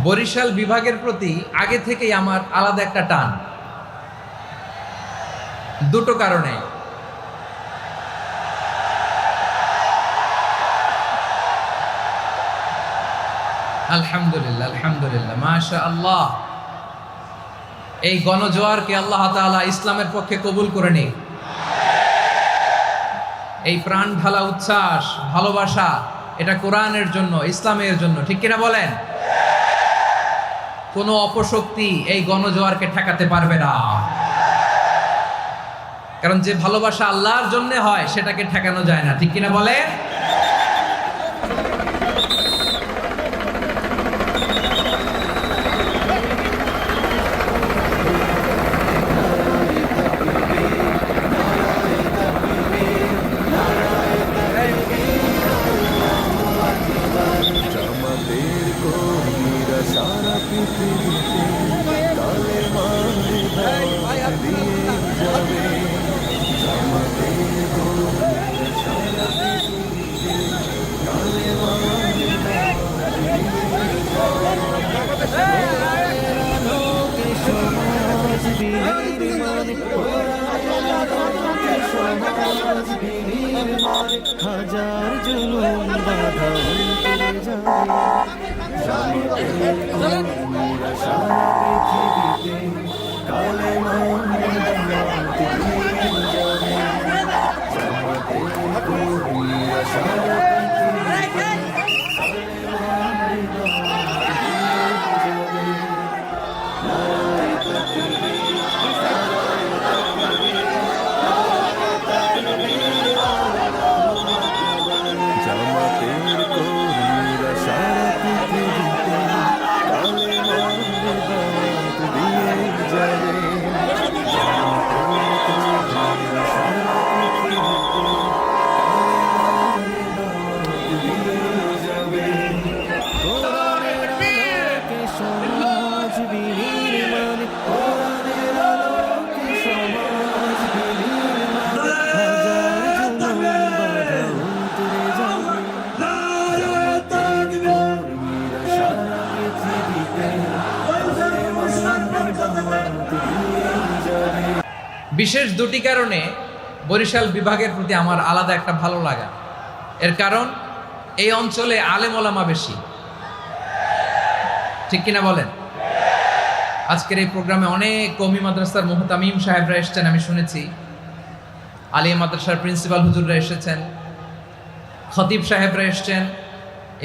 বরিশাল বিভাগের প্রতি আগে থেকেই আমার আলাদা একটা টান, দুটো কারণে। আলহামদুলিল্লাহ, আলহামদুলিল্লাহ, মাশা আল্লাহ। এই গণজোয়ারকে আল্লাহ তাআলা ইসলামের পক্ষে কবুল করে নিক। এই প্রাণ ঢালা উচ্ছ্বাস, ভালোবাসা, এটা কোরআনের জন্য, ইসলামের জন্য, ঠিক কিনা বলেন? কোনো অপশক্তি এই গণজোয়ারকে ঠেকাতে পারবে না, কারণ যে ভালোবাসা আল্লাহর জন্য হয় সেটাকে ঠেকানো যায় না, ঠিক কিনা বলে? হাজার জুলুম বাধা সারা পৃথিবীতে বিশেষ দুটি কারণে বরিশাল বিভাগের প্রতি আমার আলাদা একটা ভালো লাগা। এর কারণ, এই অঞ্চলে আলেম ওলামা বেশি, ঠিক কিনা বলেন? আজকের এই প্রোগ্রামে অনেক কওমি মাদ্রাসার মুহতামিম সাহেবরা এসেছেন, আমি শুনেছি। আলিয়া মাদ্রাসার প্রিন্সিপাল হুজুররা এসেছেন, খতিব সাহেবরা এসেছেন,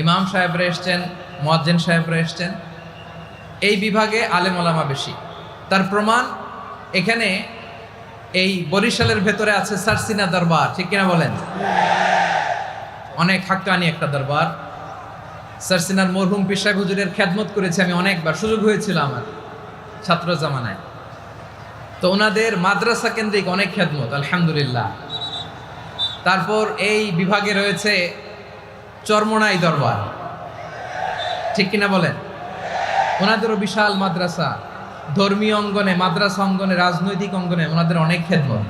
ইমাম সাহেবরা এসেছেন, মুয়াজ্জিন সাহেবরা এসেছেন। এই বিভাগে আলেম ওলামা বেশি। তার প্রমাণ, এখানে এই বরিশালের ভেতরে আছে সারসিনা দরবার, ঠিক কিনা বলেন? অনেক হাক্কানি একটা দরবার। সারসিনার মরহুম পীর সাহেব হুজুরের খেদমত করেছি আমি অনেকবার, সুযোগ হয়েছিল আমার ছাত্র জামানায়। তো ওনাদের মাদ্রাসা কেন্দ্রিক অনেক খেদমত, আলহামদুলিল্লাহ। তারপর এই বিভাগে রয়েছে চরমোনাই দরবার, ঠিক কিনা বলেন? ওনাদেরও বিশাল মাদ্রাসা, ধর্মীয় অঙ্গনে, মাদ্রাসা অঙ্গনে, রাজনৈতিক অঙ্গনে ওনাদের অনেক খেদমত।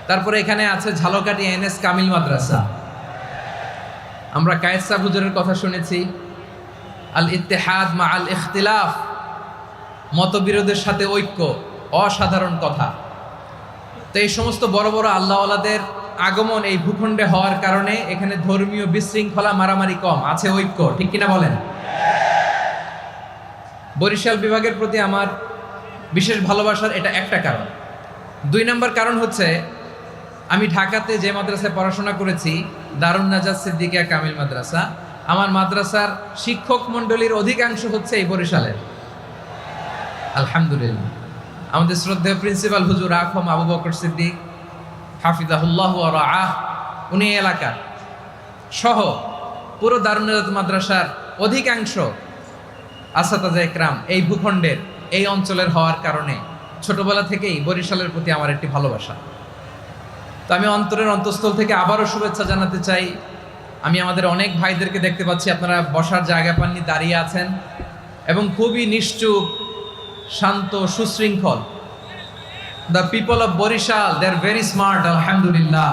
তারপরে এখানে আছে ঝালকাঠি এনএস কামিল মাদ্রাসা। আমরা কায়েদ সাহেব হুজুরের কথা শুনেছি, আল ইত্তেহাদ মা আল ইখতিলাফ, মতবিরোধের সাথে ঐক্য, অসাধারণ কথা। তো এই সমস্ত বড় বড় আল্লাহওয়ালাদের আগমন এই ভূখণ্ডে হওয়ার কারণে এখানে ধর্মীয় বিশৃঙ্খলা, মারামারি কম, আছে ঐক্য, ঠিক কিনা বলেন? বরিশাল বিভাগের প্রতি আমার বিশেষ ভালোবাসার এটা একটা কারণ। 2 নম্বর কারণ হচ্ছে, আমি ঢাকাতে যে মাদ্রাসায় পড়াশোনা করেছি, দারুন নাজাত সিদ্দিকিয়া কামিল মাদ্রাসা, আমার মাদ্রাসার শিক্ষক মণ্ডলীর অধিকাংশ হচ্ছে এই বরিশালের, আলহামদুলিল্লাহ। আমাদের শ্রদ্ধেয় প্রিন্সিপাল হুজুর আখম আবু বকর সিদ্দিক হাফিজাহুল্লাহ ওয়া রাআহ, উনি এলাকার সহ পুরো দারুন নাজাত মাদ্রাসার অধিকাংশ আসাতাজা ইকরাম এই ভূখণ্ডের, এই অঞ্চলের হওয়ার কারণে ছোটবেলা থেকেই বরিশালের প্রতি আমার একটি ভালোবাসা। তো আমি অন্তরের অন্তঃস্থল থেকে আবারও শুভেচ্ছা জানাতে চাই। আমি আমাদের অনেক ভাইদেরকে দেখতে পাচ্ছি, আপনারা বসার জায়গা পাননি, দাঁড়িয়ে আছেন এবং খুবই নিশ্চুপ, শান্ত, সুশৃঙ্খল। The people of Barishal, they are very smart, আলহামদুলিল্লাহ,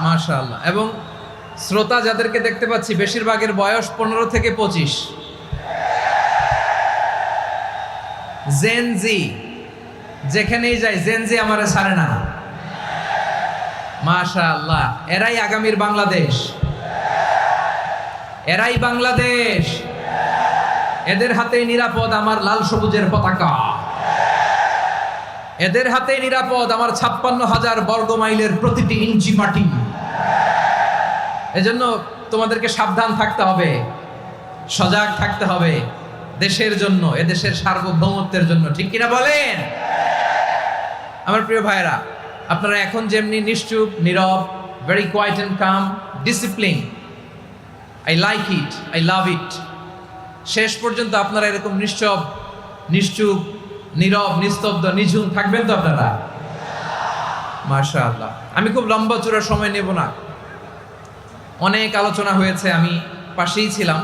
মাশাআল্লাহ। এবং শ্রোতা যাদেরকে দেখতে পাচ্ছি বেশিরভাগের বয়স 15 থেকে 25। জেনজি, যেখানেই যাই জেনজি আমারে ছাড়ে না। মাশাআল্লাহ, এরাই আগামীর বাংলাদেশ, এরাই বাংলাদেশ। এদের হাতেই নিরাপদ আমার লাল সবুজের পতাকা, এদের হাতেই নিরাপদ আমার 56,000 বর্গ মাইলের প্রতিটি ইঞ্চি মাটি। এজন্য তোমাদেরকে সাবধান থাকতে হবে, সজাগ থাকতে হবে দেশের জন্য, এদেশের সার্বভৌমত্বের জন্য, ঠিক কিনা বলেন? আমার প্রিয় ভাইরা, আপনারা এখন যেমনি নিশ্চুপ, নীরব, very quiet and calm, discipline, I like it, I love it. শেষ পর্যন্ত আপনারা এরকম নিশ্চুপ, নীরব, নিস্তব্ধ, নিঝুম থাকবেন তো আপনারা? মাশাআল্লাহ। আমি খুব লম্বা চূড়া সময় নেব না, অনেক আলোচনা হয়েছে, আমি পাশেই ছিলাম,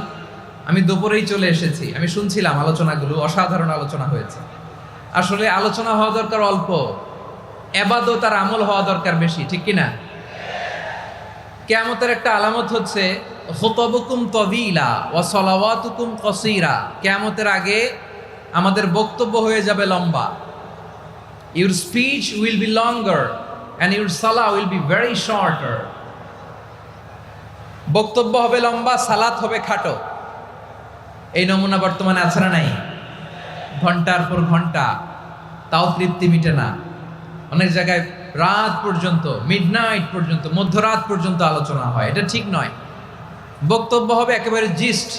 আমি দুপুরেই চলে এসেছি, আমি শুনছিলাম আলোচনাগুলো, অসাধারণ আলোচনা হয়েছে। আসলে আলোচনা হওয়া দরকার অল্প, ইবাদত আর আমল হওয়া দরকার বেশি, ঠিক কিনা? কিয়ামতের একটা আলামত হচ্ছে খুতবুকুম তাওয়িলা ওয়া সালাওয়াতুকুম কাসীরা। কিয়ামতের আগে আমাদের বক্তব্য হয়ে যাবে লম্বা। Your speech will be longer and your সালাহ উইল বি ভেরি শর্টার। বক্তব্য হবে লম্বা, সালাত হবে খাটো। এই নমুনা বর্তমানে আছে না নাই? ঘন্টার পর ঘন্টা, তাও তৃপ্তি মিটে না। অনেক জায়গায় রাত পর্যন্ত, মিডনাইট পর্যন্ত, মধ্যরাত পর্যন্ত আলোচনা হয়, এটা ঠিক নয়। বক্তব্য হবে একেবারে gist,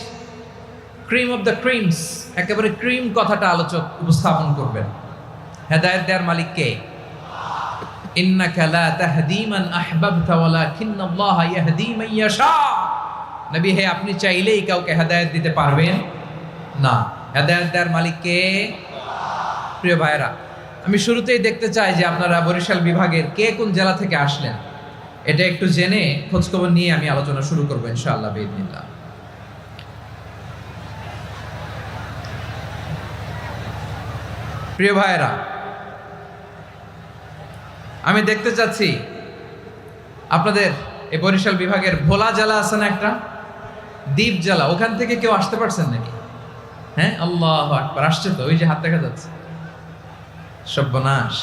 cream of the creams, একেবারে ক্রিম কথাটা আলোচক উপস্থাপন করবেন। হেদায়েত দেওয়ার মালিক কে? ইন্নাকা লা তাহদি মান আহবাবতা ওয়ালাকিন্নাল্লাহা ইয়াহদি মান ইয়াশা। নবী হে, আপনি চাইলেই কাউকে হেদায়েত দিতে পারবেন না, হেদায়েত দেওয়ার মালিক কে? প্রিয় ভাইরা, আমি শুরুতেই দেখতে চাই যে আপনারা বরিশাল বিভাগের কে কোন জেলা থেকে আসলেন, এটা একটু জেনে খোঁজখবর নিয়ে আমি আলোচনা শুরু করবো ইনশাআল্লাহ বিইذنিল্লাহ। প্রিয় ভাইরা, আমি দেখতে চাচ্ছি আপনাদের এই বরিশাল বিভাগের ভোলা জেলা আছে না একটা, দ্বীপ জেলা, ওখান থেকে কেউ আসতে পারছেন নাকি? হ্যাঁ, আল্লাহু আকবার, আসছে তো, ওই যে হাত দেখা যাচ্ছে। সর্বনাশ,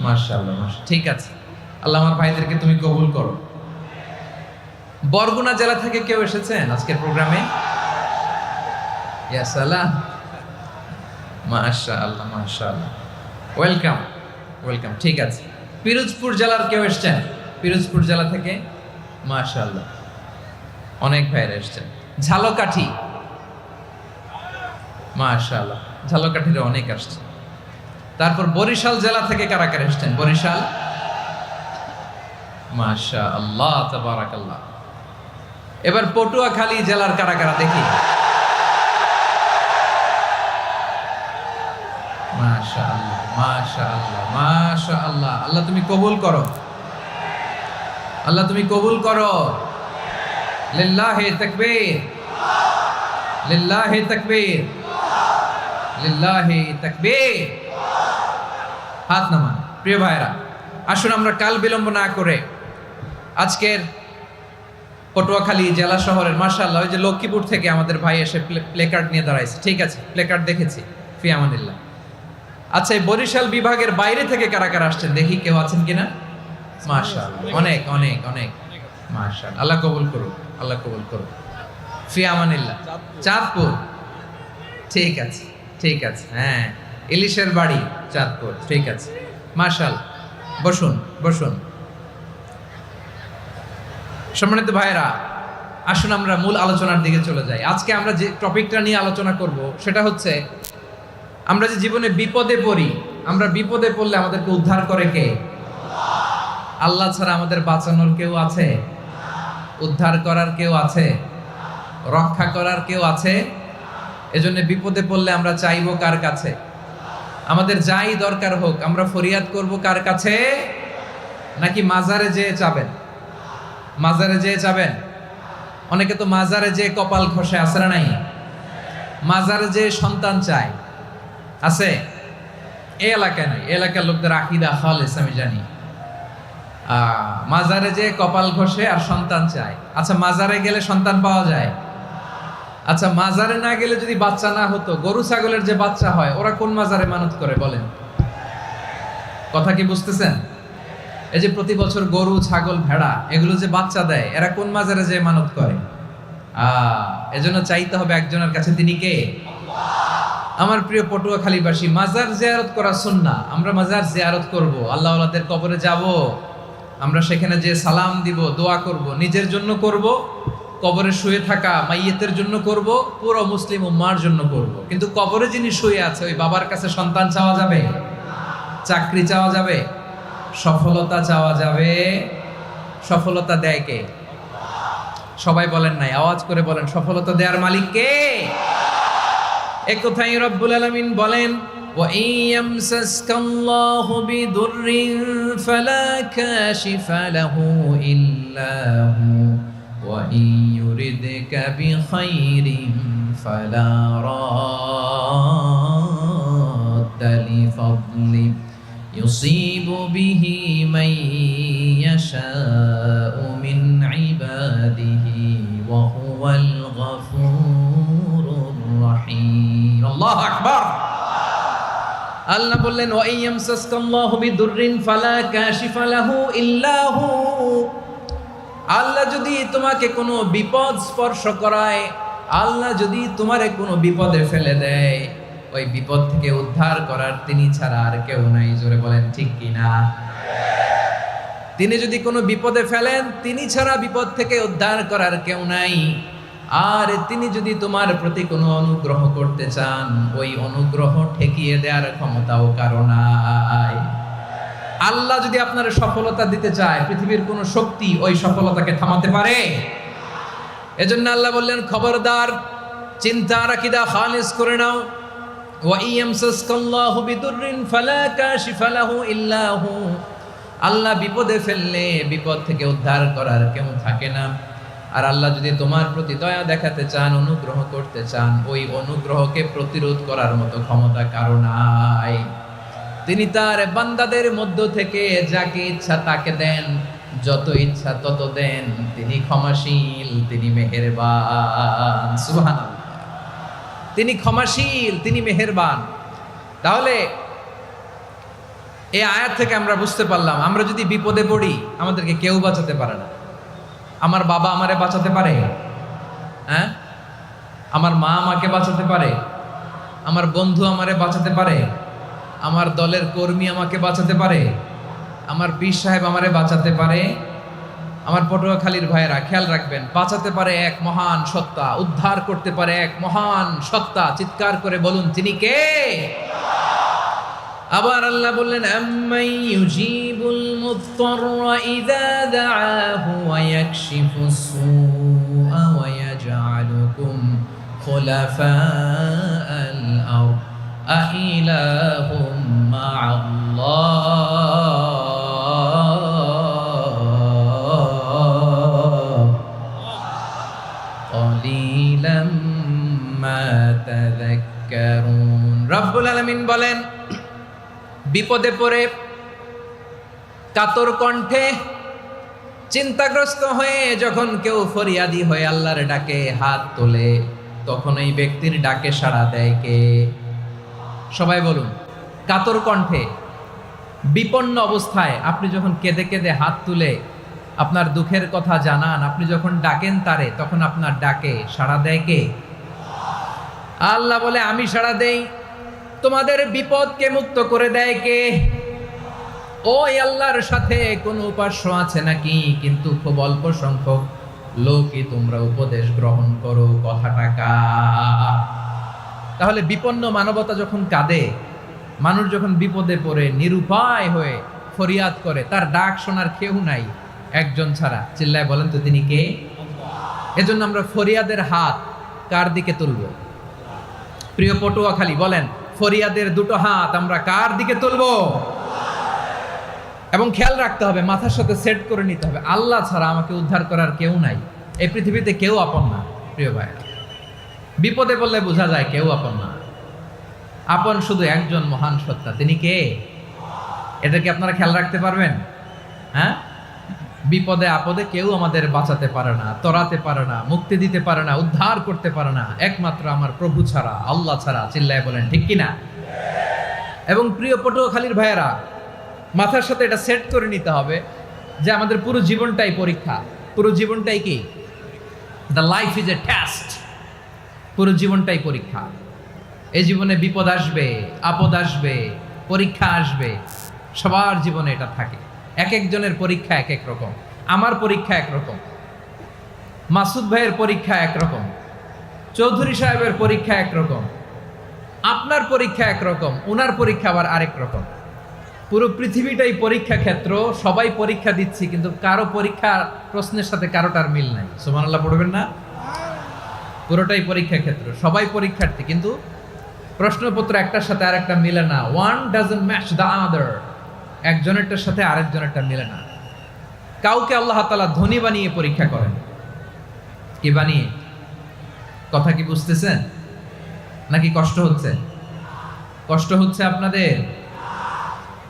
মাশাআল্লাহ, মাশাআল্লাহ, ঠিক আছে। আল্লাহ আমার ভাইদেরকে তুমি কবুল করো। বরগুনা জেলা থেকে কেউ এসেছেন আজকের প্রোগ্রামে? ইয়া সালাম, মাশাআল্লাহ, মাশাআল্লাহ, ওয়েলকাম, ওয়েলকাম, ঠিক আছে। পিরোজপুর জেলার কেউ এসেছেন? পিরোজপুর জেলা থেকে মাশাআল্লাহ অনেক ভাইরা এসেছেন। ঝালকাঠি, মাশাআল্লাহ, ঝালকাঠির অনেক আসছে। তারপর বরিশাল জেলা থেকে কারা কারা এসেছেন? বরিশাল, মাশাআল্লাহ, তাবারাকাল্লাহ। এবার পটুয়াখালী জেলার কারা কারা দেখি? মাশাআল্লাহ, মাশাআল্লাহ, মাশাআল্লাহ। আল্লাহ তুমি কবুল করো, আল্লাহ তুমি কবুল করো। লিল্লাহি তাকবীর, লিল্লাহি তাকবীর, লিল্লাহি তাকবীর। হাত নামান। প্রিয় ভাইরা, আসুন আমরা কাল বিলম্ব না করে আজকের পটুয়াখালী জেলা শহরের, মাশাআল্লাহ, ওই যে লক্ষ্মীপুর থেকে আমাদের ভাই এসে প্লেকার্ড নিয়ে দাঁড়াইছে, ঠিক আছে, প্লেকার্ড দেখেছি, ফি আমানিল্লাহ। আচ্ছা, এই বরিশাল বিভাগের বাইরে থেকে কারা কারা আসছেন দেখি, কেউ আছেন কিনা? মাশাআল্লাহ, অনেক অনেক অনেক, মাশাআল্লাহ, আল্লাহ কবুল করুন, আল্লাহ কবুল করুন, ফি আমানিল্লাহ। চাঁদপুর, ঠিক আছে, ঠিক আছে, হ্যাঁ, ইলিশের বাড়ি চাঁদপুর, ঠিক আছে, মাশাআল্লাহ। বসুন, বসুন। সম্মানিত ভাইরা, আসুন আমরা মূল আলোচনার দিকে চলে যাই। আজকে আমরা যে টপিকটা নিয়ে আলোচনা করব সেটা হচ্ছে, আমরা যে জীবনে বিপদে পড়ি, আমরা বিপদে পড়লে আমাদেরকে উদ্ধার করে কে? আল্লাহ ছাড়া আমাদের বাঁচানোর কেউ আছে? উদ্ধার করার কেউ আছে? রক্ষা করার কেউ আছে? এজন্য বিপদে পড়লে আমরা চাইবো কার কাছে? আমাদের যাই দরকার হোক আমরা ফরিয়াদ করব কার কাছে? নাকি মাজারে যেয়ে চাবেন? মাজারে যেয়ে চাবেন? অনেকে তো মাজারে যেয়ে কপাল ঘষে, আছে না নাই? মাজারে যেয়ে সন্তান চায়, আছে? এই এলাকায় নাই, এলাকার লোকদের আকীদা খালেস আমি জানি। মাজারে যে কপাল ঘষে আর সন্তান চায়। আচ্ছা, মাজারে গেলে সন্তান পাওয়া যায়? আচ্ছা, মাজারে না গেলে যদি বাচ্চা না হতো, গরু ছাগলের যে বাচ্চা হয় ওরা কোন মাজারে মানত করে বলেন? কথা কি বুঝতেছেন? এই যে প্রতি বছর গরু ছাগল ভেড়া এগুলো যে বাচ্চা দেয়, এরা কোন মাজারে যে মানত করে? এজন্য চাইতে হবে একজনের কাছে, তিনি কে? আমার প্রিয় পটুয়াখালীবাসী, মাজার জিয়ারত করা সুন্নাহ। আমরা মাজার জিয়ারত করব, আল্লাহ ওয়ালাদের কবরে যাব, আমরা সেখানে যে সালাম দিব, দোয়া করব, নিজের জন্য করব, কবরে শুয়ে থাকা মাইয়েতের জন্য করব, পুরো মুসলিম উম্মার জন্য করব। কিন্তু কবরে যিনি শুয়ে আছে ওই বাবার কাছে সন্তান চাওয়া যাবে? চাকরি চাওয়া যাবে? সফলতা চাওয়া যাবে? সফলতা দেয় কে? সবাই বলেন নাই, আওয়াজ করে বলেন, সফলতা দেওয়ার মালিক কে? এক কথাই রব্বুল আলামিন বলেন, ওয়া ইয়ামসাসকাল্লাহু বিদুররিন ফালা কাশিফা লাহু ইল্লা হু ওয়া ইয়ুরিদকা বিখাইরিন ফালা রাদ্দা লিফাদলি ইউসিবু বিহি মান ইয়াশাউ মিন ইবাদিহি ওয়া হুয়াল গফুরুর রহিম। আল্লাহু আকবার। আল্লাহ বললেন, ওয়া ইয়ামসাসকাল্লাহু বিদুররিন ফালা কাশিফা লাহু ইল্লা হু। আল্লাহ যদি তোমাকে কোনো বিপদ স্পর্শ করায়, আল্লাহ যদি তোমারে কোনো বিপদে ফেলে দেয়, ওই বিপদ থেকে উদ্ধার করার তিনি ছাড়া আর কেউ নাই। জোরে বলেন ঠিক কিনা? তিনি যদি কোনো বিপদে ফেলেন, তিনি ছাড়া বিপদ থেকে উদ্ধার করার কেউ নাই। আর তিনি যদি তোমার প্রতি কোনো অনুগ্রহ করতে চান, ওই অনুগ্রহ ঠেকিয়ে দেওয়ার ক্ষমতাও কারো নাই। আল্লাহ যদি আপনার সফলতা দিতে চায়, পৃথিবীর কোনো শক্তি ওই সফলতাকে থামাতে পারে? এজন্য আল্লাহ বললেন, খবরদার, চিন্তা রাখিদা খালিস করে নাও। ওয়া ইয়ামসাসকাল্লাহু বিদুররিন ফালা কাশিফা লাহু ইল্লা হু। আল্লাহ বিপদে ফেললে বিপদ থেকে উদ্ধার করার কেউ থাকে না। আর আল্লাহ যদি তোমার প্রতি দয়া দেখাতে চান, অনুগ্রহ করতে চান, ওই অনুগ্রহকে প্রতিরোধ করার মতো ক্ষমতা কারো নাই। তিনি তার বান্দাদের মধ্য থেকে যাকে ইচ্ছা তাকে দেন, যত ইচ্ছা তত দেন। তিনি ক্ষমাশীল, তিনি মেহেরবান। সুবহানাল্লাহ। তিনি ক্ষমাশীল, তিনি মেহেরবান। তাহলে এই আয়াত থেকে আমরা বুঝতে পারলাম, আমরা যদি বিপদে পড়ি আমাদেরকে কেউ বাঁচাতে পারে না। আমার বাবা আমারে বাঁচাতে পারে? হ্যাঁ? আমার মা আমাকে বাঁচাতে পারে? আমার বন্ধু আমারে বাঁচাতে পারে? আমার দলের কর্মী আমাকে বাঁচাতে পারে? আমার পীর সাহেব আমারে বাঁচাতে পারে? আমার পটুয়াখালীর ভাইয়েরা খেয়াল রাখবেন, বাঁচাতে পারে এক মহান সত্তা, উদ্ধার করতে পারে এক মহান সত্তা। চিৎকার করে বলুন, তিনি কে? আবার আল্লাহ বললেন, আম্মান ইউজিবুল মুত্তাররা ইযা দাআহু ওয়া ইয়াকশিফুস সুআ ওয়া ইয়াজআলুকুম খুলাফাআল আরদ আইলাহুম মা'আল্লাহ ক্বালিলাম মা তাযাক্কারুন। রব্বুল আলামিন বলেন, বিপদে পড়ে কাতর কণ্ঠে চিন্তাগ্রস্ত হয়ে যখন কেউ ফরিয়াদি হয়ে আল্লাহর ডাকে হাত তোলে, তখন এই ব্যক্তির ডাকে সাড়া দেয় কে? সবাই বলুন। কাতর কণ্ঠে বিপন্ন অবস্থায় আপনি যখন কেঁদে কেঁদে হাত তুলে আপনার দুঃখের কথা জানান, আপনি যখন ডাকেন তারে, তখন আপনার ডাকে সাড়া দেয় কে? আল্লাহ বলে, আমি সাড়া দেই। তোমাদের বিপদকে মুক্ত করে দেয় কে? ওই আল্লাহর সাথে কোন উপাস্য আছে নাকি? কিন্তু খুব অল্প সংখ্যক লোকই তোমরা উপদেশ গ্রহণ করো। কথাটা কার? তাহলে বিপন্ন মানবতা যখন কাঁদে, মানুষ যখন বিপদে পড়ে নিরুপায় হয়ে ফরিয়াদ করে, তার ডাক শোনার কেউ নাই একজন ছাড়া। চিল্লায় বলেন তো, তিনি কে? এজন্য আমরা ফরিয়াদের হাত কার দিকে তুলব? প্রিয় পটুয়াখালী বলেন, ফরিয়াদের দুটো হাত আমরা কার দিকে তুলব? এবং খেয়াল রাখতে হবে, মাথার সাথে সেট করে নিতে হবে, আল্লাহ ছাড়া আমাকে উদ্ধার করার কেউ নাই। এই পৃথিবীতে কেউ আপন না। প্রিয় ভাই, বিপদে পড়লে বোঝা যায় কেউ আপন না। আপন শুধু একজন মহান সত্তা, তিনি কে? এটা কি আপনারা খেয়াল রাখতে পারবেন? হ্যাঁ, বিপদে আপদে কেউ আমাদের বাঁচাতে পারে না, তরাতে পারে না, মুক্তি দিতে পারে না, উদ্ধার করতে পারে না একমাত্র আমার প্রভু ছাড়া, আল্লাহ ছাড়া। চিল্লায় বলেন ঠিক কিনা? এবং প্রিয় পটুয়াখালীর ভাইয়েরা, মাথার সাথে এটা সেট করে নিতে হবে যে আমাদের পুরো জীবনটাই পরীক্ষা। পুরো জীবনটাই কি? The life is a test. পুরো জীবনটাই পরীক্ষা। এই জীবনে বিপদ আসবে, আপদ আসবে, পরীক্ষা আসবে, সবার জীবনে এটা থাকে। এক একজনের পরীক্ষা এক এক রকম। আমার পরীক্ষা একরকম, মাসুদ ভাইয়ের পরীক্ষা একরকম, চৌধুরী সাহেবের পরীক্ষা একরকম, আপনার পরীক্ষা একরকম, ওনার পরীক্ষা আবার আরেক রকম। পুরো পৃথিবীটাই পরীক্ষা ক্ষেত্র, সবাই পরীক্ষা দিচ্ছি, কিন্তু কারো পরীক্ষা প্রশ্নের সাথে কারোটার মিল নাই। সুবহানাল্লাহ পড়বেন না? পুরোটাই পরীক্ষা ক্ষেত্র, সবাই পরীক্ষার্থী, কিন্তু প্রশ্নপত্র একটার সাথে আরেকটা মিলে না। One doesn't match the other. একজনেরটার সাথে আরেকজনেরটা মিলে না। কাউকে আল্লাহ তাআলা ধনী বানিয়ে পরীক্ষা করেন। কি বানিয়ে? কথা কি বুঝতেছেন নাকি কষ্ট হচ্ছে? কষ্ট হচ্ছে আপনাদের?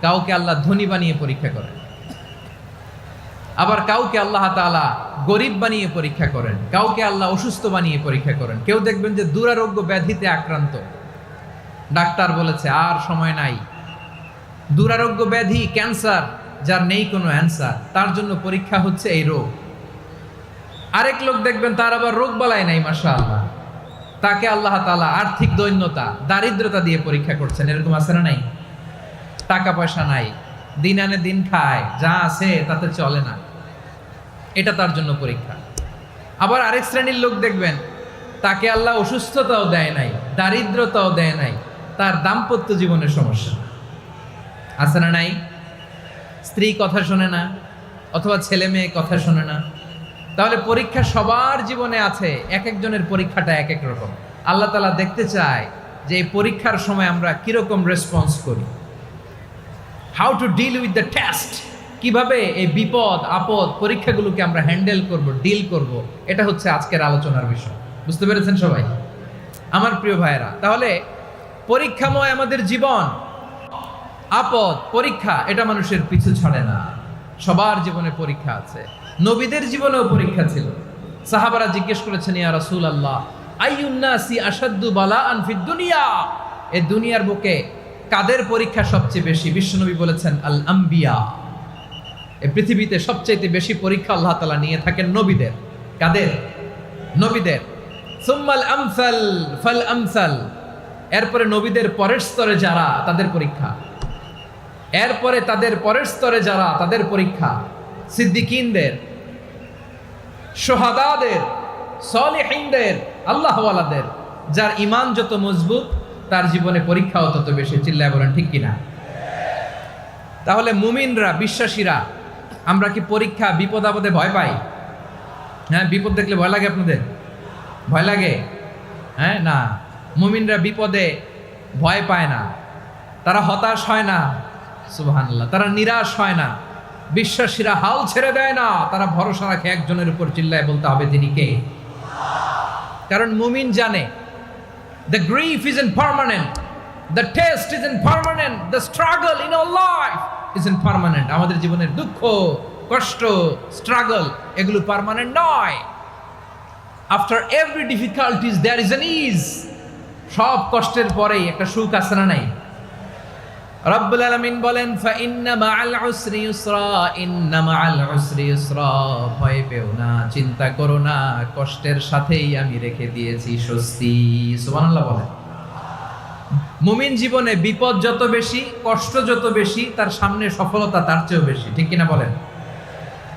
কাউকে আল্লাহ ধনী বানিয়ে পরীক্ষা করেন, আবার কাউকে আল্লাহ তাআলা গরিব বানিয়ে পরীক্ষা করেন, কাউকে আল্লাহ অসুস্থ বানিয়ে পরীক্ষা করেন। কেউ দেখবেন যে দুরারোগ্য ব্যাধিতে আক্রান্ত, ডাক্তার বলেছে আর সময় নাই, দুরারোগ্য ব্যাধি, ক্যান্সার, যার নেই কোনো অ্যান্সার, তার জন্য পরীক্ষা হচ্ছে এই রোগ। আরেক লোক দেখবেন তার আবার রোগ বালাই নাই, মাশাআল্লাহ, তাকে আল্লাহ তাআলা আর্থিক দৈন্যতা, দারিদ্রতা দিয়ে পরীক্ষা করছেন। এরকম আছে না নাই? টাকা পয়সা নাই, দিন আনে দিন খায়, যা আছে তাতে চলে না, এটা তার জন্য পরীক্ষা। আবার আরেক শ্রেণীর লোক দেখবেন তাকে আল্লাহ অসুস্থতাও দেয় নাই, দারিদ্রতাও দেয় নাই, তার দাম্পত্য জীবনের সমস্যা আছে না নাই? স্ত্রী কথা শোনে না, অথবা ছেলে মেয়ে কথা শোনে না। তাহলে পরীক্ষা সবার জীবনে আছে, এক একজনের পরীক্ষাটা এক এক রকম। আল্লাহ তাআলা দেখতে চায় যে এই পরীক্ষার সময় আমরা কিরকম রেসপন্স করি। How to deal with the test, কিভাবে এই বিপদ আপদ পরীক্ষাগুলোকে আমরা হ্যান্ডেল করব, ডিল করব, এটা হচ্ছে আজকের আলোচনার বিষয়। বুঝতে পেরেছেন সবাই আমার প্রিয় ভাইয়েরা? তাহলে পরীক্ষাময় আমাদের জীবন, আপদ পরীক্ষা, এটা মানুষের পিছু ছাড়ে না। সবার জীবনে পরীক্ষা আছে। নবীদের জীবনেও পরীক্ষা ছিল। সাহাবারা জিজ্ঞেস করেছেন, ইয়া রাসূলুল্লাহ, আইয়ুন নাসি আশাদ্দু বালাআন ফিদ দুনিয়া, এই দুনিয়ার বুকে কাদের পরীক্ষা সবচেয়ে বেশি? বিশ্বনবী বলেছেন, আল আম্বিয়া। এই পৃথিবীতে সবচেয়ে বেশি পরীক্ষা আল্লাহ তাআলা নিয়ে থাকেন নবীদের। কাদের? নবীদের। সুম্মাল আমসাল ফাল আমসাল, এরপরে নবীদের পরের স্তরে যারা, তাদের পরীক্ষা। এরপরে তাদের পরের স্তরে যারা, তাদের পরীক্ষা। সিদ্দিকিনদের, সোহাদাদের, সলিহিনদের, আল্লাহওয়ালাদের। যার ঈমান যত মজবুত, তার জীবনে পরীক্ষাও তত বেশি। চিল্লায় বলেন ঠিক কিনা? তাহলে মুমিনরা, বিশ্বাসীরা, আমরা কি পরীক্ষা, বিপদ আপদে ভয় পাই? হ্যাঁ, বিপদ দেখলে ভয় লাগে আপনাদের? ভয় লাগে? হ্যাঁ, না, মুমিনরা বিপদে ভয় পায় না, তারা হতাশ হয় না, সুবহানাল্লাহ, তারা নিরাশ হয় না। বিশ্বাসীরা হাল ছেড়ে দেয় না, তারা ভরসা রাখে একজনের উপর। চিল্লায় বলতে হবে তিনি কে? কারণ মুমিন জানে the grief isn't permanent, the test isn't permanent, the struggle in our life isn't permanent. আমাদের জীবনের দুঃখ, কষ্ট, স্ট্রাগল, এগুলো পার্মানেন্ট নয়। after every difficulties there is an ease. সব কষ্টের পরেই একটা সুখ আছে না নাই? রব্বুল আলামিন বলেন, ফা ইন্না মাআল উসরি ইউসরা, ইন্না মাআল উসরি ইউসরা, ভয় পেও না, চিন্তা করো না, কষ্টের সাথেই আমি রেখে দিয়েছি স্বস্তি। সুবহানাল্লাহ বলেন। মুমিন জীবনে বিপদ যত বেশি, কষ্ট যত বেশি, তার সামনে সফলতা তার চেয়েও বেশি। ঠিক কিনা বলেন?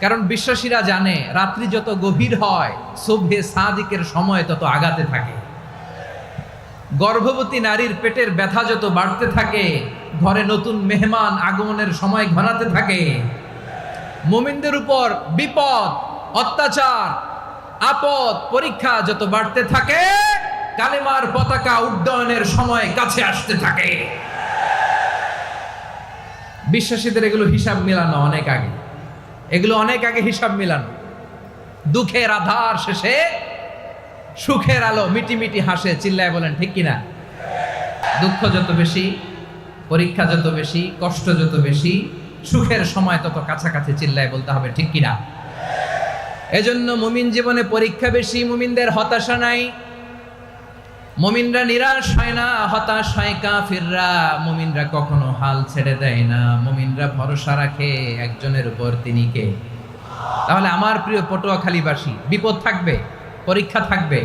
কারণ বিশ্বাসীরা জানে রাত্রি যত গভীর হয়, সুবহে সাদিকের সময় তত আগাতে থাকে। গর্ভবতী নারীর পেটের ব্যথা যত বাড়তে থাকে, ঘরে নতুন মেহমান আগমনের সময় ঘনাতে থাকে। মুমিনদের উপর বিপদ, অত্যাচার, আপদ, পরীক্ষা যত বাড়তে থাকে, কালেমার পতাকা উড্ডয়নের সময় কাছে আসতে থাকে। বিশ্বাসীদের এগুলো হিসাব মিলানো অনেক আগে, এগুলো অনেক আগে হিসাব মিলানো। দুঃখের আধার শেষে সুখের আলো মিটি মিটি হাসে। চিল্লায় বলেন ঠিক কিনা? দুঃখ যত বেশি, পরীক্ষা যত বেশি, কষ্ট যত বেশি, সুখের সময় তত কাছাকাছি। চিল্লায় বলতে হবে ঠিক কিনা? এজন্য মুমিন জীবনে পরীক্ষা বেশি, মুমিনদের হতাশা নাই, মুমিনরা নিরাশ হয় না, হতাশ হয় কাফিররা। মুমিনরা কখনো হাল ছেড়ে দেয় না, মুমিনরা ভরসা রাখে একজনের উপর, তিনি কে? তাহলে আমার প্রিয় পটুয়াখালীবাসী, বিপদ থাকবে, পরীক্ষা থাকবে,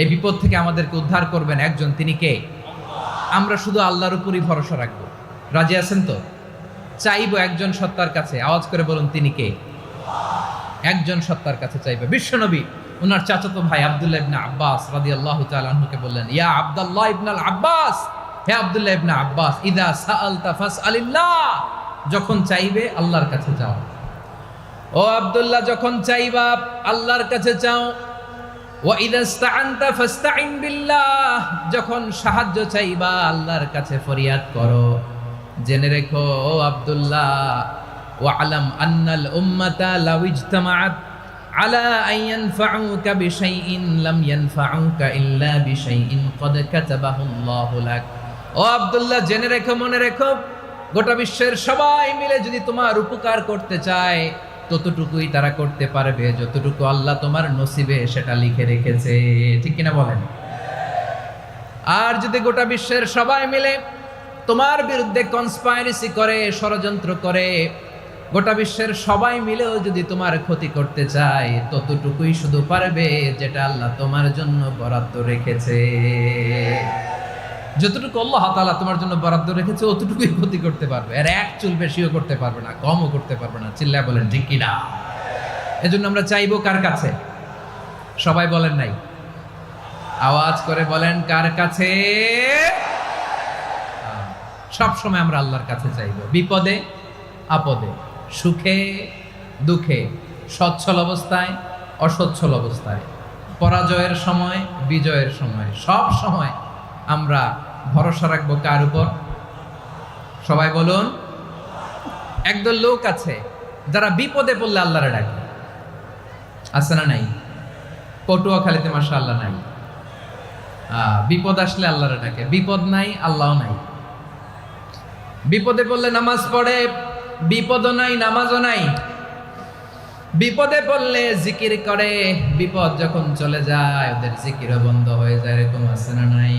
এই বিপদ থেকে আমাদেরকে উদ্ধার করবেন একজন, তিনি কে? আমরা শুধু আল্লাহর উপরই ভরসা রাখবো। রাজি আছেন তো? চাইবো একজন সত্তার কাছে, আওয়াজ করে বলুন তিনি কে? একজন সত্তার কাছে চাইবে। বিশ্বনবী ওনার চাচাতো ভাই আব্দুল্লাহ ইবনে আব্বাস রাদিয়াল্লাহু তাআলা আনহুকে বললেন, ইয়া আব্দুল্লাহ ইবনুল আব্বাস, হে আব্দুল্লাহ ইবনে আব্বাস, ইদা সাআলতা ফাসআলিল্লাহ, যখন চাইবে আল্লাহর কাছে যাও। ও আব্দুল্লাহ, যখন চাইবা আল্লাহর কাছে চাও। ওয়া ইদা ইসতাআনতা ফাসতাইন বিল্লাহ, যখন সাহায্য চাইবা আল্লাহর কাছে ফরিয়াদ করো। জেনে রেখো ও আব্দুল্লাহ, ওয়া'লাম আন্নাল উম্মাতা লাউ ইজতামাআত আলা আন ইয়ানফাউকা বিশাইইন লাম ইয়ানফাউকা ইল্লা বিশাইইন ক্বাদ কাতাবাহু আল্লাহু লাক। ও আব্দুল্লাহ, জেনে রেখো, মনে রেখো, গোটা বিশ্বের সবাই মিলে যদি তোমার উপকার করতে চায় ততটুকুই তারা করতে পারবে যতটুকু আল্লাহ তোমার নসিবে সেটা লিখে রেখেছে। ঠিক কিনা বলেন? আর যদি গোটা বিশ্বের সবাই মিলে তোমার বিরুদ্ধে কনস্পাইরেসি করে, ষড়যন্ত্র করে, গোটা বিশ্বের সবাই মিলেও যদি তোমার ক্ষতি করতে চায় ততটুকুই শুধু পারবে যেটা আল্লাহ তোমার জন্য বরাদ্দ রেখেছে। যতটুকু আল্লাহ তাআলা তোমার জন্য বরাদ্দ রেখেছে অতটুকুই ক্ষতি করতে পারবে, আর এক চুল বেশিও করতে পারবে না, কমও করতে পারবে না। চিল্লায় বলেন ঠিক কিনা? এজন্য আমরা চাইবো কার কাছে? সবাই বলেন নাই, আওয়াজ করে বলেন কার কাছে? সব সময় আমরা আল্লাহর কাছে চাইবো, বিপদে আপদে, সুখে দুঃখে, সচ্ছল অবস্থায় অসচ্ছল অবস্থায়, পরাজয়ের সময় বিজয়ের সময়, সব সময় আমরা ভরসা রাখবো কার উপর? সবাই বলুন। একদল লোক আছে যারা বিপদে পড়লে আল্লাহরে ডাকে, আছে না নাই? পটুয়াখালীতে মাশাআল্লাহ নাই। বিপদ আসলে আল্লাহরে ডাকে, বিপদ নাই আল্লাহও নাই। বিপদে পড়লে নামাজ পড়ে, বিপদও নাই নামাজও নাই। বিপদে পড়লে জিকির করে, বিপদ যখন চলে যায় ওদের জিকিরও বন্ধ হয়ে যায়। এরকম আছে না নাই?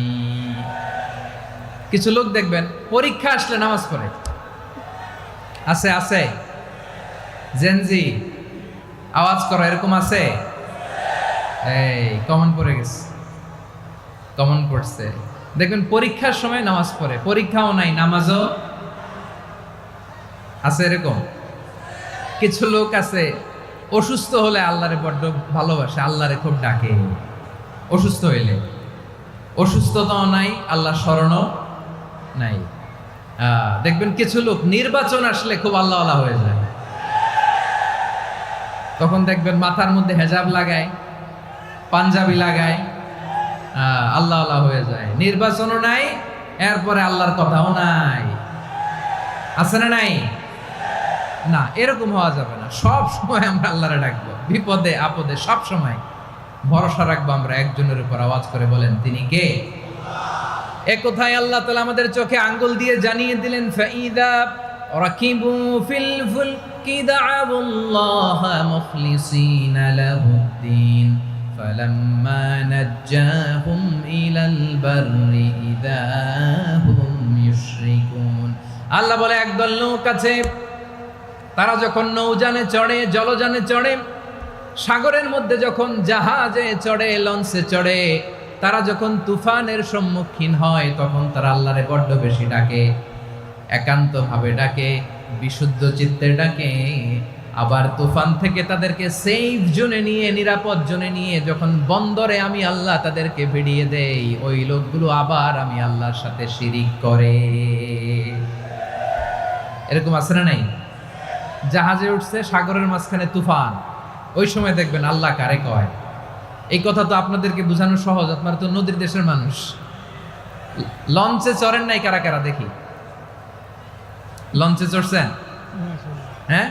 কিছু লোক দেখবেন পরীক্ষা আসলে নামাজ পড়ে, আছে আছে? জেনজি আওয়াজ করো, এরকম আছে? এই কমন পড়ে গেছে, কমন পড়ছে। দেখবেন পরীক্ষার সময় নামাজ পড়ে, পরীক্ষাও নাই নামাজও আছে। এরকম কিছু লোক আছে অসুস্থ হলে আল্লাহরে বড্ড ভালোবাসে, আল্লাহরে খুব ডাকে। অসুস্থ হইলে অসুস্থতাও নাই, আল্লাহ স্মরণও নাই। দেখবেন কিছু লোক নির্বাচন আসলে খুব আল্লাহওয়ালা হয়ে যায়, তখন দেখবেন মাথার মধ্যে হেজাব লাগায়, পাঞ্জাবি লাগায়, আল্লাহওয়ালা হয়ে যায়। নির্বাচনও নাই, এরপরে আল্লাহর কথাও নাই। আছে না নাই? না, এরকম হওয়া যাবে না। সব সময় আমরা আল্লাহরে ডাকবো, বিপদে আপদে সব সময় ভরসা রাখবো আমরা একজনের উপর। আওয়াজ করে বলেন তিনি কে? এ কথায় আল্লাহ তাআলা আমাদের চোখে আঙ্গুল দিয়ে জানিয়ে দিলেন, ফাইদা রাকিবু ফিল ফুলকি দা'আবুল্লাহা মুখলিসিনা লাহুদ্দিন ফালাম্মা নাজ্জাহুম ইলাল বাররি ইযা হুম ইউশরিকুন। আল্লাহ বলে একদল লোক আছে, তারা যখন নৌযানে চড়ে, জলযানে চড়ে, সাগরের মধ্যে যখন জাহাজে চড়ে, লঞ্চে চড়ে, তারা যখন তুফানের সম্মুখীন হয় তখন তারা আল্লাহরে বড্ড বেশি ডাকে, একান্তভাবে ডাকে, বিশুদ্ধ চিত্তে ডাকে। আবার তুফান থেকে তাদেরকে সেফ জোনে নিয়ে, নিরাপদ জোনে নিয়ে যখন বন্দরে আমি আল্লাহ তাদেরকে ভিড়িয়ে দেই, ওই লোকগুলো আবার আমি আল্লাহর সাথে শিরিক করে। এরকম আছে না নাই? জাহাজে উঠছে, সাগরের মাঝখানে তুফান, ওই সময় দেখবেন আল্লাহ কারে কয়। এই কথা তো আপনাদেরকে বোঝানো সহজ, আপনারা তো নদীর দেশের মানুষ। লঞ্চে চড়েন নাই কারা কারা? দেখি, লঞ্চে চড়ছেন? হ্যাঁ,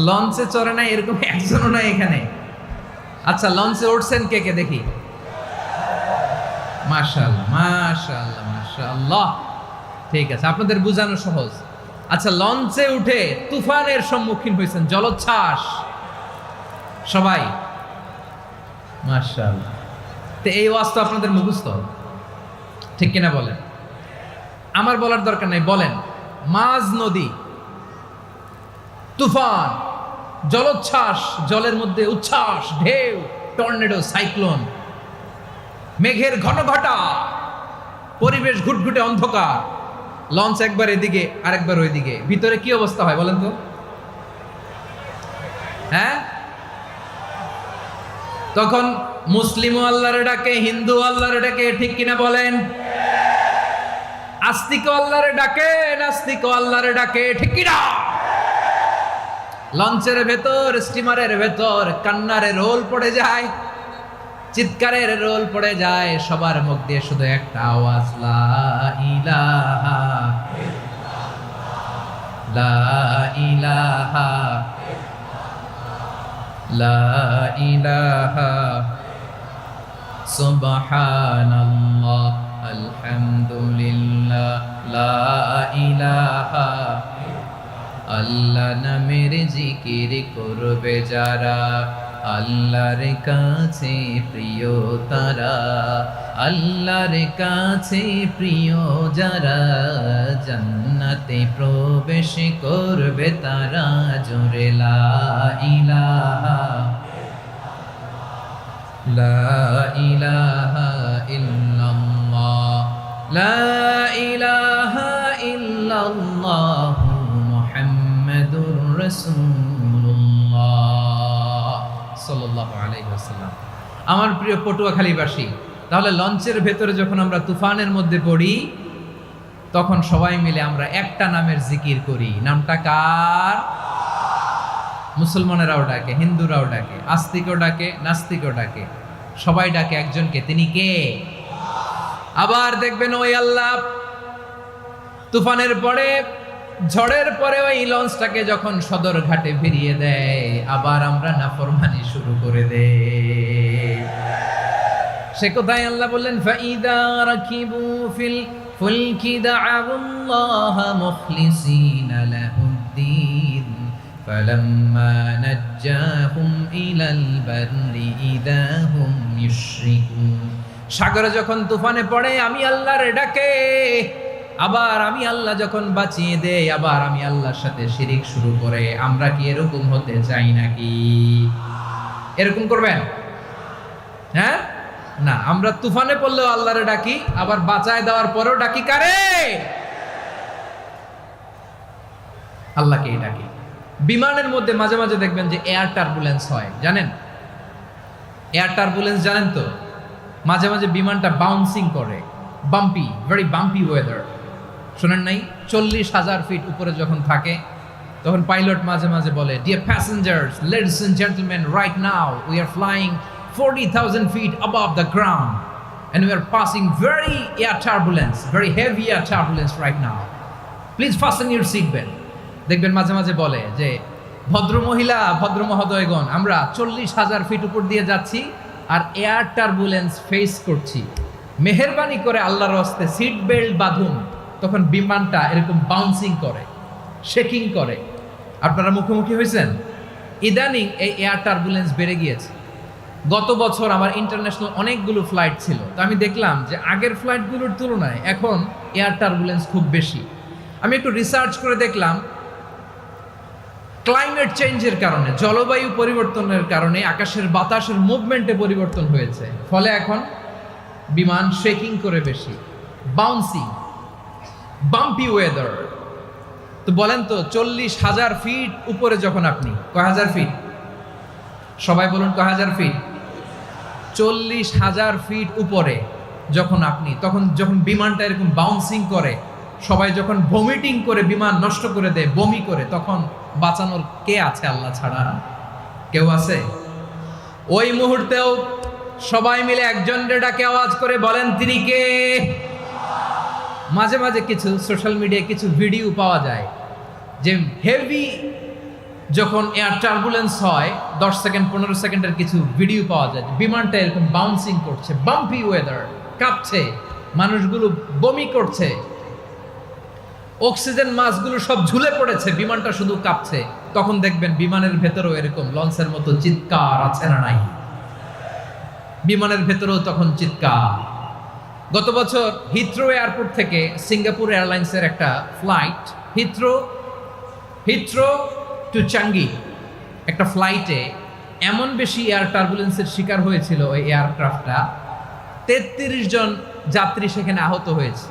লঞ্চে চড়ে নাই এরকম একজনও নাই এখানে। আচ্ছা, লঞ্চে উঠছেন কে কে? দেখি। মাশাআল্লাহ মাশাআল্লাহ মাশাআল্লাহ, ঠিক আছে, আপনাদের বোঝানো সহজ। আচ্ছা, লঞ্চে উঠে তুফানের সম্মুখীন হয়েছেন, জলোচ্ছ্বাস, সবাই মাশাআল্লাহ। তো এই ওয়াজ তো আপনাদের মুখস্থ, ঠিক কিনা বলেন? আমার বলার দরকার নাই, বলেন। মাঝ নদী, তুফান, জলোচ্ছ্বাস, জলের মধ্যে উচ্ছ্বাস, ঢেউ, টর্নেডো, সাইক্লোন, মেঘের ঘনঘটা, পরিবেশ ঘুটঘুটে অন্ধকার, লঞ্চ একবার এদিকে আরেকবার ওইদিকে, ভিতরে কি অবস্থা হয় বলেন তো? হ্যাঁ, তখন মুসলিম আল্লাহর ডাকে, হিন্দু আল্লাহর ডাকে, ঠিক কিনা বলেন? আস্তিক আল্লাহর ডাকে, নাস্তিক আল্লাহর ডাকে, ঠিক কিনা? লঞ্চের ভেতর, স্টিমারের ভেতর কান্নারে রোল পড়ে যায়, চিৎকারের রোল পড়ে যায়, সবার মুখ দিয়ে শুধু একটা আওয়াজ, লা ইলাহা লা ইলাহা লা ইলাহা সুবহানাল্লাহ আলহামদুলিল্লাহ লা ইলাহা। আল্লাহ নামের জিকির করবে যারা, আল্লাহর কাছে প্রিয় তারা, আল্লাহর কাছে প্রিয় যারা, জান্নাতে প্রবেশ করবে তারা, জোরে লা ইলাহা লা ইলাহা ইল্লাল্লাহ লা ইলাহা ইল্লাল্লাহ মুহাম্মাদুর রাসূলুল্লাহ সাল্লাল্লাহু আলাইহি ওয়াসাল্লাম। আমার প্রিয় পটুয়াখালীবাসী, তাহলে লঞ্চের ভেতরে যখন আমরা তুফানের মধ্যে পড়ি, তখন সবাই মিলে আমরা একটা নামের জিকির করি। নামটা কার? মুসলমানেরাও ডাকে, হিন্দুরাও ডাকে, আস্তিকও ডাকে, নাস্তিকও ডাকে, সবাই ডাকে একজনকে। তিনি কে? আবার দেখবেন ওই আল্লাহ তুফানের পরে, ঝড়ের পরে ওই লঞ্চটাকে যখন সদর ঘাটে ফিরিয়ে দেয়, আবার আমরা নাফরমানি শুরু করে দেই। সে কোথায়? আল্লাহ বললেন, ফাইদা রাকিবু ফিল ফুলকি দা'আল্লাহ মুখলিসিনা লাহুদ্দিন ফালাম্মা নাজ্জাহুম ইলাল বাররি ইযা হুম ইউশরিকুন। সাগরে যখন তুফানে পড়ে আমি আল্লাহর ডাকে, আবার আমি আল্লাহ যখন বাঁচিয়ে দেই, আবার আমি আল্লাহর সাথে শিরিক শুরু করে। আমরা কি এরকম হতে চাই নাকি? এরকম করবেন? হ্যাঁ না, আমরা তুফানে পড়লেও আল্লাহরে ডাকি, আবার বাঁচায় দেওয়ার পরেও ডাকি কারে? আল্লাহকেই ডাকি। বিমানের মধ্যে মাঝে মাঝে দেখবেন যে এয়ার টার্বুলেন্স হয়, জানেন? এয়ার টার্বুলেন্স জানেন তো? মাঝে মাঝে বিমানটা বাউন্সিং করে, বাম্পি, ভেরি বাম্পি ওয়েদার। শোনেন নাই? 40,000 ফিট উপরে যখন থাকে, তখন পাইলট মাঝে মাঝে বলে, dear passengers, ladies and gentleman, right now we are flying 40,000 feet above the ground and we are passing very air turbulence, very heavy air turbulence right now. Please fasten your seat belt. দেখবেন মাঝে মাঝে বলে যে, ভদ্র মহিলা, ভদ্র মহোদয়গণ, আমরা 40,000 ফিট উপর দিয়ে যাচ্ছি আর এয়ার টার্বুলেন্স ফেস করছি, মেহেরবানি করে আল্লাহর হস্তে সিট বেল্ট বাঁধুন। তখন বিমানটা এরকম বাউন্সিং করে, শেকিং করে। আপনারা মুখোমুখি হয়েছেন? ইদানিং এই এয়ার টার্বুলেন্স বেড়ে গিয়েছে। গত বছর আমার ইন্টারন্যাশনাল অনেকগুলো ফ্লাইট ছিল, তো আমি দেখলাম যে আগের ফ্লাইটগুলোর তুলনায় এখন এয়ার টার্বুলেন্স খুব বেশি। আমি একটু রিসার্চ করে দেখলাম, ক্লাইমেট চেঞ্জের কারণে, জলবায়ু পরিবর্তনের কারণে আকাশের বাতাসের মুভমেন্টে পরিবর্তন হয়েছে, ফলে এখন বিমান শেকিং করে বেশি, বাউন্সিং, বাম্পি ওয়েদার। তো বলেন তো, 40,000 ফিট উপরে যখন আপনি, কয় হাজার ফিট? সবাই বলুন, কয় হাজার ফিট? 40,000 ফিট উপরে যখন আপনি, তখন যখন বিমানটা এরকম বাউন্সিং করে, সবাই যখন ভমিটিং করে বিমান নষ্ট করে দেয়, বমি করে, তখন বাঁচানোর কে আছে আল্লাহ ছাড়া? কেউ আছে? ওই মুহূর্তেও সবাই মিলে একজনের ডাকে আওয়াজ করে বলেন, তিনি কে? মাঝে মাঝে কিছু সোশ্যাল মিডিয়ায় কিছু ভিডিও পাওয়া যায় যে হেভি যখন এয়ার টার্বুলেন্স হয়, 10 সেকেন্ড 15 সেকেন্ডের কিছু ভিডিও পাওয়া যায়, বিমানটা এরকম বাউন্সিং করছে, বাম্পি ওয়েদার, কাঁপছে, মানুষগুলো বমি করছে, অক্সিজেন মাস্কগুলো সব ঝুলে পড়েছে, বিমানটা শুধু কাঁপছে। তখন দেখবেন বিমানের ভেতরেও এরকম লঞ্চের মতো চিৎকার আছে না নাই? বিমানের ভেতরেও তখন চিৎকার। গত বছর হিথ্রো এয়ারপোর্ট থেকে সিঙ্গাপুর এয়ারলাইন্সের একটা ফ্লাইট হিথ্রো টু চাঙ্গি একটা ফ্লাইটে এমন বেশি এয়ার টার্বুলেন্সের শিকার হয়েছিল ওই এয়ারক্রাফটটা, 33 জন যাত্রী সেখানে আহত হয়েছে,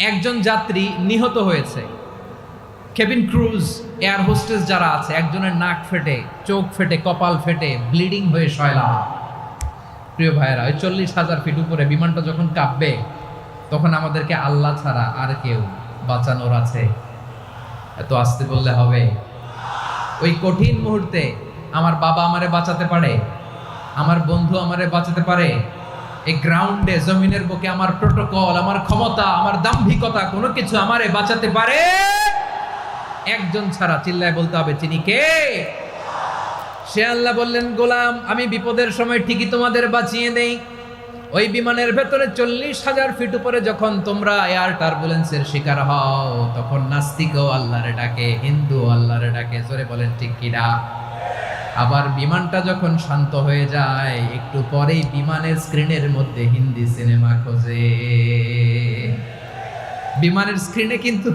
একজন যাত্রী নিহত হয়েছে। কেবিন ক্রুজ এয়ার হোস্টেস যারা আছে, একজনের নাক ফেটে, চোখ ফেটে, কপাল ফেটে ব্লিডিং হয়ে শয়লা। প্রিয় ভাইয়েরা, ওই 40,000 ফিট উপরে বিমানটা যখন কাঁপবে তখন আমাদেরকে আল্লাহ ছাড়া আর কেউ বাঁচানোর আছে? এত আসতে বললে হবে? ওই কঠিন মুহূর্তে আমার বাবা আমারে বাঁচাতে পারে, আমার বন্ধু আমারে বাঁচাতে পারে। এই গ্রাউন্ডে, জমিনের বুকে আমার প্রোটোকল, আমার ক্ষমতা, আমার দাম্ভিকতা কোনো কিছু আমারে বাঁচাতে পারে? একজন ছাড়া। চিল্লায় বলতে হবে, তিনি কে? সে আল্লাহ বললেন, গোলাম আমি বিপদের সময় ঠিকই তোমাদের বাঁচিয়ে দেই। ওই বিমানের ভেতরে 40,000 ফিট উপরে যখন তোমরা এয়ার টার্বুলেন্সের শিকার হও, তখন নাস্তিকও আল্লাহরে ডাকে, হিন্দু আল্লাহরে ডাকে। জোরে বলেন ঠিক কিনা? আবার বিমানটা যখন শান্ত হয়ে যায়, একটু পরেই বিমানের স্ক্রিনের মধ্যে হিন্দি সিনেমা খোঁজে। বিমানের স্ক্রিনে কিন্তু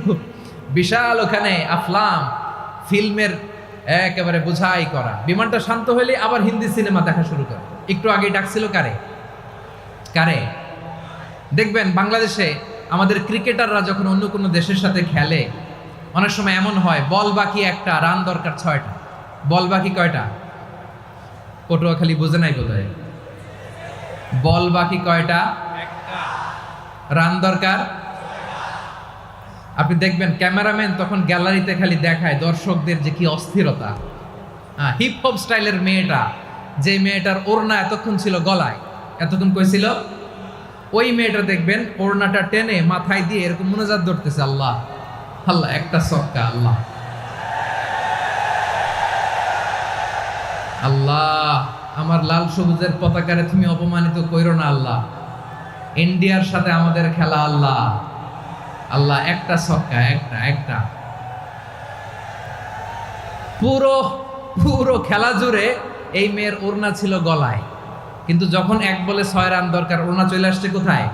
বিশাল ওখানে আফলাম ফিল্মের একেবারে বোঝাই করা। বিমানটা শান্ত হলে আবার হিন্দি সিনেমা দেখা শুরু করে। একটু আগে ডাকছিল কারে? দেখবেন বাংলাদেশে আমাদের ক্রিকেটাররা যখন অন্য কোনো দেশের সাথে খেলে, অনেক সময় এমন হয় বল বাকি একটা, রান দরকার 6টা। বল বাকি কয়টা? পটুয়াখালী বুঝে নাই বোধহয়। বল বাকি কয়টা? রান দরকার। আপনি দেখবেন ক্যামেরাম্যান তখন গ্যালারিতে খালি দেখায় দর্শকদের যে কি অস্থিরতা। হিপ হপ স্টাইলের মেয়েটা, যে মেয়েটার ওড়না এতক্ষণ ছিল গলায়, এতক্ষণ কইছিল, ওই মেয়েটা দেখবেন ওড়নাটা টেনে মাথায় দিয়ে এরকম মুনাজাত ধরতেছে, আল্লাহ আল্লাহ, একটা সক্কা, আল্লাহ আল্লাহ, আমার লাল সবুজের পতাকারে তুমি অপমানিত কইরো না আল্লাহ, ইন্ডিয়ার সাথে আমাদের খেলা আল্লাহ আল্লাহ, একটা সক্কা, একটা। পুরো খেলা জুড়ে এই মেয়ের ওড়না ছিল গলায়, কিন্তু যখন 1 বলে 6 রান দরকার, ওড়না চলে আসছে কোথায়?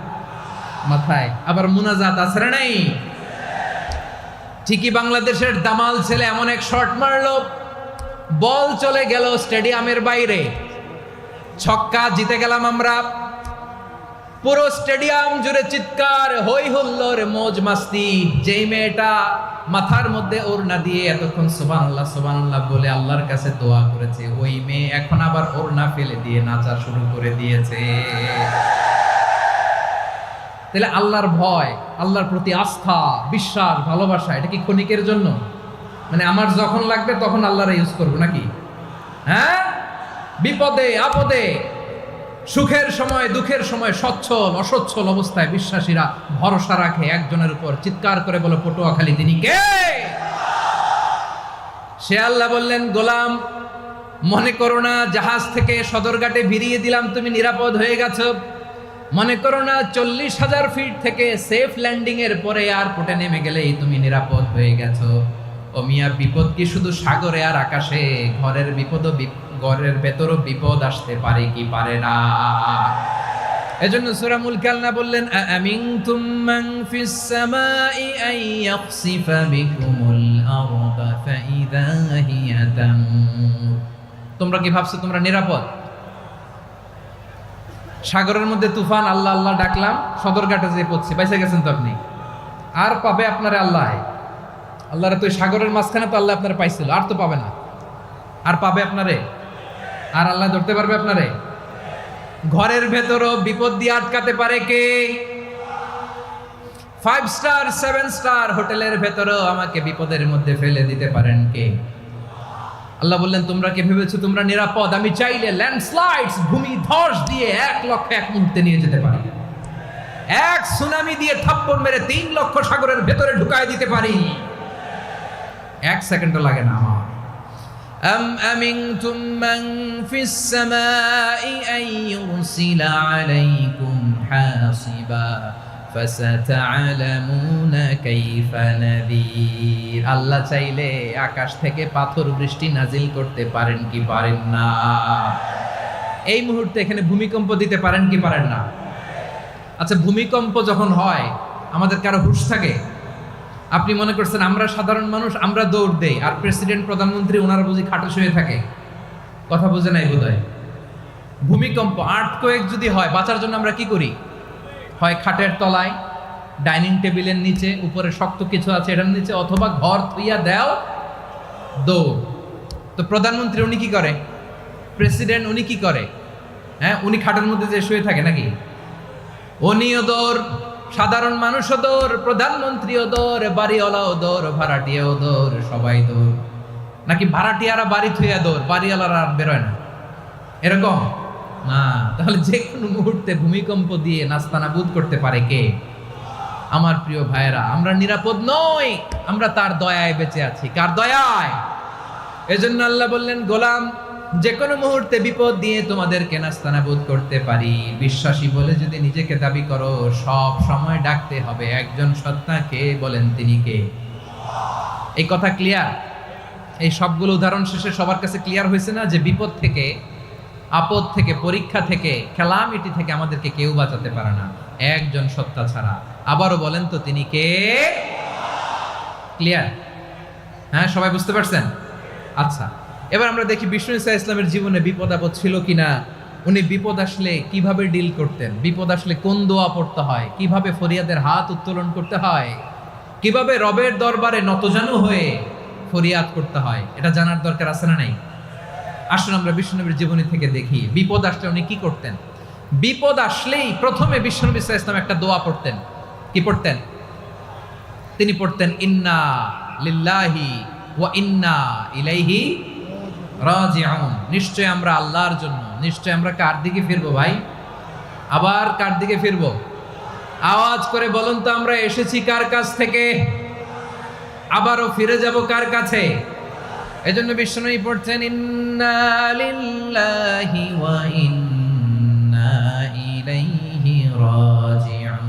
মাথায়। আবার মুনাজাত আছে না নাই? ঠিকই বাংলাদেশের দামাল ছেলে এমন এক শট মারলো, বল চলে গেল স্টেডিয়ামের বাইরে, ছক্কা, জিতে গেলাম আমরা। পুরো স্টেডিয়াম জুড়ে চিৎকার, হই হুল্লোড়, মৌজ মাস্তি। যেই মেয়েটা মাথার মধ্যে ওড়না দিয়ে এতক্ষণ সুবহানাল্লাহ সুবহানাল্লাহ বলে আল্লাহর কাছে দোয়া করেছে, ওই মেয়ে এখন আবার ওড়না ফেলে দিয়ে নাচা শুরু করে দিয়েছে। তাহলে আল্লাহর ভয়, আল্লাহর প্রতি আস্থা, বিশ্বাস, ভালোবাসা, এটা কি ক্ষণিকের জন্য? মানে আমার যখন লাগবে তখন আল্লাহরে ইউজ করবো নাকি? হ্যাঁ, বিপদে আপদে, সুখের সময় দুঃখের সময়, সচ্ছল অসচ্ছল অবস্থায় বিশ্বাসীরা ভরসা রাখে একজনের উপর। চিৎকার করে বলো, পটুয়াখালী তিনি কে? সে আল্লাহ বললেন, গোলাম মনে করো না জাহাজ থেকে সদরঘাটে ভিড়িয়ে দিলাম, তুমি নিরাপদ হয়ে গেছো। মনে করো না 40,000 ফিট থেকে সেফ ল্যান্ডিং এর পরে এয়ারপোর্টে নেমে গেলেই তুমি নিরাপদ হয়ে গেছো। ও মিয়া, বিপদ কি শুধু সাগরে আর আকাশে? ঘরের ভেতরও বিপদ আসতে পারে কি পারে না? এজন্য সূরা মুলক আল্লাহ বললেন, আমিনতুম মান ফিস সামাই আন ইয়াখসিফা বিকুমুল আরদা ফাইযা হিয়া তামুর। তোমরা কি ভাবছো তোমরা নিরাপদ? সাগরের মধ্যে তুফান, আল্লাহ আল্লাহ ডাকলাম, সদরঘাটে যেয়ে পড়ছি, বাইসে গেছেন তো আপনি। আর পাবে আপনারে আল্লাহ? আল্লাহরে তো সাগরের মাঝখানে তো আল্লাহ আপনারে পাইছিল, আর তো পাবে না। আর পাবে আপনারে? আর আল্লাহ ধরতে পারবে আপনারে? ঘরের ভেতরও বিপদ দিয়ে আটকাতে পারে কে? 5 স্টার 7 স্টার হোটেলের ভেতরেও আমাকে বিপদের মধ্যে ফেলে দিতে পারেন কে? আল্লাহ বললেন, তোমরা কি ভেবেছো তোমরা নিরাপদ? আমি চাইলে ল্যান্ডস্লাইডস, ভূমি ধস দিয়ে 1 লক্ষ 1 মুহূর্তে নিয়ে যেতে পারি। 1 সুনামি দিয়ে থাপ্পড় মেরে 3 লক্ষ সাগরের ভেতরে ঢুকায় দিতে পারি। 1 সেকেন্ডও লাগে না আমার। أم أمنتم من في السماء أن يرسل عليكم حاصبا ফাসাতা'লামুনা কাইফা নাযীর। আল্লাহ চাইলে আকাশ থেকে পাথর বৃষ্টি নাজিল করতে পারেন কি পারেন না? এই মুহূর্তে এখানে ভূমিকম্প দিতে পারেন কি পারেন না? আচ্ছা, ভূমিকম্প যখন হয় আমাদের কারো হুঁশ থাকে? আপনি মনে করছেন আমরা সাধারণ মানুষ, আমরা দৌড় দেই, আর প্রেসিডেন্ট প্রধানমন্ত্রী ওনারা বুঝি খাটে শুয়ে থাকে? কথা বুঝে নাই বোধহয়। ভূমিকম্প, আর্থকোয়েক যদি হয়, বাঁচার জন্য আমরা কি করি? হয় খাটের তলায়, ডাইনিং টেবিলের নিচে, উপরে শক্ত কিছু আছে এটার নিচে, অথবা ঘর থুইয়া দেও দৌড়। তো প্রধানমন্ত্রী উনি কি করে? প্রেসিডেন্ট উনি কি করে? হ্যাঁ, উনি খাটের মধ্যে যে শুয়ে থাকে নাকি? উনিও দৌড়, সাধারণ মানুষও দৌড়, প্রধানমন্ত্রীও দৌড়, বাড়িওয়ালাও দৌড়, ভাড়াটিয়াও দৌড়, সবাই দৌড়। নাকি ভাড়াটিয়ারা বাড়ি থুইয়া দৌড়, বাড়িওয়ালারা আর বেরোয় না? এরকম না। তাহলে যে কোনো মুহূর্তে ভূমিকম্প দিয়ে নাস্তানাবুদ করতে পারে কে? আমার প্রিয় ভাইয়েরা, আমরা নিরাপদ নই, আমরা তার দয়ায় বেঁচে আছি। কার দয়ায়? এজন্য আল্লাহ বললেন, গোলাম, যে কোনো মুহূর্তে বিপদ দিয়ে তোমাদেরকে নাস্তানাবুদ করতে পারি। বিশ্বাসী বলে যদি নিজেকে দাবি করো, সব সময় ডাকতে হবে একজন সত্তাকে। বলেন তিনি কে? এই কথা ক্লিয়ার? এই সবগুলো উদাহরণ শেষে সবার কাছে ক্লিয়ার হয়েছে না যে বিপদ থেকে, আপদ থেকে, পরীক্ষা থেকে, ক্যালামিটি থেকে আমাদেরকে কেউ বাঁচাতে পারে না একজন সত্তা ছাড়া। আবারও বলেন তো তিনি কে? ক্লিয়ার? হ্যাঁ, সবাই বুঝতে পারছেন? আচ্ছা, এবার আমরা দেখি বিষ্ণু ঈসা ইসলামের জীবনে বিপদ আপদ ছিল কিনা। উনি বিপদ আসলে কিভাবে ডিল করতেন, বিপদ আসলে কোন দোয়া পড়তে হয়, কিভাবে ফরিয়াদের হাত উত্তোলন করতে হয়, কিভাবে রবের দরবারে নতজানু হয়ে ফরিয়াদ করতে হয়, এটা জানার দরকার আছে না নাই? আসুন আমরা বিশ্বনবীর জীবনী থেকে দেখি বিপদ আসলে উনি কি করতেন। বিপদ আসলেই প্রথমে বিশ্বনবী সাল্লাল্লাহু আলাইহি ওয়াসাল্লাম একটা দোয়া পড়তেন। কি পড়তেন? তিনি পড়তেন, ইন্না লিল্লাহি ওয়া ইন্না ইলাইহি রাজিউন। নিশ্চয় আমরা আল্লাহর জন্য, নিশ্চয় আমরা কার দিকে ফিরবো ভাই? আবার কার দিকে ফিরবো? আওয়াজ করে বলুন তো, আমরা এসেছি কার কাছ থেকে, আবারও ফিরে যাব কার কাছে? এজন্য বিষ্ণুই পড়ছেন, ইন্না লিল্লাহি ওয়া ইন্না ইলাইহি রাজিউন।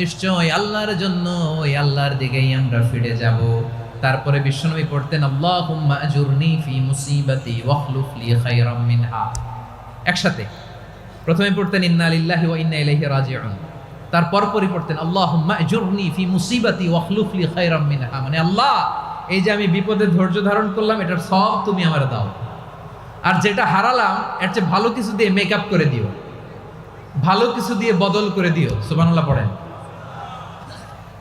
নিশ্চয় আল্লাহর জন্য, ওই আল্লাহর দিকেই আমরা ফিরে যাব। তারপরে বিশ্বনবী পড়তেন, আল্লাহুম্মা আজুরনি ফি মুসিবাতি ওয়াখলুফ লি খায়রাম মিনহা। একসাথে প্রথমে পড়তেন ইন্না লিল্লাহি ওয়া ইন্না ইলাইহি রাজিউন, তারপর পরে পড়তেন আল্লাহুম্মা আজুরনি ফি মুসিবাতি ওয়াখলুফ লি খায়রাম মিনহা। মানে আল্লাহ, এই যে আমি বিপদে ধৈর্য ধারণ করলাম, এটার সব তুমি আমার দাও, আর যেটা হারালাম এর চেয়ে ভালো কিছু দিয়ে মেকআপ করে দিও, ভালো কিছু দিয়ে বদল করে দিও। সুবহানাল্লাহ পড়েন।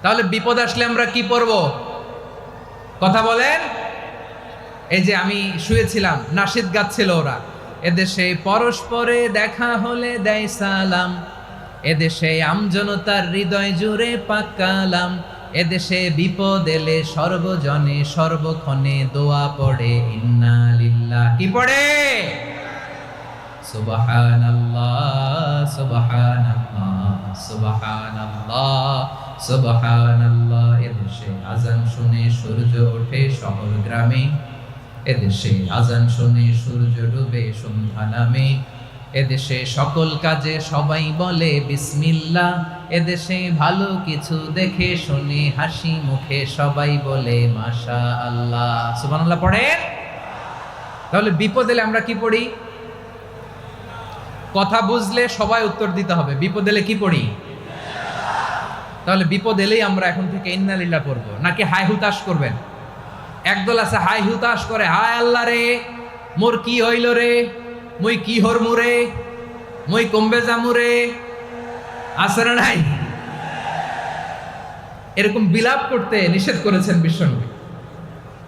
তাহলে বিপদ আসলে আমরা কি পড়ব? কথা বলেন। এই যে আমি শুয়েছিলাম, নাশিদ গাচ্ছিল ওরা, এদেশে পরস্পরে দেখা হলে দেয় সালাম, এদেশে আমজনতার হৃদয় জুড়ে পাকালাম, এদেশে বিপদ এলে সর্বজনে সর্বক্ষণে দোয়া পড়ে ইন্না লিল্লাহ। কি পড়ে? সুবহানাল্লাহ সুবহানাল্লাহ সুবহানাল্লাহ সুবহানাল্লাহ। এদেশে আজান শুনে সূর্য ওঠে শহর গ্রামে, এদেশে আজান শুনে সূর্য ডুবে সন্ধ্যা নামে, এদেশে সকল কাজে সবাই বলে বিসমিল্লাহ, এদেশে ভালো কিছু দেখে শুনে হাসি মুখে সবাই বলে মাশাআল্লাহ। সুবহানাল্লাহ পড়েন। তাহলে বিপদ এলে আমরা কি পড়ি? কথা বুঝলে সবাই উত্তর দিতে হবে। বিপদ এলে কি পড়ি? তাহলে বিপদ এলেই আমরা এখন থেকে ইন্না লিল্লাহ পড়বো, নাকি হাই হুতাশ করবেন? একদল আছে হাই হুতাশ করে, হায় আল্লাহ রে মোর কি হইল রে, মুই কি হরমু রে, মুই কমবে জামু রে, আছে না নাই? এরকম বিলাপ করতে নিষেধ করেছেন বিশ্বনবী।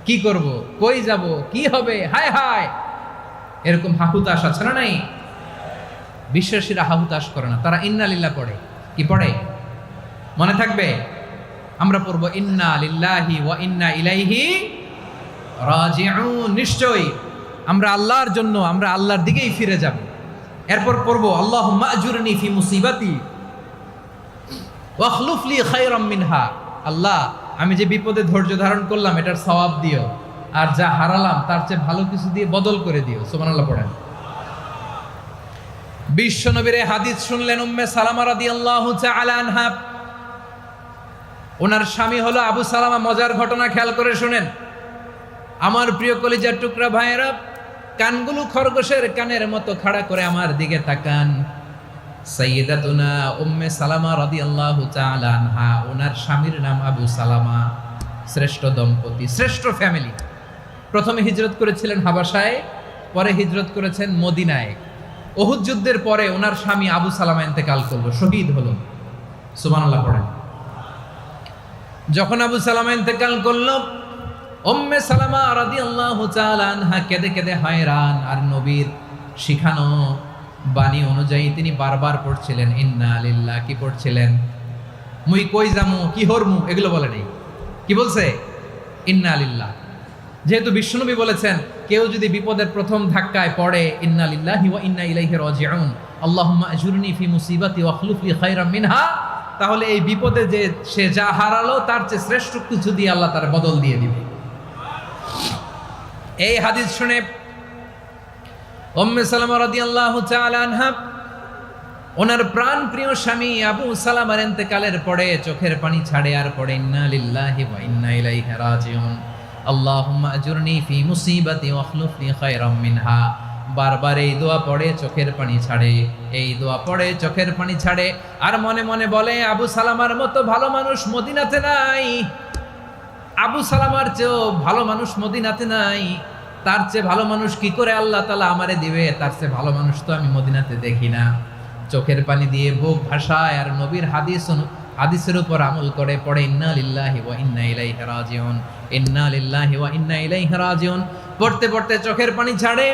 কি করব, কই যাব, কি হবে, হায় হায়, এরকম হাহুতাশ আছে না নাই? বিশ্বাসীরা হাহুতাশ করে না, তারা ইন্না লিল্লাহ পড়ে। কি পড়ে? মনে থাকবে? আমরা পড়বো ইন্না লিল্লাহি ওয়া ইন্না ইলাইহি রাজিউন। নিশ্চয়ই আমরা আল্লাহর জন্য, আমরা আল্লাহর দিকেই ফিরে যাব। এরপর পড়বো আল্লাহুম্মা আজুরনি ফি মুসিবাতি ওয়াখলুফ লি খায়রাম মিনহা। আল্লাহ, আমি যে বিপদে ধৈর্য ধারণ করলাম এটার সওয়াব দিও, আর যা হারালাম তার চেয়ে ভালো কিছু দিয়ে বদল করে দিও। সুবহানাল্লাহ পড়েন। বিশ্বনবীর হাদিস শুনলেন উম্মে সালামা রাদিয়াল্লাহু তাআলা আনহা। ওনার স্বামী হলো আবু সালামা। মজার ঘটনা খেয়াল করে শুনেন আমার প্রিয় কলিজার টুকরা ভাইয়েরা, কানগুলো খরগোশের কানের মতো খাড়া করে আমার দিকে তাকান। সাইয়্যিদাতুনা উম্মে সালামা রাদিয়াল্লাহু তাআলা আনহা, ওনার স্বামীর নাম আবু সালামা। শ্রেষ্ঠ দম্পতি, শ্রেষ্ঠ ফ্যামিলি। প্রথমে হিজরত করেছিলেন হাবাসায়, পরে হিজরত করেছেন মদিনায়। উহুদ যুদ্ধের পরে ওনার স্বামী আবু সালামা ইন্তেকাল করলো, শহীদ হলো। সুবহানাল্লাহ পড়েন। যখন আবু সালামা ইন্তেকাল করলো, উম্মে সালামা রাদিয়াল্লাহু তাআলা আনহা কেঁদে কেঁদে হয়রান। আর নবীর শিখানো বাণী অনুযায়ী তিনি বারবার পড়ছিলেন ইন্না লিল্লাহ। কি পড়ছিলেন? মুই কই যামু, কি হরমু, এগুলো বলে নেই। কি বলছে? ইন্না লিল্লাহ। যেহেতু বিশ্বনবী বলেছেন কেউ যদি বিপদের প্রথম ধাক্কায় পড়ে ইন্না লিল্লাহি ওয়া ইন্না ইলাইহি রাজিউন, আল্লাহুম্মা আজুরনি ফি মুসিবাতি ওয়া আখলুফ লি খায়রাম মিনহা, তাহলে এই বিপদে যে সে যা হারালো তার চেয়ে শ্রেষ্ঠ কিছু দিয়ে আল্লাহ তার বদল দিয়ে দিবে। এই হাদিস শুনে উম্মে সালামা রাদিয়াল্লাহু তাআলা আনহা ওনার প্রাণ প্রিয় স্বামী আবু সালামার ইন্তেকালের পরে চোখের পানি ছাড়ে আর পড়ে ইন্না লিল্লাহি ওয়া ইন্না ইলাইহি রাজিউন, আল্লাহুম্মা আজুরনি ফি মুসিবাতি ওয়া আখলুফ লি খায়রাম মিনহা। বারবার এই দোয়া পড়ে চোখের পানি ছাড়ে, এই দোয়া পড়ে চোখের পানি ছাড়ে, আর মনে মনে বলে আবু সালামার মতো ভালো মানুষ মদিনাতে নাই, আবু সালামার চেয়েও ভালো মানুষ মদিনাতে নাই, তার চেয়ে ভালো মানুষ কি করে আল্লাহ তাআলা আমারে দিবে, তার চেয়ে ভালো মানুষ তো আমি মদিনাতে দেখি না। চোখের পানি দিয়ে বুক ভাসায় আর নবীর হাদিসের উপর আমল করে পড়ে ইন্না লিল্লাহি ওয়া ইন্না ইলাইহি রাজিউন, ইন্না লিল্লাহি ওয়া ইন্না ইলাইহি রাজিউন। পড়তে পড়তে চোখের পানি ছাড়ে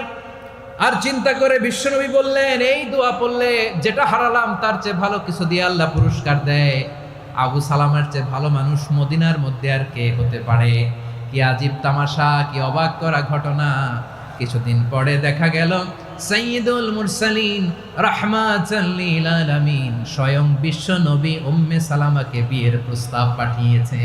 আর চিন্তা করে বিশ্বনবী বললেন এই দোয়া পড়লে যেটা হারালাম তার চেয়ে ভালো কিছু দিয়ে আল্লাহ পুরস্কার দেয়। আবু সালামার চেয়ে ভালো মানুষ মদিনার মধ্যে আর কে হতে পারে? কি আজীব তামাশা, কি অবাক করা ঘটনা। কিছুদিন পরে দেখা গেল সাইয়্যিদুল মুরসালিন রাহমাতাল লিল আলামিন স্বয়ং বিশ্ব নবী উম্মে সালামাকে বিয়ের প্রস্তাব পাঠিয়েছে।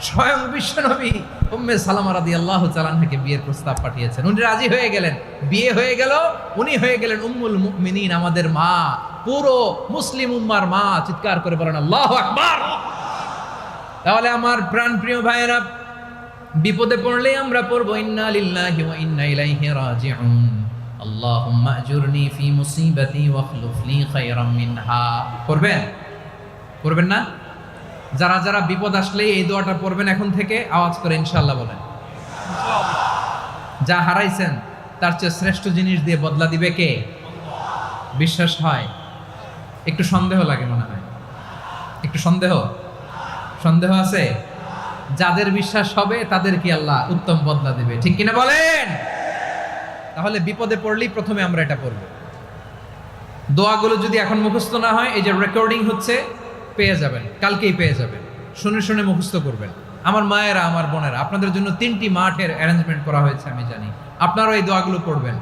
স্বয়ং বিশ্ব নবী উম্মে সালামা রাদিয়াল্লাহু তাআলা আনহাকে বিয়ের প্রস্তাব পাঠিয়েছেন। উনি রাজি হয়ে গেলেন, বিয়ে হয়ে গেল, উনি হয়ে গেলেন উম্মুল মুমিনিন, আমাদের মা, পুরো মুসলিম উম্মার মা। চিৎকার করে বলেন আল্লাহু আকবার। তাহলে আমার প্রাণ প্রিয় ভাইয়েরা, বিপদে পড়লে আমরা পড়বো ইন্না লিল্লাহি ওয়া ইন্না ইলাইহি রাজিউন, আল্লাহুম্মা আজুরনি ফি মুসিবাতি ওয়া আখলুফ লি খায়রাম মিনহা। পড়বেন? পড়বেন না? যারা যারা বিপদ আসলে এই দোয়াটা পড়বেন এখন থেকে আওয়াজ করে ইনশাআল্লাহ বলেন। যা হারাইছেন তার চেয়ে শ্রেষ্ঠ জিনিস দিয়ে বদলা দিবে কে? বিশ্বাস হয়? একটু সন্দেহ লাগে মনে হয়, একটু সন্দেহ আছে? যাদের বিশ্বাস হবে তাদের কি আল্লাহ উত্তম বদলা দেবে, ঠিক কিনা বলেন? তাহলে বিপদে পড়লেই প্রথমে আমরা এটা পড়ব। দোয়াগুলো যদি এখন মুখস্থ না হয়, এই যে রেকর্ডিং হচ্ছে, পেয়ে যাবেন, কালকেই পেয়ে যাবেন। শুনে শুনে মুখস্থ করবেন। আমার মায়েরা, আমার বোনেরা, আপনাদের জন্য 3টি মাঠের অ্যারেঞ্জমেন্ট করা হয়েছে, আমি জানি। আপনারাও এই দোয়াগুলো পড়বেন,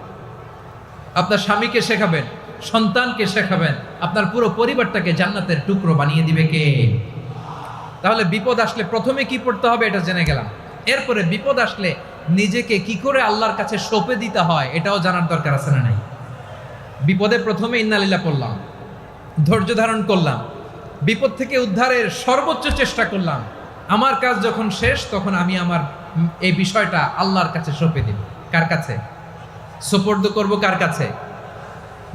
আপনার স্বামীকে শেখাবেন, সন্তানকে শেখাবেন, আপনার পুরো পরিবারটাকে জান্নাতের টুকরো বানিয়ে দিবে কে? তাহলে বিপদ আসলে প্রথমে কি পড়তে হবে এটা জেনে গেলাম। এরপরে বিপদ আসলে নিজেকে কি করে আল্লাহর কাছে সঁপে দিতে হয় এটাও জানার দরকার আছে না নাই? বিপদে প্রথমে ইন্না লিল্লাহ পড়লাম, ধৈর্য ধারণ করলাম, বিপদ থেকে উদ্ধারের সর্বোচ্চ চেষ্টা করলাম। আমার কাজ যখন শেষ তখন আমি আমার এই বিষয়টা আল্লাহর কাছে সঁপে দিব। কার কাছে সুপর্দ করব? কার কাছে?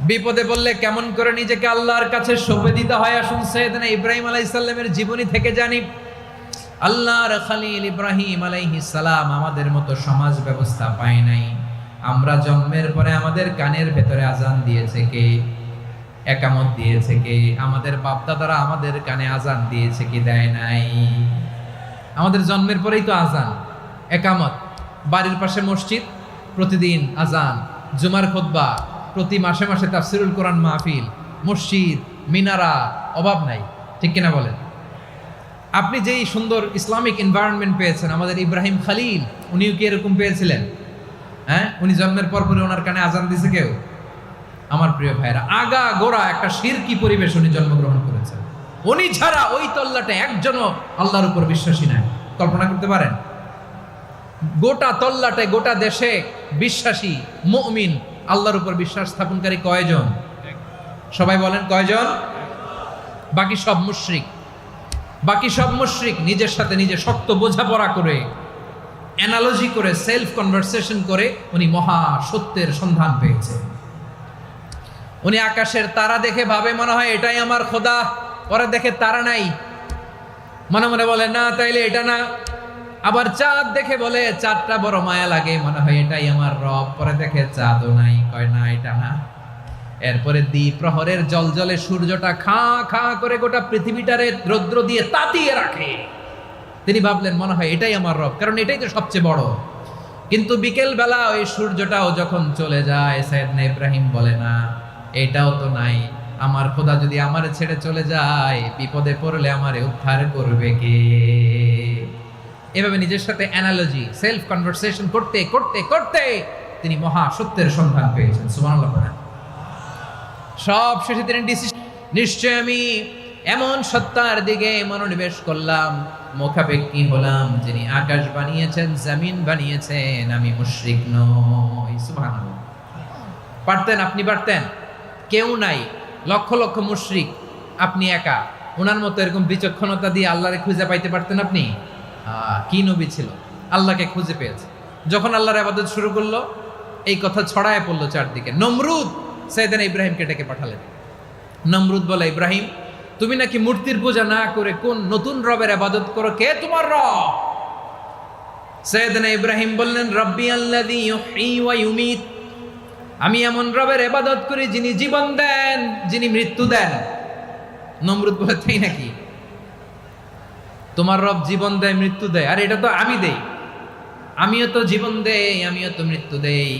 বিপদে বললে কেমন করে নিজেকে আল্লাহর কাছে সঁপে দিতে হয় আসুন সাইয়েদনা ইব্রাহিম আলাইহিস সালামের জীবনী থেকে জানি। আল্লাহর খলিল ইব্রাহিম আলাইহিস সালাম আমাদের মতো সমাজ ব্যবস্থা পায় নাই। আমরা জন্মের পরে আমাদের কানের ভেতরে আজান দিয়েছে কে? একামত দিয়েছে কে? আমাদের বাপদাদারা আমাদের কানে আজান দিয়েছে কি? দেয় নাই। আমাদের জন্মের পরেই তো আজান, একামত, বাড়ির পাশে মসজিদ, প্রতিদিন আজান, জুমার খুতবা, প্রতি মাসে মাসে তাফসিরুল কোরআন মাহফিল, মসজিদ, মিনারা, অভাব নাই, ঠিক কিনা বলেন? আপনি যেই সুন্দর ইসলামিক এনভায়রনমেন্ট পেয়েছেন, আমাদের ইব্রাহিম খলিল উনিও কি এরকম পেয়েছিলেন? হ্যাঁ, উনি জন্মের পর পরে ওনার কানে আজান দিছে কেউ? আমার প্রিয় ভাইরা, আগা গোড়া একটা শিরকি পরিবেশ উনি জন্মগ্রহণ করেছেন। উনি ছাড়া ওই তল্লাটে একজনও আল্লাহর উপর বিশ্বাসী নাই। কল্পনা করতে পারেন? গোটা তল্লাটে, গোটা দেশে বিশ্বাসী মুমিন, আল্লাহর উপর বিশ্বাস স্থাপনকারী কয়জন? সবাই বলেন কয়জন? বাকি সব মুশরিক। বাকি সব মুশরিক নিজের সাথে নিজে শক্ত বোঝাপড়া করে, অ্যানালজি করে, সেলফ কনভারসেশন করে উনি মহা সত্যের সন্ধান পেয়েছে। উনি আকাশের তারা দেখে ভাবে মনে হয় এটাই আমার খোদা, পরে দেখে তারা নাই, মনে মনে বলে না তাইলে এটা না। আবার চাঁদ দেখে বলে চাঁদটা বড় মায়া লাগে, মনে হয় এটাই আমার রব, পরে দেখে চাঁদও নাই, কয় না এটা না। এরপরে দ্বিপ্রহরের জলজলে সূর্যটা খাঁ খাঁ করে গোটা পৃথিবীটারে রৌদ্র দিয়ে তাতিয়ে রাখে। তিনি ভাবলেন মনে হয় এটাই আমার রব, কারণ এটাই তো সবচেয়ে বড়। কিন্তু বিকেল বেলা ওই সূর্যটাও যখন চলে যায়, সাইয়েদনা ইব্রাহিম বলে না এটাও তো নাই, আমার খোদা যদি আমারে ছেড়ে চলে যায়, বিপদে পড়লে আমারে উদ্ধার করবে কে? এভাবে নিজের সাথে অ্যানালজি, সেলফ কনভারসেশন করতে করতে করতে তিনি মহা সত্যের সন্ধান পেয়েছেন। সুবহানাল্লাহ। সব শেষে তিনি নিশ্চয় আমি এমন সত্তার দিকে মনোনিবেশ করলাম, মুখাপেক্ষী হলাম, যিনি আকাশ বানিয়েছেন, জমিন বানিয়েছেন, আমি মুশরিক নই। সুবহানাল্লাহ। পারতেন, আপনি পারতেন? কেউ নাই, লক্ষ লক্ষ মুশরিক, আপনি একা। ওনার মতো এরকম বিচক্ষণতা দিয়ে আল্লাহরে খুঁজে পাইতে পারতেন আপনি? কি নবী ছিল, আল্লাহকে খুঁজে পেয়েছে। যখন আল্লাহর ইবাদত শুরু করলো, এই কথা ছড়ায় পড়লো চারদিকে। নমরুদ সাইয়েদনা ইব্রাহিমকে ডেকে পাঠালেন। নমরুদ বলে, ইব্রাহিম তুমি নাকি মূর্তির পূজা না করে কোন নতুন রবের ইবাদত করো, কে তোমার রব? সাইয়েদনা ইব্রাহিম বললেন, রব্বি আল্লাযী ইউহয়ী ওয়া ইউমীত, আমি এমন রবের ইবাদত করি যিনি জীবন দেন, যিনি মৃত্যু দেন। নমরুদ বলে, তাই নাকি? তোমার রব জীবন দেয়, মৃত্যু দেয়, আর এটা তো আমি দেই, আমিও তো জীবন দেই, আমিও তো মৃত্যু দেই।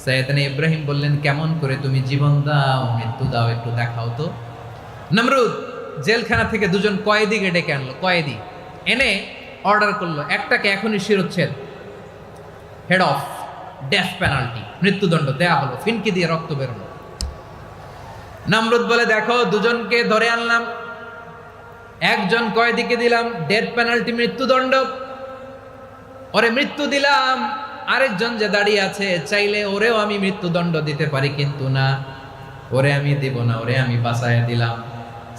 সাইয়েদনা ইব্রাহিম বললেন, কেমন করে তুমি জীবন দাও, মৃত্যু দাও, একটু দেখাও তো। নমরুদ জেলখানা থেকে দুজন কয়েদিকে ডেকে আনলো, কয়েদি এনে অর্ডার করলো, একটাকে এখনই শিরোচ্ছেদ, হেড অফ, ডেথ পেনাল্টি, মৃত্যুদণ্ড দেয়া হলো, ফিনকি দিয়ে রক্ত বেরোলো। নমরুদ বলে, দেখো দুজনকে ধরে আনলাম, একজন কয়েদিকে দিলাম ডেথ পেনাল্টি, মৃত্যুদণ্ড, ওরে মৃত্যু দিলাম। আরেকজন যে দাঁড়িয়ে আছে, চাইলে ওরেও আমি মৃত্যুদণ্ড দিতে পারি, কিন্তু না, ওরে আমি দিব না, ওরে আমি বাঁচাইয়া দিলাম,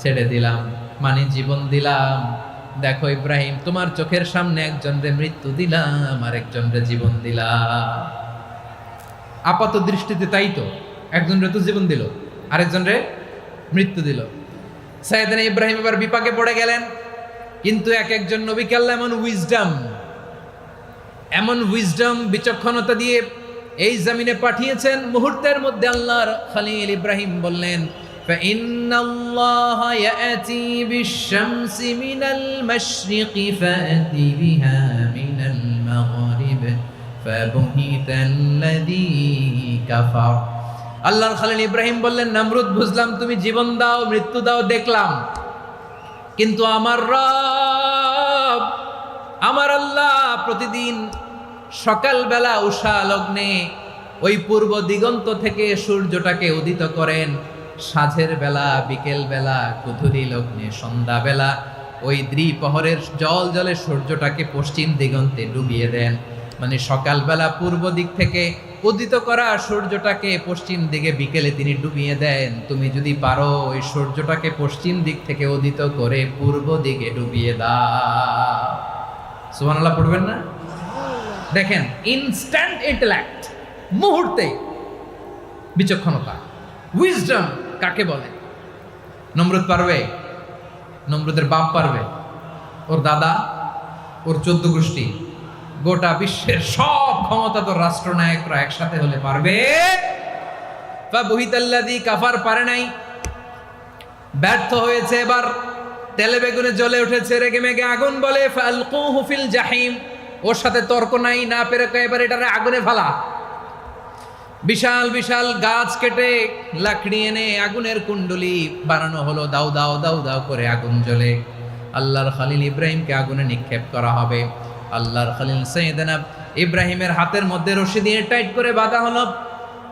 ছেড়ে দিলাম, মানে জীবন দিলাম। দেখো ইব্রাহিম, তোমার চোখের সামনে একজনরে মৃত্যু দিলাম, আর একজনরে জীবন দিলাম। আপাত দৃষ্টিতে তাই তো, একজনরে তো জীবন দিল, আরেকজনরে মৃত্যু দিল। সাইয়েদনা ইব্রাহিম এবার বিপাকে পড়ে গেলেন। কিন্তু এক একজন নবীকে আল্লাহ এমন উইজডম বিচক্ষণতা দিয়ে এই জমিনে পাঠিয়েছেন। মুহূর্তের মধ্যে আল্লাহর খলিল ইব্রাহিম বললেন, ফাইন্নাল্লাহা ইয়াতি বিশ-শামসি মিনাল মাশরিকি ফাতি বিহা মিনাল মাগরিব ফাবুহিতাল্লাযী কাফার। আল্লাহর খলিল ইব্রাহিম বললেন, নমরুদ বুঝলাম তুমি জীবন দাও, মৃত্যু দাও, দেখলাম, কিন্তু আমার রব, আমার আল্লাহ প্রতিদিন সকালবেলা উষা লগ্নে ওই পূর্ব দিগন্ত থেকে সূর্যটাকে উদিত করেন, সাঁঝের বেলা, বিকেল বেলা, কুধুরি লগ্নে, সন্ধ্যাবেলা ওই দ্বিপ্রহরের জল জলে সূর্যটাকে পশ্চিম দিগন্তে ডুবিয়ে দেন। মানে সকালবেলা পূর্ব দিক থেকে উদিত করা সূর্যটাকে পশ্চিম দিকে বিকেলে তিনি ডুবিয়ে দেন। তুমি যদি পারো ওই সূর্যটাকে পশ্চিম দিক থেকে উদিত করে পূর্ব দিকে ডুবিয়ে দাও। সুবহানাল্লাহ পড়বেন না? দেখেন, ইনস্ট্যান্ট ইন্টেলেক্ট, মুহূর্তে বিচক্ষণতা, উইজডম কাকে বলে? নমরুদ পারবে? নমরুদের বাপ পারবে? ওর দাদা, ওর 14 গোষ্ঠী, গোটা বিশ্বের সব ক্ষমতা তো রাষ্ট্রনায়করা একসাথে হলে পারবে? ফাবুহিতাল্লাযী কাফার পারে নাই, ব্যর্থ হয়েছে। এবার তেলে বেগুনে জ্বলে উঠেছে, রেগে মেগে আগুন বলে, ফালকুহু ফিল জাহিম। ওর সাথে তর্ক নাই, না পেরে এবার এটারে আগুনে ফেলা। বিশাল বিশাল গাছ কেটে লাকড়ি এনে আগুনের কুণ্ডলি বানানো হলো, দাও দাও দাও দাও করে আগুন জ্বলে। আল্লাহর খলিল ইব্রাহিমকে আগুনে নিক্ষেপ করা হবে। আল্লাহর খলিল সাইয়েদনা ইব্রাহিমের হাতের মধ্যে রশি দিয়ে টাইট করে বাঁধা হলো,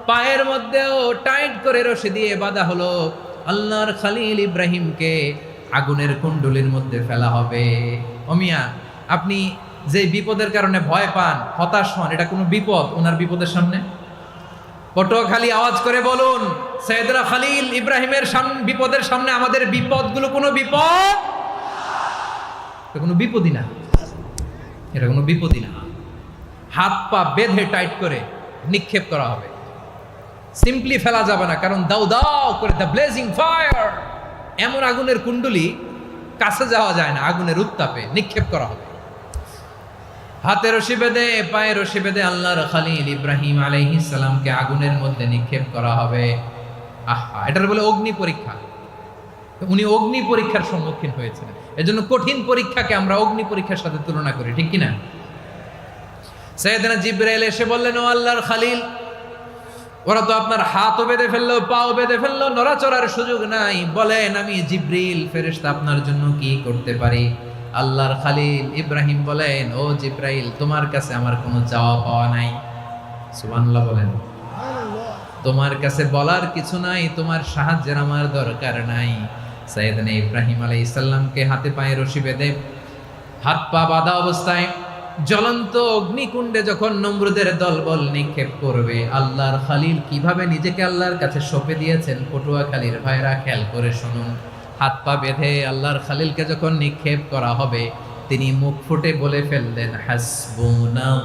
পায়ের মধ্যেও টাইট করে রশি দিয়ে বাঁধা হলো। আল্লাহর খলিল ইব্রাহিমকে আগুনের কুণ্ডলির মধ্যে ফেলা হবে। ওমিয়া, আপনি যে বিপদের কারণে ভয় পান, হতাশ হন, এটা কোনো বিপদ ওনার বিপদের সামনে? পটুয়াখালী আওয়াজ করে বলুন, সাইয়েদনা খলিল ইব্রাহিমের বিপদের সামনে আমাদের বিপদগুলো কোনো বিপদ? এটা কোনো বিপদই না, এটা কোনো বিপদই না। হাত পা বেঁধে টাইট করে নিক্ষেপ করা হবে, সিম্পলি ফেলা যাবে না, কারণ দাও দাও করে দ্য ব্লেজিং ফায়ার, এমন আগুনের কুণ্ডলি কাছে যাওয়া যায় না, আগুনের উত্তাপে নিক্ষেপ করা হবে। হাতে রশি বেঁধে পায়ে রশি বেঁধে আল্লাহর খলিল ইব্রাহিম আলাইহিস সালামকে আগুনের মধ্যে নিক্ষেপ করা হবে। আহা, এটার বলে অগ্নি পরীক্ষা। উনি অগ্নি পরীক্ষার সম্মুখীন হয়েছিলেন, এজন্য কঠিন পরীক্ষাকে আমরা অগ্নি পরীক্ষার সাথে তুলনা করি, ঠিক কিনা? সাইয়েদনা জিবরাইল এসে বললেন, ও আল্লাহর খলিল, ওরা তো আপনার হাতও বেঁধে ফেললো, পাও বেঁধে ফেললো, নড়াচড়ার সুযোগ নাই, বলেন আমি জিবরিল ফেরেশতা আপনার জন্য কি করতে পারি? আল্লাহর খলিল ইব্রাহিম বলেন, ও জিবরাইল, তোমার কাছে আমার কোনো চাওয়া পাওয়া নাই। সুবহানাল্লাহ বলেন। তোমার কাছে বলার কিছু নাই, তোমার সাহায্যের আমার দরকার নাই। সাইয়েদনা ইব্রাহিম আলাইহিস সালামকে হাতে পায়ে রশি বেঁধে হাত পা বাঁধা অবস্থায় জ্বলন্ত অগ্নিকুণ্ডে যখন নমরুদের দলবল নিক্ষেপ করবে, আল্লাহর খলিল কিভাবে নিজেকে আল্লাহর কাছে সঁপে দিয়েছেন, পটুয়াখালীর ভাইরা খেয়াল করে শুনুন। হাত পা বেঁধে আল্লাহর খলিলকে যখন নিক্ষেপ করা হবে, তিনি মুখ ফুটে বলে ফেললেন, হাসবুনাল্লাহু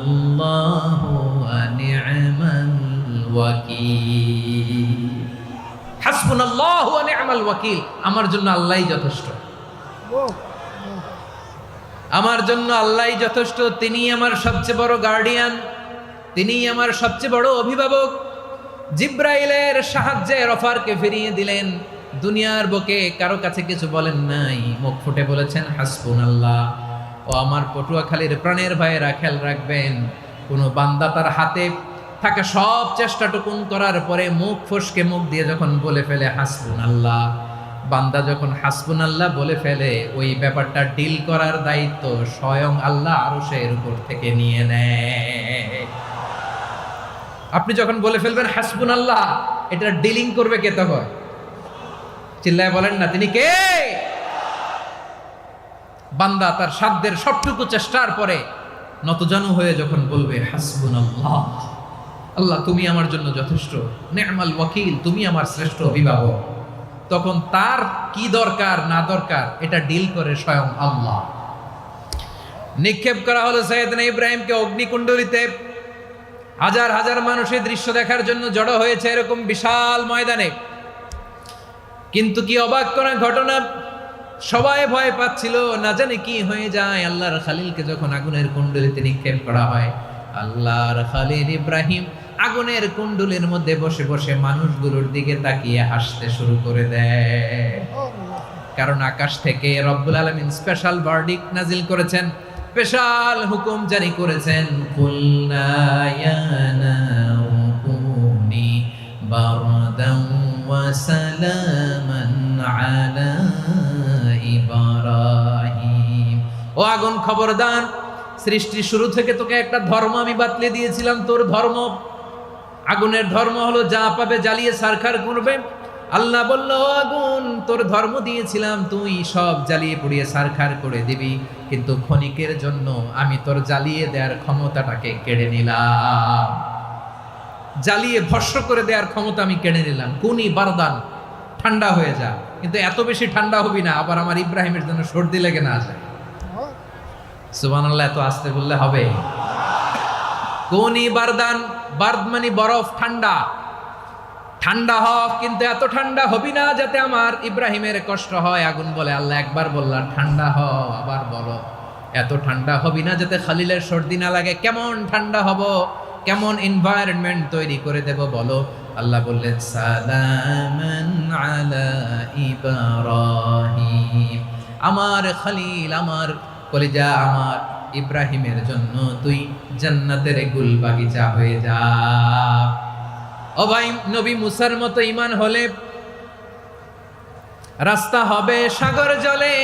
ওয়া নি'মাল ওয়াকিল। হাসবুনাল্লাহু ওয়া নি'মাল ওয়াকিল, আমার জন্য আল্লাহই যথেষ্ট, আমার জন্য আল্লাহই যথেষ্ট, তিনি আমার সবচেয়ে বড় গার্ডিয়ান, তিনি আমার সবচেয়ে বড় অভিভাবক। জিব্রাইলের সাহায্যে অফারকে ফিরিয়ে দিলেন, দুনিয়ার বুকে কারো কাছে কিছু বলেন নাই, মুখ ফুটে বলেছেন হাসবুনাল্লাহ। ও আমার পটুয়াখালীর প্রাণের ভাইয়েরা খেয়াল রাখবেন, কোনো বান্দা তার হাতে থাকা সব চেষ্টাটুকুন করার পরে মুখ ফসকে মুখ দিয়ে যখন বলে ফেলে হাসবুনাল্লাহ, বান্দা যখন হাসবুনাল্লাহ বলে ফেলে, ওই ব্যাপারটা ডিল করার দায়িত্ব স্বয়ং আল্লাহ আরশের উপর থেকে নিয়ে নেয়। আপনি যখন বলে ফেলবেন হাসবুনাল্লাহ, এটা ডিলিং করবে কে তখন? চিল্লায় বলেন না, তিনি কে? বান্দা তার সাধ্যের সবটুকু চেষ্টার পরে নতজানু হয়ে যখন বলবে হাসবুনাল্লাহ, আল্লাহ তুমি আমার জন্য যথেষ্ট, নি'মাল ওয়াকিল, তুমি আমার শ্রেষ্ঠ অভিভাবক, তখন তার কি দরকার না দরকার এটা ডিল করে স্বয়ং আল্লাহ। নিক্ষেপ করা হলো সাইয়েদনা ইব্রাহিমকে অগ্নিকুণ্ডলিতে। হাজার হাজার মানুষের দৃশ্য দেখার জন্য জড়ো হয়েছে এরকম বিশাল ময়দানে, কিন্তু কি অবাক করা ঘটনা, সবাই ভয় পাচ্ছিল, না জানে কি হয়ে যায়। আল্লাহর খলিলকে যখন আগুনের কুণ্ডলিতে নিক্ষেপ করা হয়, আল্লাহর খলিল ইব্রাহিম আগুনের কুণ্ডলের মধ্যে বসে বসে মানুষগুলোর দিকে তাকিয়ে হাসতে শুরু করে দেয়, কারণ আকাশ থেকে রব্বুল আলামিন স্পেশাল ভার্ডিক্ট নাজিল করেছেন, স্পেশাল হুকুম জারি করেছেন, কুলনা ইয়া নারু কুনি বারদান ওয়া সালামান আলা ইব্রাহিম। ও আগুন, খবরদার, সৃষ্টির শুরু থেকে তোকে একটা ধর্ম আমি বাতলে দিয়েছিলাম, তোর ধর্ম, আগুনের ধর্ম হলো যা পাবে জ্বালিয়ে সারখার করবে। আল্লাহ বলল, ও আগুন, তোর ধর্ম দিয়েছিলাম, তুই সব জ্বালিয়ে পুড়িয়ে সারখার করে দিবি, কিন্তু ক্ষণিকের জন্য আমি তোর জ্বালিয়ে দেওয়ার ক্ষমতাটাকে কেড়ে নিলাম, জ্বালিয়ে ভস্ম করে দেওয়ার ক্ষমতা আমি কেড়ে নিলাম। কুনি বারদান, ঠান্ডা হয়ে যা, কিন্তু এত বেশি ঠান্ডা হবি না আবার আমার ইব্রাহিমের জন্য সর্দি লেগে না যায়। সুবহানাল্লাহ, এত আস্তে বললে হবে? কুনি বারদান, বার্দ মানে বরফ, ঠান্ডা, ঠান্ডা হ, কিন্তু এত ঠান্ডা হবি না যাতে আমার ইব্রাহিমের কষ্ট হয়। আগুন বলে, আল্লাহ একবার বললাম ঠান্ডা হ, আবার বলো এত ঠান্ডা হবি না যাতে খালিলের সর্দি না লাগে। কেমন ঠান্ডা হব, কেমন এনভায়রনমেন্ট তৈরি করে দেব বলো? আল্লাহ বললেন, সালামান আলা ইব্রাহিম, আমার খলিল, আমার কলিজা, আমার ইব্রাহিমের জন্য তুই জান্নাতের গুল বাগিচা হয়ে যা। ও ভাই, নবী মুসার মতো ঈমান হলে রাস্তা হবে সাগর জলে,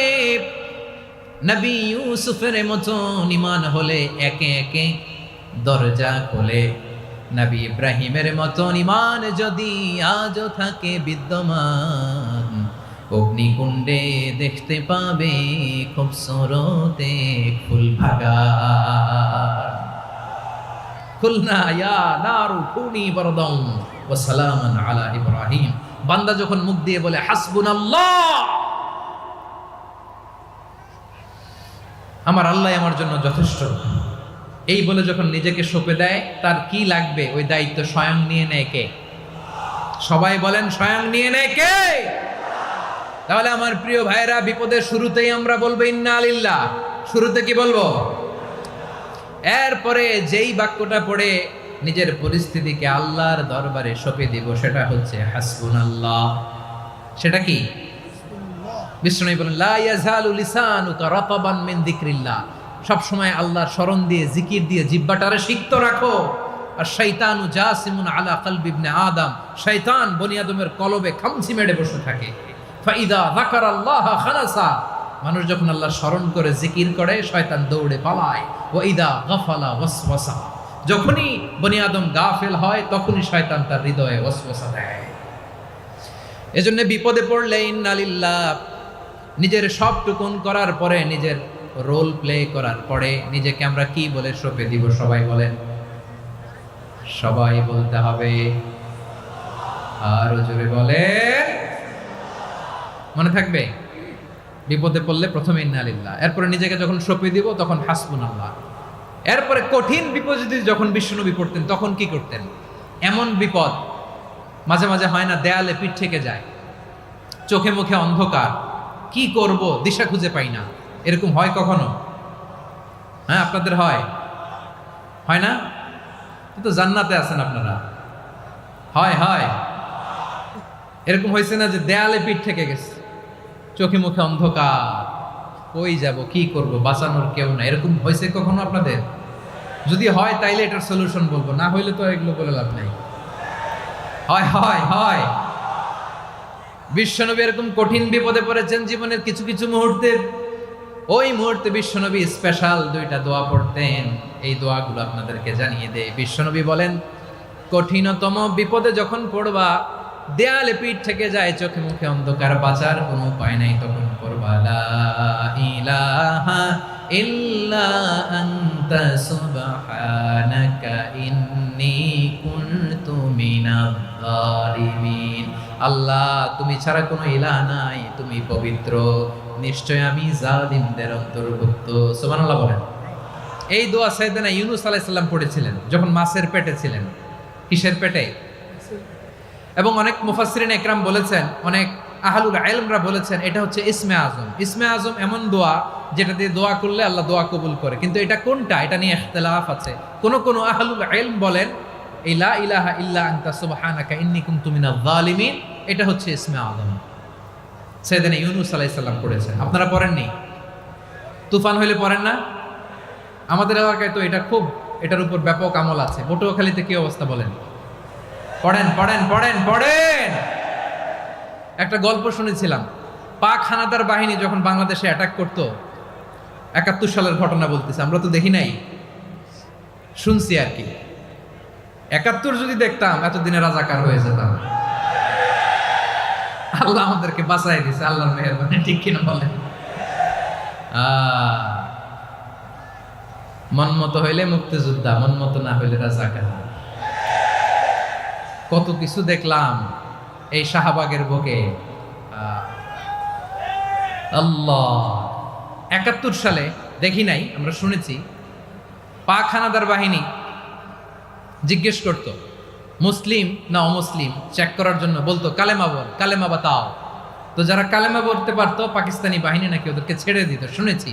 নবী ইউসুফের মতো ঈমান হলে একে একে দরজা খোলে, নবী ইব্রাহিমের মতো ঈমান যদি আজও থাকে বিদ্যমান, অগ্নিকুণ্ডে দেখতে পাবে খুবসুরতে ফুল বাগান। কুলনা ইয়া নারু কুনি বারদান ওয়া সালামান আলা ইব্রাহিম। বান্দা যখন মুখ দিয়ে বলে হাসবুনাল্লাহ, আমার আল্লাহ আমার জন্য যথেষ্ট। এই বলে যখন নিজেকে সঁপে দেয়, তার কি লাগবে ওই দায়িত্ব স্বয়ং নিয়ে নেয় কে? সবাই বলেন, স্বয়ং নিয়ে নেয় কে? তাহলে আমার প্রিয় ভাইরা, বিপদের শুরুতেই আমরা বলবো ইন্না লিল্লাহ। শুরুতে কি বলবো? এরপরে যেই বাক্যটা পড়ে নিজের পরিস্থিতিকে আল্লাহর দরবারে সঁপে দিব, সেটা হচ্ছে হাসবুনাল্লাহ। সেটা কি? বিষ্ণু বলেন, লা ইয়াজালু লিসানুকা রাতাবান মিন যিকরিল্লাহ। সব সময় আল্লাহর স্মরণ দিয়ে, জিকির দিয়ে জিহ্বাটারে সিক্ত রাখো। আর শয়তানু জাসিমুন আলা কলবি ইবনে আদম, শয়তান বনি আদমের কলবে খামচি মেরে বসে থাকে। ফাইদা যাকারাল্লাহ খানাসা, মানুষ যখন আল্লাহ স্মরণ করে, জিকির করে, শয়তান দৌড়ে পালায়। ওয়া ইদা গাফালা ওয়াসওয়াসা, যখনই বনি আদম গাফেল হয়, তখনই শয়তান তার হৃদয়ে ওয়াসওয়াসা দেয়। এজন্য বিপদে পড়লে ইন্না লিল্লাহ, নিজের সব টুকুন করার পরে, নিজের রোল প্লে করার পরে নিজেকে আমরা কি বলে সঁপে দিব? সবাই বলেন, সবাই বলতে হবে। আর জোরে বলেন, মনে থাকবে? বিপদে পড়লে প্রথমে ইন্না লিল্লাহ, এরপরে নিজেকে যখন সঁপে দিব তখন হাসবুনাল্লাহ। এরপরে কঠিন বিপদ যদি যখন বিশ্বনবী পড়তেন, তখন কি করতেন? এমন বিপদ মাঝে মাঝে হয় না, দেয়ালে পিঠ থেকে যায়, চোখে মুখে অন্ধকার, কি করব দিশা খুঁজে পাই না, এরকম হয় কখনো? হ্যাঁ, আপনাদের হয়? হয় না? তো জান্নাতে আছেন আপনারা। হয় হয় এরকম হয়েছে না যে দেয়ালে পিঠ থেকে গেছে, চোখে মুখে অন্ধকার, কই যাব, কি করব, বাঁচানোর কেউ না, এরকম হয়েছে কখনো আপনাদের? যদি হয় তাইলে এটার সলিউশন বলবো, না হইলে তো এগুলো বলে লাভ নাই। হয় হয় হয় বিশ্বনবী এরকম কঠিন বিপদে পড়েছেন জীবনের কিছু কিছু মুহূর্তে। ওই মুহূর্তে বিশ্বনবী স্পেশাল দুইটা দোয়া পড়তেন। এই দোয়াগুলো আপনাদেরকে জানিয়ে দেয়। বিশ্বনবী বলেন, কঠিনতম বিপদে যখন পড়বা, দেয়ালে পিঠ থেকে যায়, চোখে মুখে অন্ধকার, বাঁচার কোনো উপায় নাই, তখন পড়বা লা ইলাহা ইল্লা আনতা সুবহানাকা ইন্নী কুনতু মিনাজ জালিমিন। আল্লাহ, তুমি ছাড়া কোনো ইলাহ নাই, তুমি পবিত্র, নিশ্চয় আমি জালিমদের অন্তর্ভুক্ত। সুবহানাল্লাহ বলেন। এই দোয়া সাইয়েদনা ইউনূস আলাইহিস সালাম পড়েছিলেন যখন মাছের পেটে ছিলেন। কিসের পেটে? এবং অনেক মুফাসসিরিন একরাম বলেছেন, অনেক আহলুল ইলমরা বলেছেন, এটা হচ্ছে ইসমে আজম। ইসমে আজম এমন দোয়া যেটা দিয়ে দোয়া করলে আল্লাহ দোয়া কবুল করে, কিন্তু এটা কোনটা, এটা নিয়ে ইখতিলাফ আছে। কোন আহলুল ইলম বলেন এই লা ইলাহা ইল্লা আনতা সুবহানাকা ইন্নী কুনতু মিনাজ জালিমিন, এটা হচ্ছে ইসমে আজম। সাইয়েদনা ইউনূস আলাইহিস সালাম পড়েছেন। আপনারা পড়েননি? তুফান হইলে পড়েন না? আমাদের এলাকায় তো এটা খুব, এটার উপর ব্যাপক আমল আছে। পটুয়াখালীতে কি অবস্থা বলেন? পড়েন পড়েন পড়েন পড়েন। একটা গল্প শুনেছিলাম, পাক হানাদার বাহিনী যখন বাংলাদেশে অ্যাটাক করতো, ৭১ সালের ঘটনা বলতেছে, আমরা তো দেখি নাই, শুনছি আর কি। ৭১ যদি দেখতাম, এতদিনে রাজাকার হয়ে যেতাম। আল্লাহ আমাদেরকে বাঁচাই দিছে, আল্লাহর মেহেরবানি, ঠিক কিনা বলেন? মন মতো হইলে মুক্তিযোদ্ধা, মন মতো না হইলে রাজাকার। কত কিছু দেখলাম এই শাহবাগের বুকে। আল্লাহ, ৭১ সালে দেখি নাই, আমরা শুনেছি, পাক হানাদার বাহিনী জিজ্ঞেস করত মুসলিম না অমুসলিম চেক করার জন্য, বলতো কালেমা বল, কালেমা বাতাও। তো যারা কালেমা বলতে পারতো, পাকিস্তানি বাহিনী নাকি ওদেরকে ছেড়ে দিত, শুনেছি।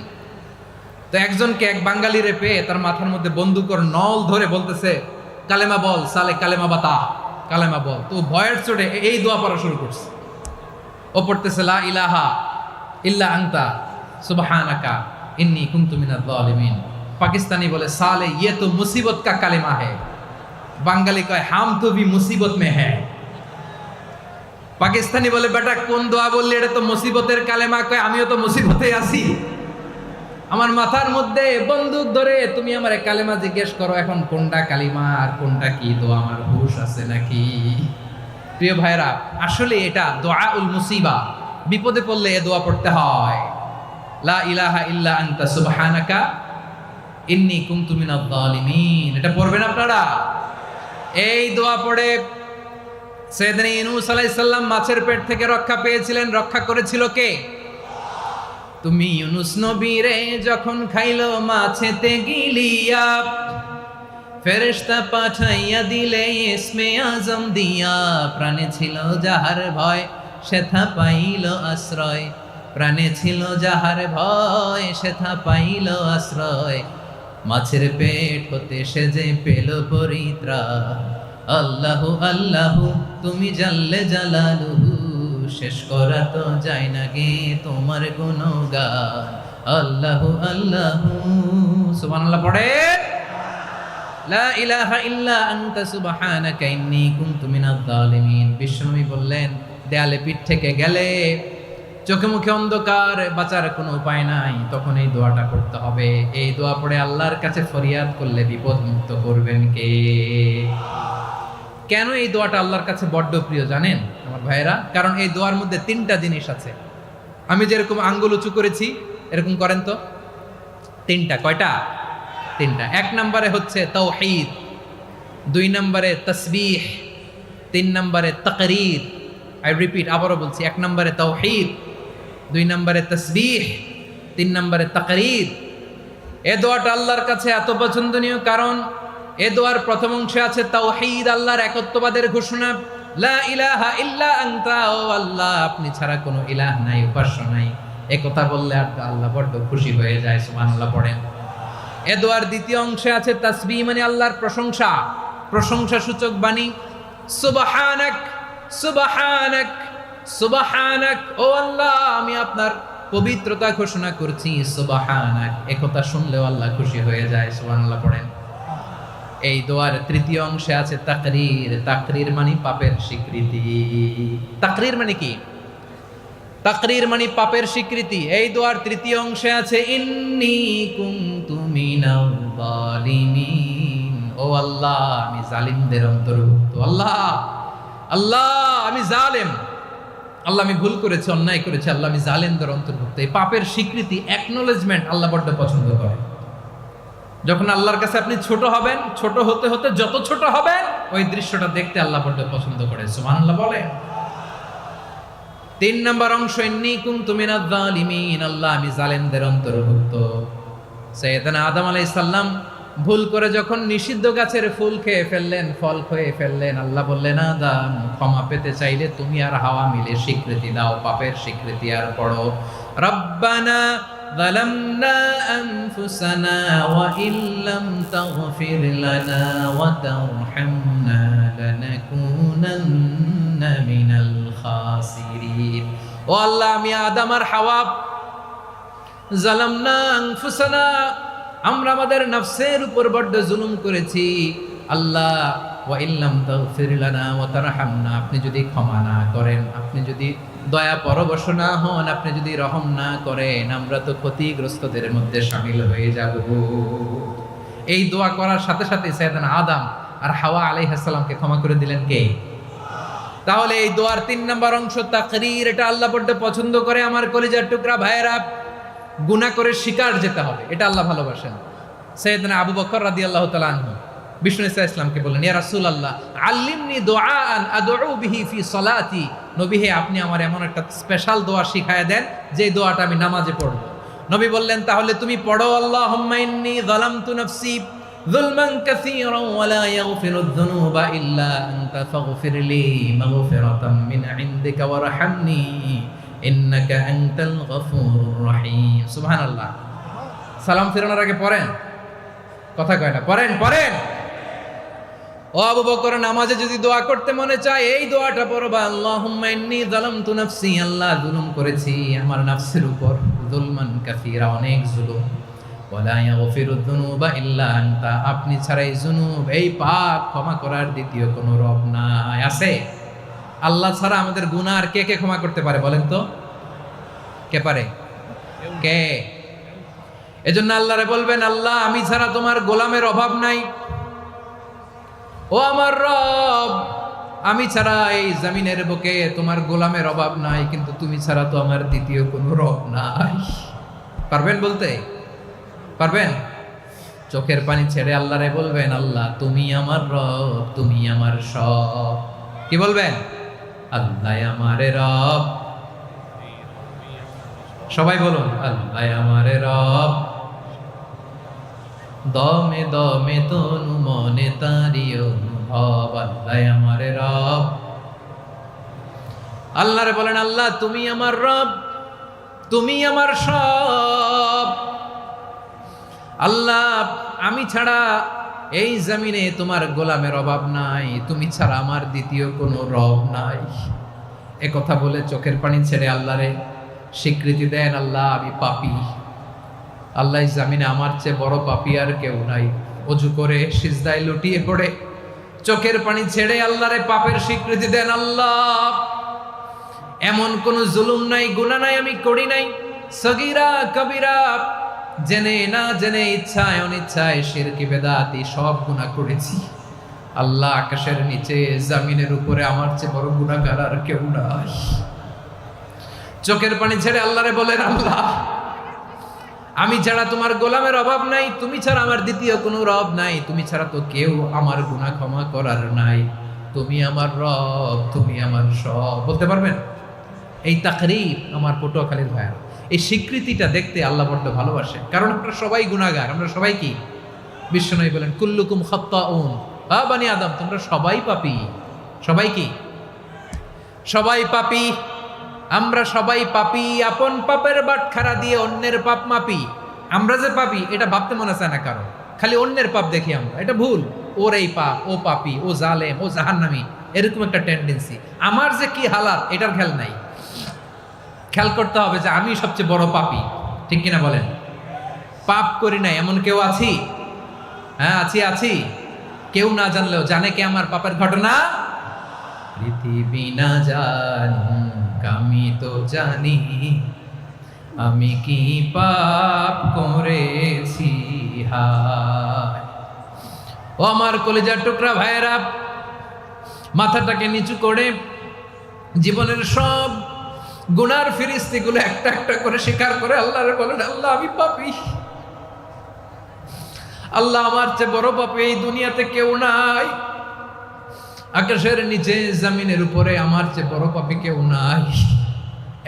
তো একজনকে, এক বাঙালিরে পেয়ে তার মাথার মধ্যে বন্দুকর নল ধরে বলতেছে, কালেমা বল সালে, কালেমা বাতা, কালেমা বল। তো ভয়ের চোটে এই দোয়া পড়া শুরু করছে। ও পড়তেছে লা ইলাহা ইল্লা আনতা সুবহানাকা ইন্নী কুনতু মিনাজ জালিমিন। পাকিস্তানি বলে সালে ইয়ে তো মুসিবত কা কালেমা হ্যায়। বাঙালি কয় হাম তো ভি মুসিবত মে হ্যায়। পাকিস্তানি বলে বেটা কোন দোয়া বললি, এটা তো মুসিবতের কালেমা। কয় আমিও তো মুসিবতে আছি, আমার মাথার মধ্যে বন্দুক ধরে তুমি আমার কালেমা জিজ্ঞেস করো, এখন কোনটা কালিমা আর কোনটা কি দোয়া, আমার হুশ আছে নাকি? প্রিয় ভাইরা, আসলে এটা দোয়াউল মুসিবা, বিপদে পড়লে এ দোয়া পড়তে হয়। লা ইলাহা ইল্লা আনতা সুবহানাকা ইন্নী কুনতু মিনাজ জালিমিন। এটা পড়বেন আপনারা। এই দোয়া পড়ে সাইয়েদনা ইউনূস আলাইহিস সালাম মাছের পেট থেকে রক্ষা পেয়েছিলেন। রক্ষা করেছিল কে? তুমি ইউনুস নবীরে যখন খাইলো মাছেতে গিলিয়া, ফেরেশতা পাঠাইয়া দিলে ইসমে আজম দিয়া, প্রাণে ছিল যাহার ভয় সেথা পাইল আশ্রয়, প্রাণে ছিল যাহার ভয় সেথা পাইল আশ্রয়, মাছের পেট হতে সে যে পেল পরিত্রাণ। আল্লাহু আল্লাহু তুমি জাল্লে জালালুহু, শেষ করা তো যায় না গে তোমার গুণগান। আল্লাহু আল্লাহু সুবহানাল্লাহ পড়ে, লা ইলাহা ইল্লা আনতা সুবহানাকা ইন্নী কুনতু মিনাজ জালিমিন। বিশ্বনবী বললেন, দেয়ালে পিঠ থেকে গেলে, চোখে মুখে অন্ধকার, বাঁচার কোনো উপায় নাই, তখন এই দোয়াটা করতে হবে। এই দোয়া পড়ে আল্লাহর কাছে ফরিয়াদ করলে বিপদ মুক্ত করবেন কে? কেন এই দোয়াটা আল্লাহর কাছে বড্ড প্রিয় জানেন আমার ভাইয়েরা? কারণ এই দোয়ার মধ্যে 3টা জিনিস আছে। আমি যেরকম আঙ্গুল উঁচু করেছি এরকম করেন তো। 3টা। কয়টা? 3টা। 1 নম্বরে হচ্ছে তাওহীদ, 2 নম্বরে তাসবিহ, 3 নম্বরে তাকরীর। আই রিপিট, আবারও বলছি, 1 নম্বরে তাওহীদ, 2 নম্বরে তাসবিহ, 3 নম্বরে তাকরীর। এ দোয়াটা আল্লাহর কাছে এত পছন্দনীয় কারণ এ দোয়ার প্রথম অংশে আছে তাওহীদ, আল্লাহর একত্ববাদের ঘোষণা। লা ইলাহা ইল্লা আনতা, ও আল্লাহ আপনি ছাড়া কোনো ইলাহ নাই, উপাস্য নাই। এ কথা বললে আর আল্লাহ বড্ড খুশি হয়ে যায়। সুবহানাল্লাহ পড়েন। এ দোয়ার দ্বিতীয় অংশে আছে তাসবিহ, মানে আল্লাহর প্রশংসা, প্রশংসা সূচক বাণী। সুবহানাক সুবহানাক সুবহানাক, ও আল্লাহ আমি আপনার পবিত্রতা ঘোষণা করছি। সুবহানাক, এ কথা শুনলেও আল্লাহ খুশি হয়ে যায়। সুবহানাল্লাহ পড়েন। এই দোয়ার তৃতীয় অংশে আছে তাকরীর। তাকরীর মানে পাপের স্বীকৃতি। তাকরীর মানে কি? তাকরীর মানে পাপের স্বীকৃতি। এই দোয়ার তৃতীয় অংশে আছে ইন্নী কুনতু মিনাল জালিমিন, ও আল্লাহ আমি জালিমদের অন্তর্ভুক্ত। আল্লাহ আল্লাহ আমি জালেম, আল্লাহ আমি ভুল করেছি, অন্যায় করেছি, আল্লাহ আমি জালেমদের অন্তর্ভুক্ত। এই পাপের স্বীকৃতি, অ্যাকনোলেজমেন্ট আল্লাহ বড্ড পছন্দ করে। যখন আল্লাহর কাছে আপনি ছোট হবেন, ছোট হতে হতে যত ছোট হবেন, ওই দৃশ্যটা দেখতে আল্লাহ বড্ড পছন্দ করে। সুবহানাল্লাহ বলে। 3 নম্বর অংশ ইন্নী কুনতু মিনাজ জালিমিন, আল্লাহ আমি জালেমদের অন্তর্ভুক্ত। সাইয়েদনা আদম আলাইহিস সালাম ভুল করে যখন নিষিদ্ধ গাছের ফুল খেয়ে ফেললেন, ফল খেয়ে ফেললেন, আল্লাহ বললেন আদম ক্ষমা পেতে চাইলে তুমি আর হাওয়া মিলে স্বীকৃতি দাও, পাপের স্বীকৃতি। আর পড়ো রব্বানা ظلمنا أنفسنا وإن لم تغفر لنا وترحمنا لنكونن من الخاسرين। ও আল্লাহ আমি আদম আর হাওয়া জালামনা আনফুসানা, আমরা আমাদের নফসের উপর বড্ড জুলুম করেছি। আল্লাহ ওয়া ইল্লাম তাগফির লানা ওয়া তারহামনা, আপনি যদি ক্ষমা না করেন, আপনি যদি দয়া পরবশ না হন, আপনি যদি রহম না করেন, আমরা তো ক্ষতিগ্রস্তদের মধ্যে শামিল হয়ে যাব। এই দোয়া করার সাথে সাথে সাইয়েদনা আদম আর হাওয়া আলাইহিস সালামকে ক্ষমা করে দিলেন কে? তাহলে এই দোয়ার 3 নম্বর অংশ তাকরীর, এটা আল্লাহ বড্ড পছন্দ করে। আমার কলিজার টুকরা ভাইয়েরা, গুনাহ করে শিকার যেতে হবে, এটা আল্লাহ ভালোবাসেন। সাইয়েদনা আবু বকর রাদিয়াল্লাহু তাআলা আনহু বিষ্ণু ইসলামকে বললেন, ইয়া রাসূলুল্লাহ আল্লিমনি দুআআন আদউ বিহি ফি সলাতি, নবী হে আপনি আমার এমন একটা স্পেশাল দোয়া শিখায়া দেন যে দোয়াটা আমি নামাজে পড়ব। নবী বললেন, তাহলে তুমি পড়ো আল্লাহুম্মা ইন্নী যালামতু নাফসি যুলমান কাসীরান ওয়া লা ইয়াগফিরুয যুনুবা ইল্লা আনতা ফাগফিরলি মাগফিরাতাম মিন ইনদিকা ওয়ারহামনি ইন্নাকা আনতাল গফুরুর রহিম। সুবহানাল্লাহ। সালাম ফেরানোর আগে পড়েন, কথা কয় না, পড়েন পড়েন। ও আবু বকর, নামাজে যদি দোয়া করতে মনে চায় এই দোয়াটা পড়বা, আল্লাহুম্মা ইন্নী যালামতু নাফসি, আল্লাহ জুলুম করেছি আমার নফসের উপর, যুলমান কাসীরা, অনেক জুলুম, ওয়া লা ইয়াগফিরুয যুনুবা ইল্লা আনতা, আপনি ছাড়া এই জুনুব, এই পাপ ক্ষমা করার দ্বিতীয় কোনো রব নাই। আছে? আল্লাহ ছাড়া আমাদের গুনাহ আর কে কে ক্ষমা করতে পারে বলেন তো? কে পারে? কে? এজন্য আল্লাহরে বলবেন, আল্লাহ আমি ছাড়া তোমার গোলামের অভাব নাই, ও আমার রব আমি ছাড়া এই জমিনের বুকে তোমার গোলামের অভাব নাই, কিন্তু তুমি ছাড়া তো আমার দ্বিতীয় কোনো রব নাই। পারবেন বলতে? পারবেন? চোখের পানি ছেড়ে আল্লাহরে বলবেন, আল্লাহ তুমি আমার রব, তুমি আমার সব। কি বলবেন? আল্লাহ আমারে রব, সবাই বলুন, আল্লাহ আমার রব, দমে দমে তনু মনে তারি অনুভব, আল্লাহ আমার রব। আল্লাহরে বলেন, আল্লাহ তুমি আমার রব, তুমি আমার সব। আল্লাহ আমি ছাড়া এই জমিনে তোমার গোলামের অভাব নাই, তুমি ছাড়া আমার দ্বিতীয় কোনো রব নাই। এ কথা বলে চোখের পানি ছেড়ে আল্লাহরে স্বীকৃতি দেন, আল্লাহ আমি পাপী। আল্লাহ জামিনে আমার চেয়ে বড় পাপী আর কেউ নাই। অজু করে সিজদায় লুটিয়ে পড়ে চোখের পানি ছেড়ে আল্লাহরে পাপের স্বীকৃতি দেন, আল্লাহ এমন কোন জুলুম নাই, গুনাহ নাই আমি করি নাই, সগীরা কবিরা, জেনে না জেনে, ইচ্ছায় অনিচ্ছায়, শিরকি বেদাতি সব গুনাহ করেছি। আল্লাহ আকাশের নিচে জমিনের উপরে আমার চেয়ে বড় গুনাহগার আর কেউ নাই। চোখের পানি ছেড়ে আল্লাহরে বলেন, আল্লাহ আমি ছাড়া তোমার গোলামের অভাব নাই, তুমি ছাড়া আমার দ্বিতীয় কোনো রব নাই, তুমি ছাড়া তো কেউ আমার গুনাহ ক্ষমা করার নাই, তুমি আমার রব, তুমি আমার সব। বলতে পারবেন? এই তাকরীর আমার পটুয়াখালীর ভাইয়া, এই স্বীকৃতিটা দেখতে আল্লাহ বড্ড ভালোবাসে, কারণ আমরা সবাই গুনাহগার। আমরা সবাই কি? বিশ্বনবী বলেন, কুল্লুকুম খাত্তাউন, বানি আদম তোমরা সবাই পাপী। সবাই কি? সবাই পাপী। আমরা সবাই পাপী, আপন পাপের বাটখারা দিয়ে অন্যের পাপ মাপি। আমরা যে পাপী এটা ভাবতে মনে চায় না কারণ, খালি অন্যের পাপ দেখি আমরা, এটা ভুল। ওর এই পাপ, ও পাপী, ও জালেম, ও জাহান্নামী, এরকম একটা টেন্ডেন্সি। আমার যে কি হালাত এটার খেয়াল নাই। খেয়াল করতে হবে যে আমি সবচেয়ে বড় পাপী, ঠিক কিনা বলেন? পাপ করি নাই এমন কেউ আছি? হ্যাঁ আছি। কেউ না জানলেও জানে কে আমার পাপের ঘটনা? পৃথিবী না জানুক আমি তো জানি, আমি কি পাপ করেছি। হায় ও আমার কলিজার টুকরা ভাইয়েরা, মাথাটাকে নিচু করে জীবনের সব গুনার ফিরিস্তিগুলো একটা একটা করে স্বীকার করে আল্লাহরে বলেন, আল্লাহ আমি পাপী। আল্লাহ আমার চেয়ে বড় পাপী এই দুনিয়াতে কেউ নাই। আকাশের নিচে জমিনের উপরে আমার চেয়ে বড় পাপী কেউ নাই।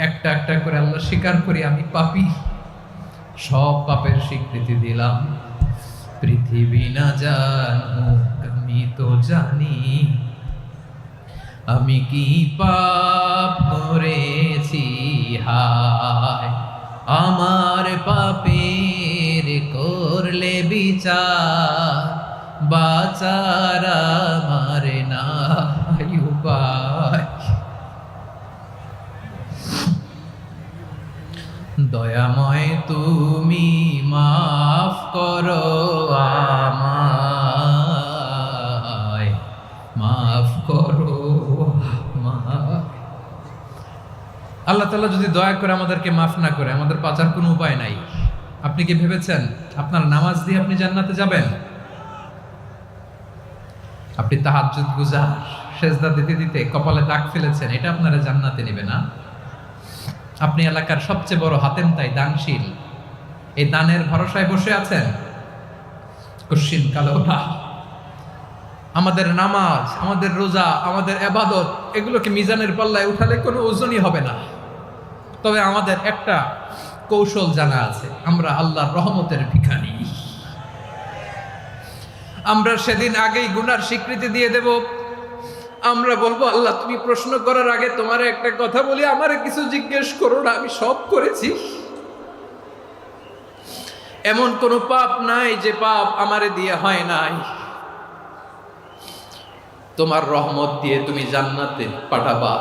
একটা একটা করে আল্লাহ স্বীকার করি আমি পাপী, সব পাপের স্বীকৃতি দিলাম। পৃথিবী না জানুক আমি তো জানি, আমি কি পাপ করেছি। হায় আমার পাপের করলে বিচার, বাঁচার আমার নাই উপায়। দয়াময় তুমি মাফ করো আমায়, মাফ করো আমায়। আল্লাহ তাআলা যদি দয়া করে আমাদেরকে মাফ না করে, আমাদের বাঁচার কোনো উপায় নাই। আপনি কি ভেবেছেন আপনার নামাজ দিয়ে আপনি জান্নাতে যাবেন? আপনি তাহাজ্জুদ গুজার, সেজদা দিতে দিতে কপালে দাগ ফেলেছেন, এটা আপনারা জান্নাতে নেবে না। আপনি এলাকার সবচেয়ে বড় হাতেম তাই দানশীল, এই দানের ভরসায় বসে আছেন, কশিন কালো না। আমাদের নামাজ, আমাদের রোজা, আমাদের ইবাদত, এগুলোকে মিজানের পাল্লায় উঠালে কোনো ওজনই হবে না। তবে আমাদের একটা কৌশল জানা আছে, আমরা আল্লাহর রহমতের ভিখারি। আমরা সেদিন আগেই গুনার স্বীকৃতি দিয়ে দেব। আমরা বলবো, আল্লাহ তুমি প্রশ্ন করার আগে তোমার একটা কথা বলি, আমারে কিছু জিজ্ঞেস করো না, আমি সব করেছি। এমন কোন পাপ নাই যে পাপ আমারে দিয়ে হয় নাই। তোমার রহমত দিয়ে তুমি জান্নাতে পাঠাবা,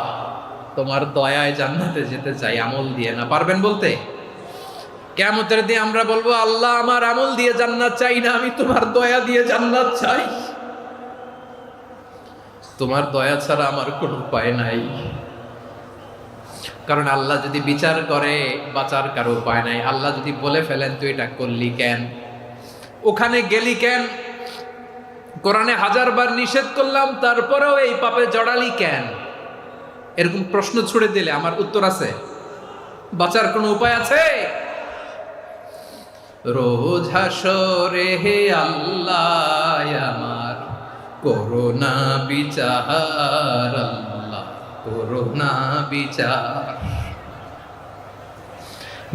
তোমার দয়ায় জান্নাতে যেতে চাই, আমল দিয়ে না। পারবেন বলতে? কিয়ামতের দিন আমরা বলবো, আল্লাহ আমার আমল দিয়ে জান্নাত চাই না, আমি তোমার দয়া দিয়ে জান্নাত চাই। তোমার দয়া ছাড়া আমার কোনো উপায় নাই। কারণ আল্লাহ যদি বিচার করে, বাঁচার কারো উপায় নাই। আল্লাহ যদি বলে ফেলেন তুই এটা করলি কেন, ওখানে গেলি কেন, কোরআনে 1000 বার নিষেধ করলাম তারপরেও এই পাপে জড়ালি কেন, এরকম প্রশ্ন ছুড়ে দিলে আমার উত্তর আছে? বাঁচার কোনো উপায় আছে? রোজ হাসরে হে আল্লাহ আমার করোনা বিচার, আল্লাহ করোনা বিচার।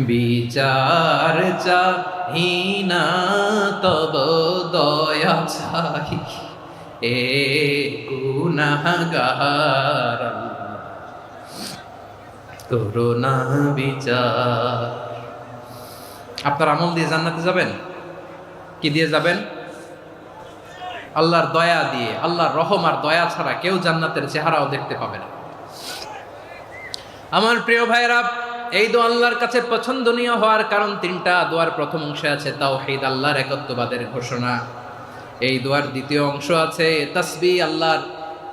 বিচার চাহি না তব দয়া চাহি এ গুনাহগার করুণা বিচার। আপনার আমল দিয়ে জান্নাতে যাবেন? কি দিয়ে যাবেন? আল্লাহর দয়া দিয়ে। আল্লাহর রহম আর দয়া ছাড়া কেউ জান্নাতের চেহারাও দেখতে পাবে না। আমার প্রিয় ভাইরা, এই দোয়া আল্লাহর কাছে পছন্দনীয় হওয়ার কারণ তিনটা। দোয়ার প্রথম অংশে আছে তাওহীদ, আল্লাহর একত্ববাদের ঘোষণা। এই দোয়ার দ্বিতীয় অংশ আছে তাসবিহ, আল্লাহর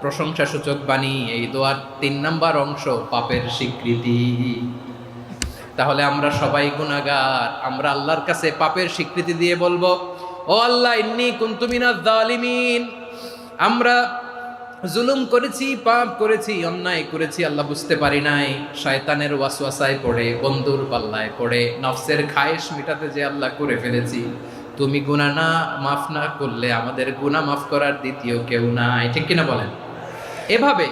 প্রশংসা সূচক বাণী। এই দোয়ার 3 নাম্বার অংশ পাপের স্বীকৃতি। তাহলে আমরা সবাই গুনাহগার। আমরা আল্লাহর কাছে পাপের স্বীকৃতি দিয়ে বলবো, ও আল্লাহ, ইন্নী কুনতু মিনাজ জালিমিন। আমরা জুলুম করেছি, পাপ করেছি, অন্যায় করেছি, আল্লাহ বুঝতে পারি নাই। শয়তানের ওয়াসওয়াসায় পড়ে, বন্ধুর পাল্লায় পড়ে, নফসের খায়েশ মেটাতে যে আল্লাহ করে ফেলেছি। তুমি গুনাহ না মাফ না করলে আমাদের গুনাহ মাফ করার দ্বিতীয় কেউ নাই। ঠিক কিনা বলেন? এভাবে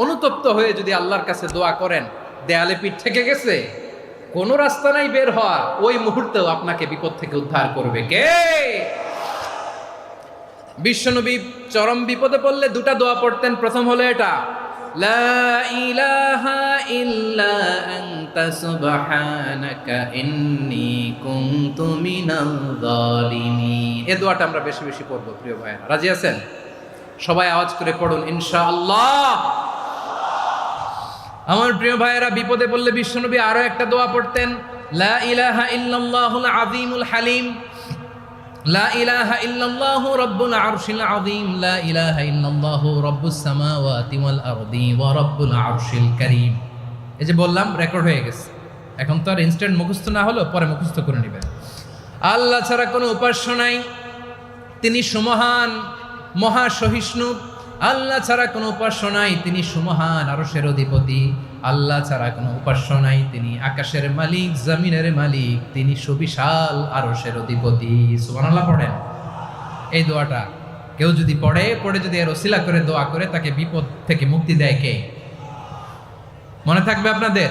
অনুতপ্ত হয়ে যদি আল্লাহর কাছে দোয়া করেন, দেয়ালে পিঠ থেকে গেছে, কোনো রাস্তা নাই বের হওয়ার, ওই মুহূর্তেও আপনাকে বিপদ থেকে উদ্ধার করবে কে? বিশ্বনবী চরম বিপদে পড়লে দুটা দোয়া পড়তেন। প্রথম হলো এটা, লা ইলাহা ইল্লা আনতা সুবহানাকা ইন্নী কুনতু মিনাল জালিমিন। এই দোয়াটা আমরা বেশি বেশি পড়বো প্রিয় ভাইরা। রাজি আছেন? সবাই আওয়াজ করে পড়ুন ইনশাআল্লাহ। আমার প্রিয় ভাইয়েরা, বিপদে পড়লে বিশ্বনবী আরো একটা দোয়া পড়তেন, লা ইলাহা ইল্লাল্লাহুল আযীমুল হালিম, লা ইলাহা ইল্লাল্লাহু রাব্বুল আরশিল আযীম, লা ইলাহা ইল্লাল্লাহু রাব্বুস সামাওয়াতি ওয়াল আরদি ওয়া রাব্বুল আরশিল কারীম। এই যে বললাম, রেকর্ড হয়ে গেছে। এখন তো আর ইনস্ট্যান্ট মুখস্থ না হলো, পরে মুখস্থ করে নেবেন। আল্লাহ ছাড়া কোনো উপাস্য নাই, তিনি সুমহান, মহা সহিষ্ণু। আল্লাহ ছাড়া কোনো উপাস্য নাই, তিনি সুমহান, আরশের অধিপতি। আল্লাহ ছাড়া কোনো উপাস্য নাই, তিনি আকাশের মালিক, জমিনের মালিক, তিনি সুবিশাল, আরশের অধিপতি। সুবহানাল্লাহ পড়েন। এই দোয়াটা কেউ যদি পড়ে যদি এর ওসিলা করে দোয়া করে, তাকে বিপদ থেকে মুক্তি দেয় কে? মনে থাকবে আপনাদের?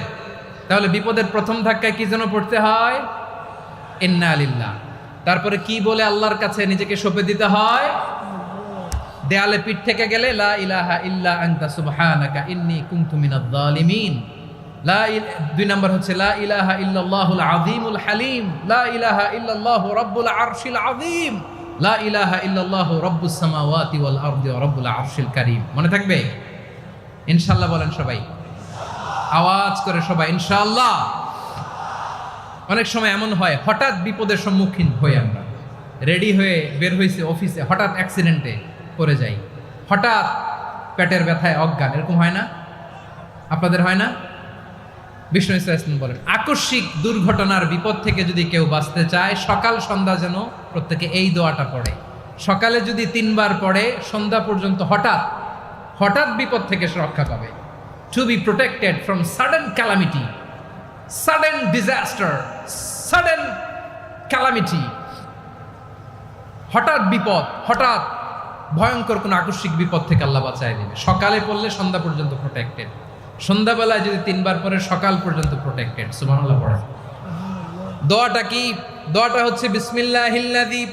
তাহলে বিপদের প্রথম ধাক্কায় কি যেন পড়তে হয়? ইন্না লিল্লাহ। তারপরে কি বলে আল্লাহর কাছে নিজেকে সঁপে দিতে হয়? দেয়ালে পিঠ থেকে গেলে লা ইলাহা ইল্লা আনতা সুবহানাকা ইন্নী কুনতু মিনাজ জালিমিন। 2 নাম্বার হচ্ছে লা ইলাহা ইল্লাল্লাহুল আযীমুল হালিম, লা ইলাহা ইল্লাল্লাহু রাব্বুল আরশিল আযীম, লা ইলাহা ইল্লাল্লাহু রাব্বুস সামাওয়াতি ওয়াল আরদি ওয়া রাব্বুল আরশিল কারীম। মনে থাকবে? ইনশাআল্লাহ বলেন সবাই, আওয়াজ করে সবাই ইনশাআল্লাহ। অনেক সময় এমন হয়, হঠাৎ বিপদের সম্মুখীন হই আমরা, রেডি হয়ে বের হয়েছে অফিসে, হঠাৎ অ্যাক্সিডেন্টে পড়ে যাই, হঠাৎ পেটের ব্যথায় অজ্ঞান। এরকম হয় না? আপনাদের হয় না? বিষ্ণু ইসলাম বলেন, আকস্মিক দুর্ঘটনার বিপদ থেকে যদি কেউ বাঁচতে চায়, সকাল সন্ধ্যা যেন প্রত্যেকে এই দোয়াটা পড়ে। সকালে যদি 3 বার পড়ে, সন্ধ্যা পর্যন্ত হঠাৎ বিপদ থেকে সে রক্ষা পাবে। To be protected from sudden calamity, sudden disaster, sudden calamity. হঠাৎ বিপদ, হঠাৎ ভয়ঙ্কর কোনো আকস্মিক বিপদ থেকে আল্লাহ বাঁচায় দেবে। সকালে পড়লে সন্ধ্যা পর্যন্ত প্রোটেক্টেড, সন্ধ্যাবেলায় যদি 3 বার পরে সকাল পর্যন্ত প্রোটেক্টেড। সুবহানাল্লাহ পড়ে। দোয়াটা কি? দোয়াটা হচ্ছে বিসমিল্লাহিল্লাযী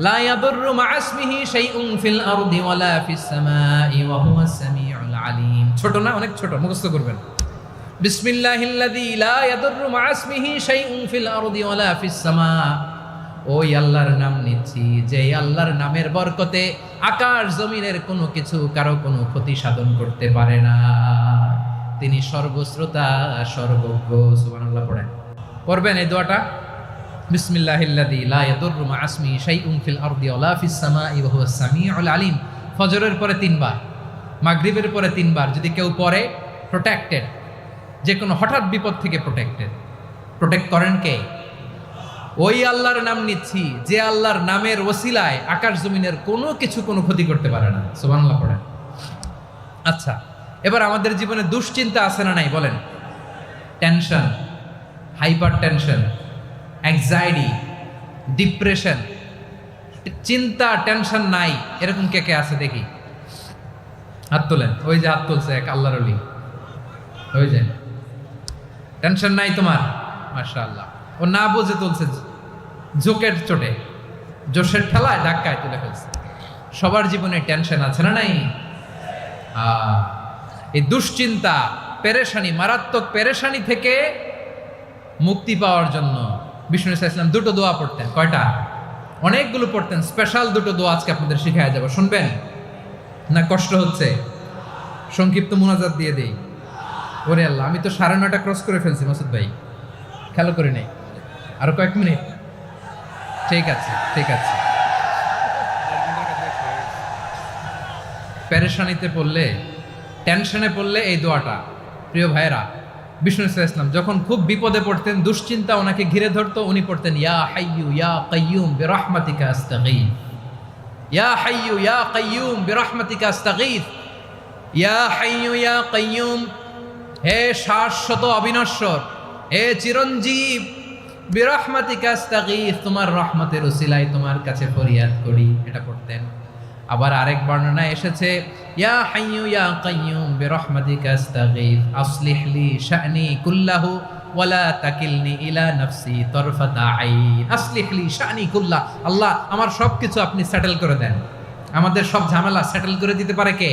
লা ইয়াদুররু মা ইসমিহি শাইউন ফিল আরদি ওয়ালা ফিস সামাই ওয়া হুয়াস সামিউল আলিম। ছোট না? অনেক ছোট, মুখস্থ করবেন। বিসমিল্লাহিল্লাযী লা ইয়াদুররু মা ইসমিহি শাইউন ফিল আরদি ওয়ালা ফিস সামা। ওই আল্লাহর নাম নিচ্ছি, যে আল্লাহর নামের বরকতে আকাশ জমিনের কোনো কিছু কারো কোনো ক্ষতি সাধন করতে পারে না। তিনি সর্বশ্রোতা, সর্বজ্ঞ। সুবহানাল্লাহ পড়েন। পড়বেন এই দোয়াটা, বিসমিল্লাহিল্লাযী লা ইয়াদুররু মা ইসমিহি শাইউন ফিল আরদি ওয়ালা ফিস সামাই ওয়া হুয়াস সামিউল আলিম। ফজরের পরে 3 বার, মাগরিবের পরে 3 বার যদি কেউ পড়ে, প্রোটেক্টেড। যে কোনো হঠাৎ বিপদ থেকে প্রোটেক্টেড। প্রোটেক্ট করেন কে? ওই আল্লাহর নাম নিচ্ছি, যে আল্লাহর নামের ওসিলায় আকাশ জমিনের কোনো কিছু কোনো ক্ষতি করতে পারে না। সুবহানাল্লাহ পড়েন। আচ্ছা, এবার আমাদের জীবনে দুশ্চিন্তা আছে না নাই বলেন? Tension, hyper tension, anxiety, depression, চিন্তা, টেনশন নাই, এরকম কে কে আছে দেখি? হাত তোলেন। ওই যে হাত তুলছে এক আল্লাহর ওলি। ওই যে টেনশন নাই তোমার, মাশাআল্লাহ। ও না বুঝে তুলছে, জোকের চোটে, জোশের ঠেলায় ধাক্কায় তুলে ফেলছে। সবার জীবনে টেনশন আছে না নাই? এই দুশ্চিন্তা, পেরেশানি, মারাত্মক পেরেশানি থেকে মুক্তি পাওয়ার জন্য বিষ্ণু ইসলাম দুটো দোয়া পড়তেন। কয়টা? অনেকগুলো পড়তেন। স্পেশাল দুটো দোয়া আজকে আপনাদের শিখায়া যাব, শুনবেন না? কষ্ট হচ্ছে? সংক্ষিপ্ত মুনাজাত দিয়ে দেই। ওরে আল্লাহ, আমি তো 9:30 ক্রস করে ফেলছি মাসুদ ভাই, খেয়াল করি নাই। আরো কয়েক মিনিট? ঠিক আছে, ঠিক আছে। পেরেশানিতে পড়লে, টেনশনে পড়লে এই দোয়াটা, প্রিয় ভাইরা, বিষ্ণু ইসলাম যখন খুব বিপদে পড়তেন, দুশ্চিন্তা ওনাকে ঘিরে ধরতো, উনি পড়তেন ইয়া হাইয়ু ইয়া কাইয়ুম বিরহমাতিকা আস্তাগীথ, ইয়া হাইয়ু ইয়া কাইয়ুম বিরহমাতিকা আস্তাগীথ, ইয়া হাইয়ু ইয়া কাইয়ুম, হে শাশ্বত অবিনশ্বর, হে চিরঞ্জীব, বিরহমাতিকা আস্তাগীথ, তোমার রহমতের উসিলায় তোমার কাছে ফরিয়াদ করি। এটা পড়তেন। আবার আরেক বর্ণনায় এসেছে ইয়া হাইয়ু ইয়া কাইয়ুম বিরহমাতিকা আস্তাগীথ আসলিহ লি শা'নি কুল্লাহু ওয়ালা তাকিলনি ইলা নাফসি তরফাতা আইন। আসলিহ লি শা'নি কুল্লাহ, আল্লাহ আমার সবকিছু আপনি সেটেল করে দেন। আমাদের সব ঝামেলা সেটেল করে দিতে পারে কে?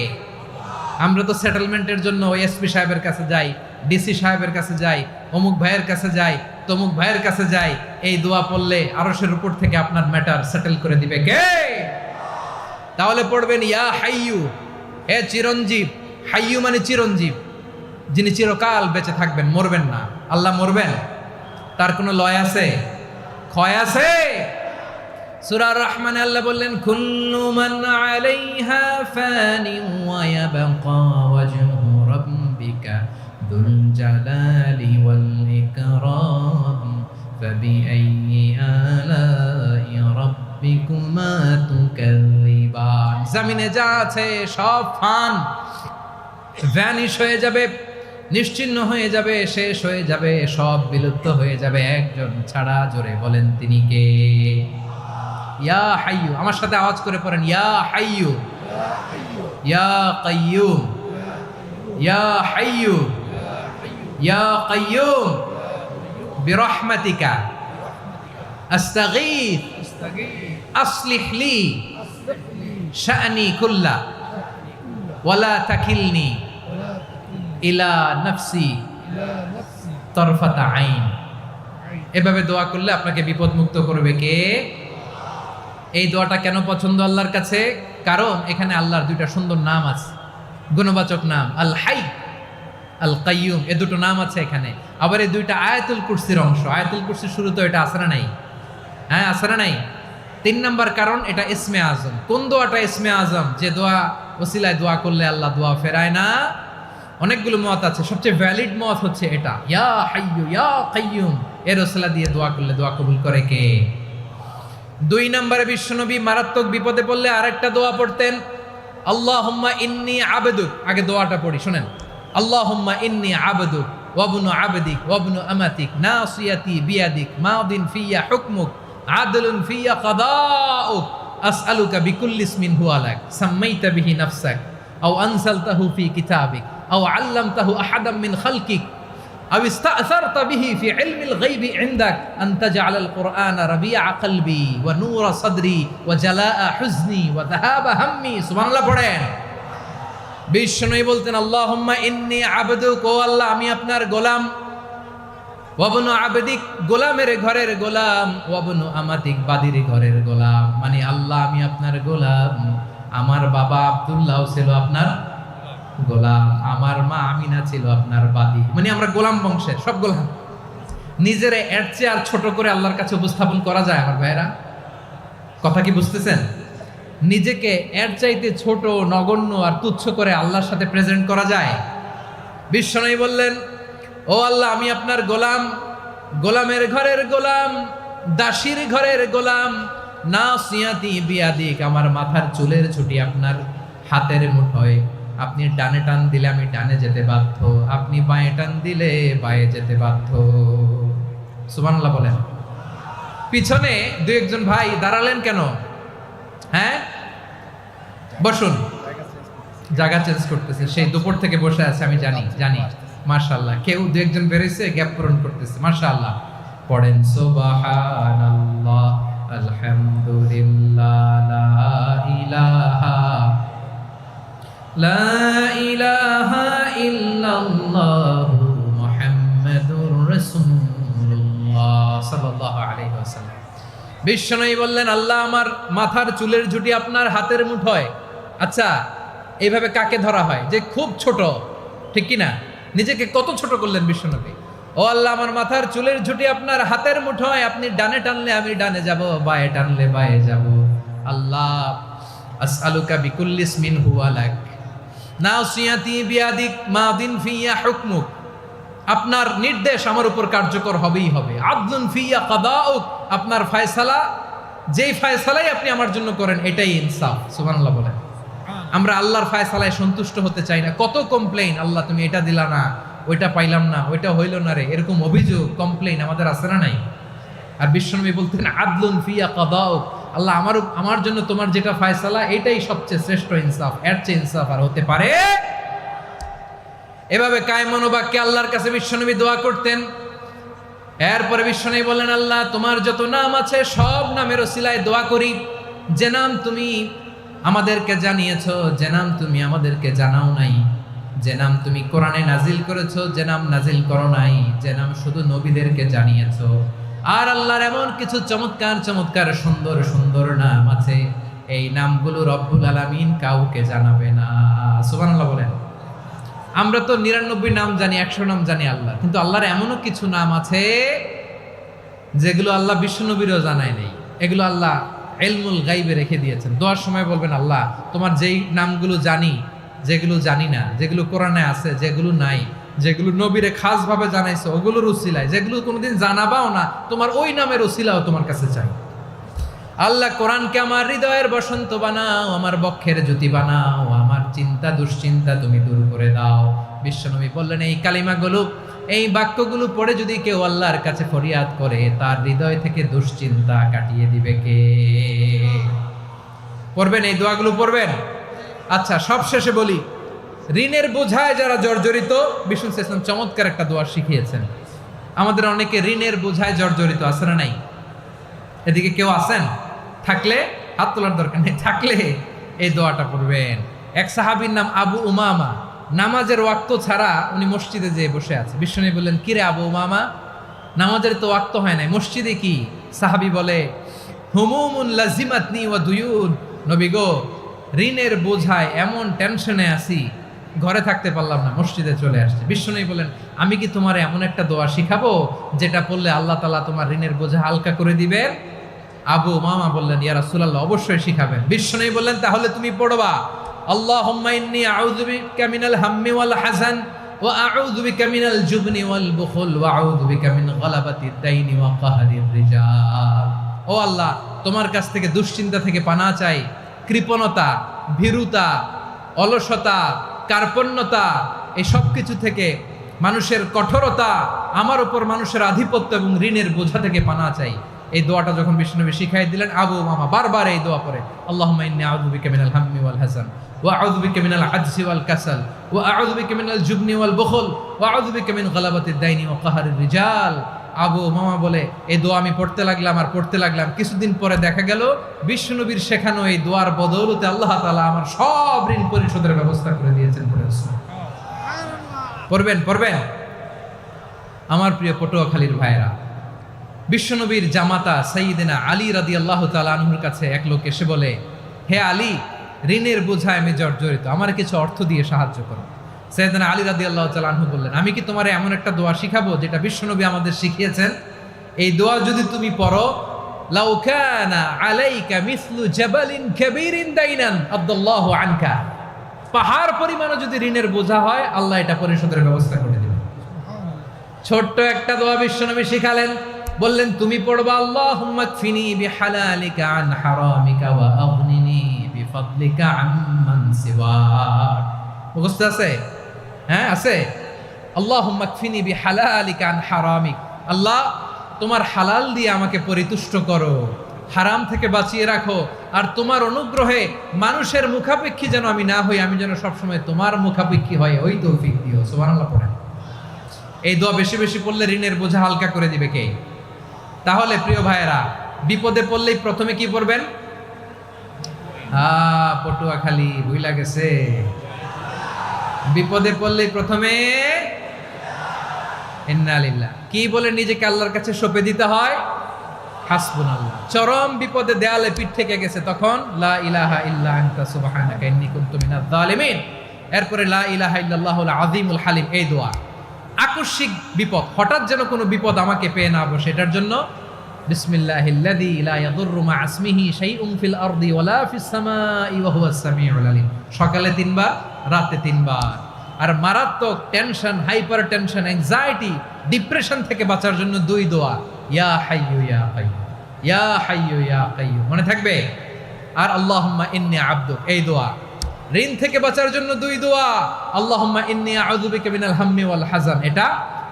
আমরা তো সেটেলমেন্টের জন্য এসপি সাহেবের কাছে যাই, ডিসি সাহেবের কাছে যাই, অমুক ভাইয়ের কাছে যাই, তমুক ভাইয়ের কাছে যাই। এই দোয়া পড়লে আরশের উপর থেকে আপনার ম্যাটার সেটেল করে দিবে কে? তাহলে পড়বেন ইয়া হাইয়ু, হে চিরঞ্জীব। হাইয়ু মানে চিরঞ্জীব, যিনি চিরকাল বেঁচে থাকবেন, মরবেন না। আল্লাহ মরবেন? তার কোনো লয় আছে? ক্ষয় আছে? সূরা আর-রহমানে আল্লাহ বললেন কুল্লু মান আলাইহা ফানি ওয়া ইয়াবকা ওয়াজহু রাব্বিকা যুল জালালি ওয়াল ইকরাম ফাবিআইয়ি আলাই রাব্বিকুমা তুকাযযিবান। জমিনে যা আছে সব ফান, ভ্যানিশ হয়ে যাবে, নিশ্চিহ্ন হয়ে যাবে, শেষ হয়ে যাবে, সব বিলুপ্ত হয়ে যাবে, একজন ছাড়া। জোরে বলেন তিনি কে? ইয়া হাইয়ু। আমার সাথে আওয়াজ করে পড়েন ইয়া হাইয়ু ইয়া কাইয়ুম ইয়া হাইয়ু ইয়া কাইয়ুম বিরহমাতিকা আস্তাগীথ আসলিহ লি শা'নি কুল্লা ওয়ালা তাকিলনি ইলা নাফসি তরফাতা আইন। এভাবে দোয়া করলে আপনাকে বিপদ মুক্ত করবে কে? এই দোয়াটা কেন পছন্দ আল্লাহর কাছে? কারণ এখানে আল্লাহর দুইটা সুন্দর নাম আছে, গুণবাচক নাম, আল হাই, আল কাইয়ুম। এ দুটো নাম আছে এখানে। আবার এই দুইটা আয়াতুল কুরসির অংশ। আয়াতুল কুরসির শুরু তো এটা আছে না নাই? হ্যাঁ, আছে না নাই? 3 নাম্বার কারণ, এটা ইসমে আজম। কোন দোয়াটা ইসমে আজম? যে দোয়া ওসিলায় দোয়া করলে আল্লাহ দোয়া ফেরায় না। অনেকগুলো মত আছে, সবচেয়ে ভ্যালিড মত হচ্ছে এটা, ইয়া হাইয়ু ইয়া কাইয়ুম। এর ওসিলা দিয়ে দোয়া করলে দোয়া কবুল করে কে? 2 নম্বরে বিশ্বনবী মারাত্মক বিপদে পড়লে আরেকটা দোয়া পড়তেন, আল্লাহুম্মা ইন্নী আবদুক। আগে দোয়াটা পড়ি, শুনেন। আল্লাহুম্মা ইন্নী আবদুক ওয়া ইবনু আবদিক ওয়া ইবনু আমাতিক নাসিয়াতি বিয়াদিক মাদিন ফিয়া হুকমুক আদলুন ফিয়া কাদাউক আসআলুকা বিকুল্লি ইসমিন হুয়া লাক সাম্মাইতা বিহি নাফসাক আও আনসালতাহু ফি কিতাবিক আও আল্লামতাহু আহাদাম মিন খালকিক আও ইস্তা'সারতা বিহি ফি ইলমিল গায়বি ইনদাক আন তাজআলাল কুরআনা রাবিআ কলবি ওয়া নূরা সাদরি ওয়া জালাআ হুজনি ওয়া যাহাবা হাম্মি। সুবহানাল্লাহ পড়েন। বিষ্ণুই বলতেন আল্লাহুম্মা ইন্নী আবদুক, ও আল্লাহ আমি আপনার গোলাম, ওয়া ইবনু আবদিক, গোলামের ঘরের গোলাম, ওয়া ইবনু আমাতিক, বাদির ঘরের গোলাম। মানে আল্লাহ আমি আপনার গোলাম। আমার বাবা আব্দুল্লাহ ছিল আপনার গোলাম, আমার মা আমিনা ছিল আপনার বাদী। মানে আমরা গোলাম বংশের, সব গোলাম। নিজেরে এর চেয়ে আর ছোট করে আল্লাহর কাছে উপস্থাপন করা যায় আমার ভাইরা? কথা কি বুঝতেছেন? নিজেকে এর চাইতে ছোট, নগণ্য আর তুচ্ছ করে আল্লাহর সাথে প্রেজেন্ট করা যায়? বিশ্বনবী বললেন, ও আল্লাহ আমি আপনার গোলাম, গোলামের ঘরের গোলাম, দাসীর ঘরের গোলাম, নাসিয়াতি বিয়াদিক, আমার মাথার চুলের ছুটি আপনার হাতের মুঠোয়। আপনি ডানে টান দিলে আমি ডানে যেতে বাধ্য, আপনি বাঁয়ে টান দিলে বাঁয়ে যেতে বাধ্য। সুবহানাল্লাহ বলেন। পিছনে 2-1 ভাই দাঁড়ালেন কেন? হ্যাঁ, বসুন। জায়গা চেঞ্জ করতেছে, সেই দুপুর থেকে বসে আছে, আমি জানি। মাশাআল্লাহ, কেউ দু একজন বেরোইছে গ্যাপ পূরণ করতেছে, মাশাআল্লাহ। পড়েন সুবহানাল্লাহ, আলহামদুলিল্লাহ, লা ইলাহা ইল্লাল্লাহ মুহাম্মাদুর রাসূলুল্লাহ সাল্লাল্লাহু আলাইহি ওয়াসাল্লাম। বিশ্বনবী বললেন, আল্লাহ আমার মাথার চুলের ঝুঁটি আপনার হাতের মুঠোয়। আচ্ছা, এইভাবে কাকে ধরা হয়? যে খুব ছোট, ঠিক কি না? নিজেকে কত ছোট করলেন বিশ্বনবী। ও আল্লাহ, আমার মাথার চুলের ঝুঁটি আপনার হাতের মুঠোয়, আপনি ডানে টানলে আমি ডানে যাব, বায়ে টানলে বায়ে যাব। আল্লাহ, আসআলুকা বিকুল্লি ইসমিন হুয়া লাক নাসিয়াতি বিয়াদিক মাদিন ফিয়া হুকমুক। আপনার নির্দেশ আমার উপর কার্যকর হবেই হবে। আদলুন ফিয়া কাদাউক, আপনার ফয়সালা, যেই ফয়সালাই আপনি আমার জন্য করেন এটাই ইনসাফ। সুবহানাল্লাহ বলেন। আমরা আল্লাহর ফয়সালায় সন্তুষ্ট হতে চাই না। কত কমপ্লেইন, আল্লাহ তুমি এটা দিলা না, ওইটা পাইলাম না, ওইটা হইল না রে, এরকম অভিযোগ কমপ্লেইন আমাদের আছে না নাই? আর বিশ্বনবী বলতেন, আদলুন ফিয়া কাদাউক, আল্লাহ আমার জন্য তোমার যেটা ফয়সালা এটাই সবচেয়ে শ্রেষ্ঠ ইনসাফ, এর চেয়ে ইনসাফ আর হতে পারে? এভাবে কায়মনোবাক্যে আল্লাহর কাছে বিশ্বনবী দোয়া করতেন। এরপরে বিশ্বনবী বললেন, আল্লাহ তোমার যত নাম আছে সব নামের ওসিলায় দোয়া করি, যে নাম তুমি আমাদেরকে জানিয়েছো, যে নাম তুমি আমাদেরকে জানাও নাই, যে নাম তুমি কোরআনে নাজিল করেছো, যে নাম নাজিল করো নাই, যে নাম শুধু নবীদেরকে জানিয়েছো। আর আল্লাহর এমন কিছু চমৎকার চমৎকার সুন্দর সুন্দর নাম আছে, এই নামগুলো রব্বুল আলামিন কাউকে জানাবে না। সুবহানাল্লাহ বলেন। আমরা তো 99 নাম জানি, 100 নাম জানি আল্লাহ, কিন্তু আল্লাহর এমনও কিছু নাম আছে যেগুলো আল্লাহ বিশ্বনবীরও জানায় নেই। এগুলো আল্লাহ ইলমুল গাইবে রেখে দিয়েছেন। দোয়ার সময় বলবেন, আল্লাহ তোমার যেই নামগুলো জানি, যেগুলো জানি না, যেগুলো কোরআনে আছে, যেগুলো নাই, যেগুলো নবীরে খাসভাবে জানাইছো ওগুলোর উসিলায়, যেগুলো কোনোদিন জানাবাও না, তোমার ওই নামের উসিলাও তোমার কাছে চাই। আল্লাহ কোরআনকে আমার হৃদয়ের বসন্ত বানাও, আমার বক্ষের জ্যোতি বানাও, আমার চিন্তা দুশ্চিন্তা তুমি দূর করে দাও। বিশ্বনবী বললেন, এই কালিমাগুলো, এই বাক্যগুলো পড়ে যদি কেউ আল্লাহর কাছে ফরিয়াদ করে, তার হৃদয় থেকে দুশ্চিন্তা কাটিয়ে দিবে কে? পড়বেন, এই দোয়াগুলো পড়বেন। আচ্ছা, সব শেষে বলি, ঋণের বোঝায় যারা জর্জরিত, বিষ্ণু ইসলাম চমৎকার একটা দোয়া শিখিয়েছেন। আমাদের অনেকে ঋণের বোঝায় জর্জরিত, আছে না নাই? এদিকে কেউ আছেন? থাকলে হাত তোলার দরকার নেই, থাকলে এই দোয়াটা পড়বেন। এক সাহাবীর নাম আবু উমামা, নামাজের ওয়াক্ত ছাড়া উনি মসজিদে যেয়ে বসে আছে। বিশ্বনবী বললেন, কিরে আবু উমামা, নামাজের তো ওয়াক্ত হয় নাই, মসজিদে কি? সাহাবী বলে, হুমুমুন লাজিমাতনি ওয়া দুয়ুন, নবী গো, ঋণের বোঝায় এমন টেনশনে আছি, ঘরে থাকতে পারলাম না, মসজিদে চলে আসছে। বিশ্বনবী বলেন, আমি কি তোমার এমন একটা দোয়া শিখাবো যেটা পড়লে আল্লাহ তাআলা তোমার ঋণের বোঝা হালকা করে দিবেন? আবু উমামা বললেন, ইয়া রাসূলুল্লাহ, অবশ্যই শিখাবেন। বিশ্বনবী বললেন, তাহলে তুমি পড়বা, আল্লাহুম্মা ইন্নী আউযু বিকা মিনাল হাম্মি ওয়াল হাযান ওয়া আউযু বিকা মিনাল জুবনি ওয়াল বুখল ওয়া আউযু বিকা মিন গালাবাতিদ দাইনি ওয়া কাহরির রিজাল। ও আল্লাহ, তোমার কাছ থেকে দুশ্চিন্তা থেকে পানাহ চাই, কৃপণতা, ভীরুতা, অলসতা, কার্পণ্যতা, এই সব কিছু থেকে, মানুষের কঠোরতা, আমার উপর মানুষের আধিপত্য এবং ঋণের বোঝা থেকে পানাহ চাই। এই দোয়াটা যখন বিষ্ণুনবী শিখাই দিলেন, আবু উমামা বারবার এই দোয়া পড়ে, আল্লাহুম্মা ইন্নী আউযু বিকা মিনাল হাম্মি ওয়াল হাযান ওয়া আউযু বিকা মিনাল আজজি ওয়াল কাসাল ওয়া আউযু বিকা মিনাল জুবনি ওয়াল বুখল ওয়া আউযু বিকা মিন গালাবাতিদ দাইনি ওয়া কাহরির রিজাল। আবু উমামা বলে, এই দোয়া আমি পড়তে লাগলাম আর পড়তে লাগলাম, কিছুদিন পরে দেখা গেল বিষ্ণুনবীর শেখানো এই দোয়ার বদৌলতে আল্লাহ তাআলা আমার সব ঋণ পরিশোধের ব্যবস্থা করে দিয়েছেন। পড়বেন, পড়বেন। আমার প্রিয় পটুয়াখালীর ভাইয়েরা, বিশ্বনবীর জামাতা সাইয়্যিদিনা আলী রাদিয়াল্লাহু তাআলা আনহুর কাছে এক লোক এসে বলে, হে আলী, ঋণের বোঝায় আমি জর্জরিত, আমার কিছু অর্থ দিয়ে সাহায্য করো। সাইয়্যিদিনা আলী রাদিয়াল্লাহু তাআলা আনহু বললেন, আমি কি তোমার এমন একটা দোয়া শিখাবো যেটা বিশ্বনবী আমাদের শিখিয়েছেন? এই দোয়া যদি তুমি পড়ো, লাউ কানা আলাইকা মিসলু জাবালিন কাবীরিন দাইনান আদাল্লাহু আনকা, পাহাড় পরিমাণও যদি ঋণের বোঝা হয়, আল্লাহ এটা পরিশোধের ব্যবস্থা করে দিবেন। ছোট্ট একটা দোয়া বিশ্বনবী শিখালেন, বললেন, তুমি পড়বা, আল্লাহুম্মা কফিনি বিহালালিকা আন হারামিকা ওয়া আগনিনি বিফাদলিকা আম্মান সিওয়াক। মুখস্থ আছে? হ্যাঁ, আছে। আল্লাহুম্মা কফিনি বিহালালিকা আন হারামিক, আল্লাহ তোমার হালাল দিয়ে আমাকে পরিতুষ্ট করো, হারাম থেকে বাঁচিয়ে রাখো, আর তোমার অনুগ্রহে মানুষের মুখাপেক্ষী যেন আমি না হই, আমি যেন সবসময় তোমার মুখাপেক্ষী হয়, ওই তৌফিক দিও। সুবহানাল্লাহ পড়েন। এই দোয়া বেশি বেশি পড়লে ঋণের বোঝা হালকা করে দিবে কে? তাহলে প্রিয় ভাইয়েরা, বিপদে পড়লেই প্রথমে কি পড়বেন? পটুয়াখালী ভুইলা গেছে। বিপদে পড়লেই প্রথমে ইন্না লিল্লাহ কি বলে নিজেকে আল্লাহর কাছে সঁপে দিতে হয়? হাসবুনাল্লাহ। চরম বিপদে দেয়ালে পিঠ থেকে গেছে, তখন লা ইলাহা ইল্লা আনতা সুবহানাকা ইন্নী কুনতু মিনাজ জালিমিন। এরপরে লা ইলাহা ইল্লাল্লাহুল আযীমুল হালিম, এই দোয়া। আকস্মিক বিপদ, হঠাৎ যেন কোনো বিপদ আমাকে পেয়ে না বসে, এটার জন্য বিসমিল্লাহিল্লাযী লা ইয়াদুররু মা ইসমিহি শাইউন ফিল আরদি ওয়ালা ফিস সামাই ওয়া হুয়াস সামিউল আলিম। সকালে 3 বার, রাতে 3 বার। আর মারাত্মক tension, hyper tension, anxiety, depression থেকে বাঁচার জন্য 2 দোয়া, ইয়া হাইয়্যু ইয়া কাইয়্যুম, ইয়া হাইয়্যু ইয়া কাইয়্যুম, মনে থাকবে? আর আল্লাহুম্মা ইন্নী আবদুক, এই দোয়া। ঋণ থেকে বাঁচার জন্য 2 দোয়া, আল্লাহুম্মা ইন্নী আউযু বিকা মিনাল হাম্মি ওয়াল হাযান, এটা।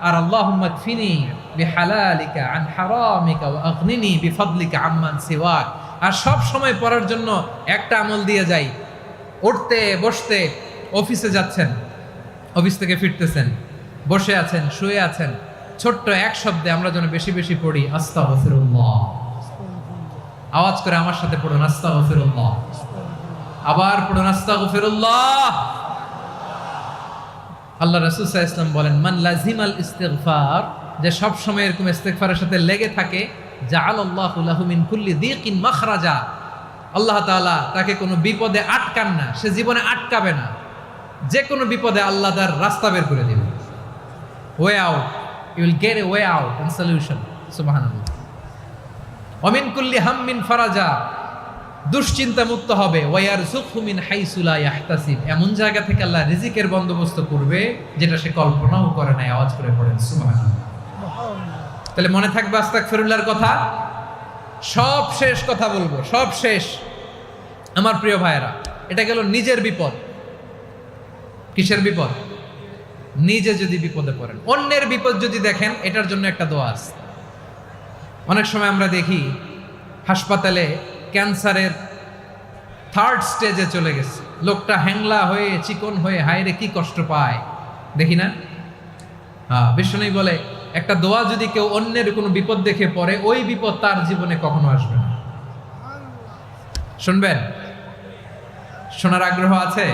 আর আল্লাহুম্মা কফিনি বিহালালিকা আন হারামিকা ওয়া আগনিনি বিফাদলিকা আম্মান সিওয়াক। আর সব সময় পড়ার জন্য একটা আমল দিয়ে যাই, উঠতে বসতে, অফিসে যাচ্ছেন, অফিস থেকে ফিরতেছেন, বসে আছেন, শুয়ে আছেন, ছোট্ট এক শব্দে আমরা যেন বেশি বেশি পড়ি আস্তাগফিরুল্লাহ। আওয়াজ করে আমার সাথে পড়ুন আস্তাগফিরুল্লাহ, আবার পড়ুন আস্তাগফিরুল্লাহ। আল্লাহ রাসূল সাল্লাল্লাহু আলাইহি ওয়াসাল্লাম বলেন, মান লাজিমাল ইস্তিগফার, যে সব সময় এরকম ইস্তিগফারের সাথে লেগে থাকে, জাআলাল্লাহু লাহু মিন কুল্লি যিকিন মাখরাজা, আল্লাহ তাআলা তাকে কোনো বিপদে আটকান না, সে জীবনে আটকাবে না। যে কোনো বিপদে আল্লাহ তার রাস্তা বের করে দিবেন, way out, you will get a way out and solution. সুবহানাল্লাহ। ওয়া মিন কুল্লি হাম্মিন ফারাজা, দুশ্চিন্তা মুক্ত হবে। ওয়ায়ারযুকহু মিন হাইসু লা ইয়াহতাসিব, এমন জায়গা থেকে আল্লাহ রিজিকের বন্দোবস্ত করবে যেটা সে কল্পনাও করে নাই। আওয়াজ করে পড়েন সুবহানাল্লাহ। তাহলে মনে থাকবে আস্তাগফিরুল্লাহর কথা। সব শেষ কথা বলবো, সব শেষ আমার প্রিয় ভাইয়েরা। এটা গেল নিজের বিপদ। কিসের বিপদ? নিজে যদি বিপদে পড়েন। অন্যের বিপদ যদি দেখেন, এটার জন্য একটা দোয়া আছে। অনেক সময় আমরা দেখি হাসপাতালে ক্যান্সারের 3rd স্টেজে চলে গেছে, লোকটা হ্যাংলা হয়ে, চিকন হয়ে, হায়রে কি কষ্ট পায়, দেখি না? বিষ্ণু বলে, একটা দোয়া যদি কেউ অন্যের কোনো বিপদ দেখে পড়ে, ওই বিপদ তার জীবনে কখনো আসবে না। শুনবেন? শোনার আগ্রহ আছে?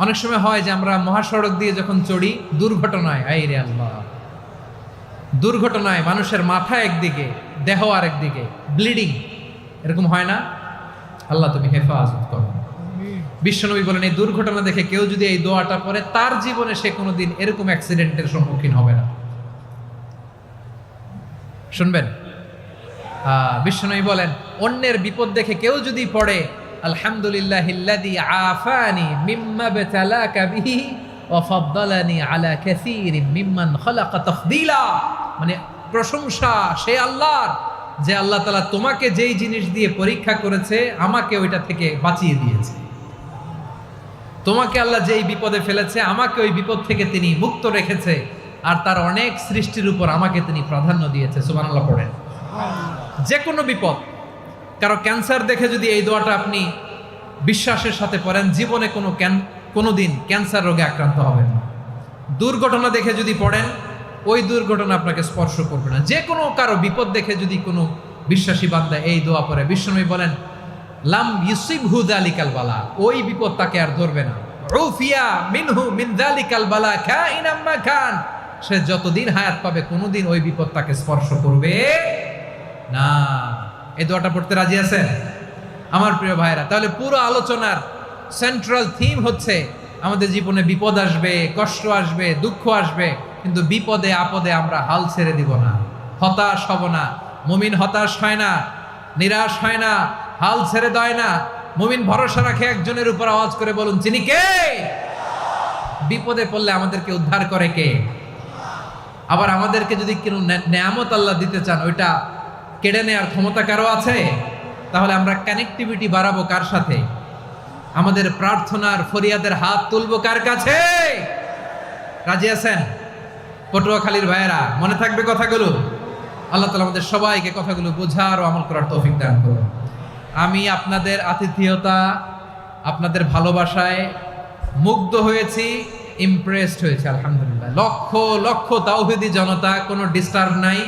অনেক সময় হয় যে আমরা মহাসড়ক দিয়ে যখন চড়ি, দুর্ঘটনায়, আইরে আল্লাহ, দুর্ঘটনায় মানুষের মাথা একদিকে, দেহ আরেকদিকে, ব্লিডিং, এরকম হয় না? আল্লাহ তুমি হেফাজত করো। বিশ্বনবী বলেন, এই দুর্ঘটনা দেখে কেউ যদি এই দোয়াটা পড়ে, তার জীবনে সে কোনোদিন এরকম অ্যাক্সিডেন্টের সম্মুখীন হবে না। শুনবেন? বিশ্বনবী বলেন, অন্যের বিপদ দেখে কেউ যদি পড়ে, আলহামদুলিল্লাহিল্লাযী আফানি মিম্মা বতালাকা বিহি ওয়া ফাদ্দালানি আলা কাসীরিম মিম্মান খালাকা তাফদীলা, মানে প্রশংসা সে আল্লাহর, যে আল্লাহ তাআলা তোমাকে যেই জিনিস দিয়ে পরীক্ষা করেছে, আমাকে ওইটা থেকে বাঁচিয়ে দিয়েছে। তোমাকে আল্লাহ যেই বিপদে ফেলেছে, আমাকে ওই বিপদ থেকে তিনি মুক্ত রেখেছে, আর তার অনেক সৃষ্টির উপর আমাকে তিনি প্রাধান্য দিয়েছে। সুবহানাল্লাহ পড়েন। যে কোনো বিপদ, কারো ক্যান্সার দেখে যদি এই দোয়াটা আপনি বিশ্বাসের সাথে পড়েন, জীবনে কোনোদিন ক্যান্সার রোগে আক্রান্ত হবেন না। দুর্ঘটনা দেখে যদি পড়েন, ওই দুর্ঘটনা আপনাকে স্পর্শ করবে না। যে কোনো কারো বিপদ দেখে যদি কোনো বিশ্বাসী বান্দা এই দোয়া পড়ে, বিশ্বনবী বলেন, লাম ইউসিবহু যালিকাল বালা, ওই বিপদ তাকে আর ধরবে না। উফিয়া মিনহু মিন যালিকাল বালা কাইনাম মা কান, সে যতদিন হায়াত পাবে কোনোদিন ওই বিপদ তাকে স্পর্শ করবে না। এই দোয়াটা পড়তে রাজি আছেন আমার প্রিয় ভাইরা? তাহলে পুরো আলোচনার সেন্ট্রাল থিম হচ্ছে, আমাদের জীবনে বিপদ আসবে, কষ্ট আসবে, দুঃখ আসবে, কিন্তু বিপদে আপদে আমরা হাল ছেড়ে দিব না, হতাশ হব না। মুমিন হতাশ হয় না, নিরাশ হয় না, হাল ছেড়ে দেয় না। মুমিন ভরসা রাখে একজনের উপর। আওয়াজ করে বলুন, যিনি কে? বিপদে পড়লে আমাদেরকে উদ্ধার করে কে? আবার আমাদেরকে যদি কোনো নেয়ামত আল্লাহ দিতে চান, ওইটা কেড়ে নেওয়ার ক্ষমতা কারো আছে? তাহলে আমরা কানেক্টিভিটি বাড়াবো কার সাথে? আমাদের প্রার্থনার ফরিয়াদের হাত তুলবো কার কাছে? রাজি আছেন পটুয়াখালীর ভাইয়েরা? মনে থাকবে কথাগুলো? আল্লাহ তাআলা আমাদের সবাইকে কথাগুলো বোঝার ও আমল করার তৌফিক দান করুন। আমি আপনাদের আতিথেয়তা, আপনাদের ভালোবাসায় মুগ্ধ হয়েছি। ইমপ্রেসড হয়েছে আলহামদুলিল্লাহ। লক্ষ লক্ষ তাওহীদি জনতা, কোনো ডিস্টার্ব নাই,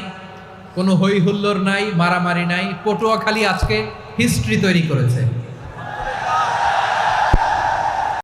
কোনো হই হুল্লোড় নাই, মারামারি নাই। পটুয়াখালী আজকে হিস্ট্রি তৈরি করেছে।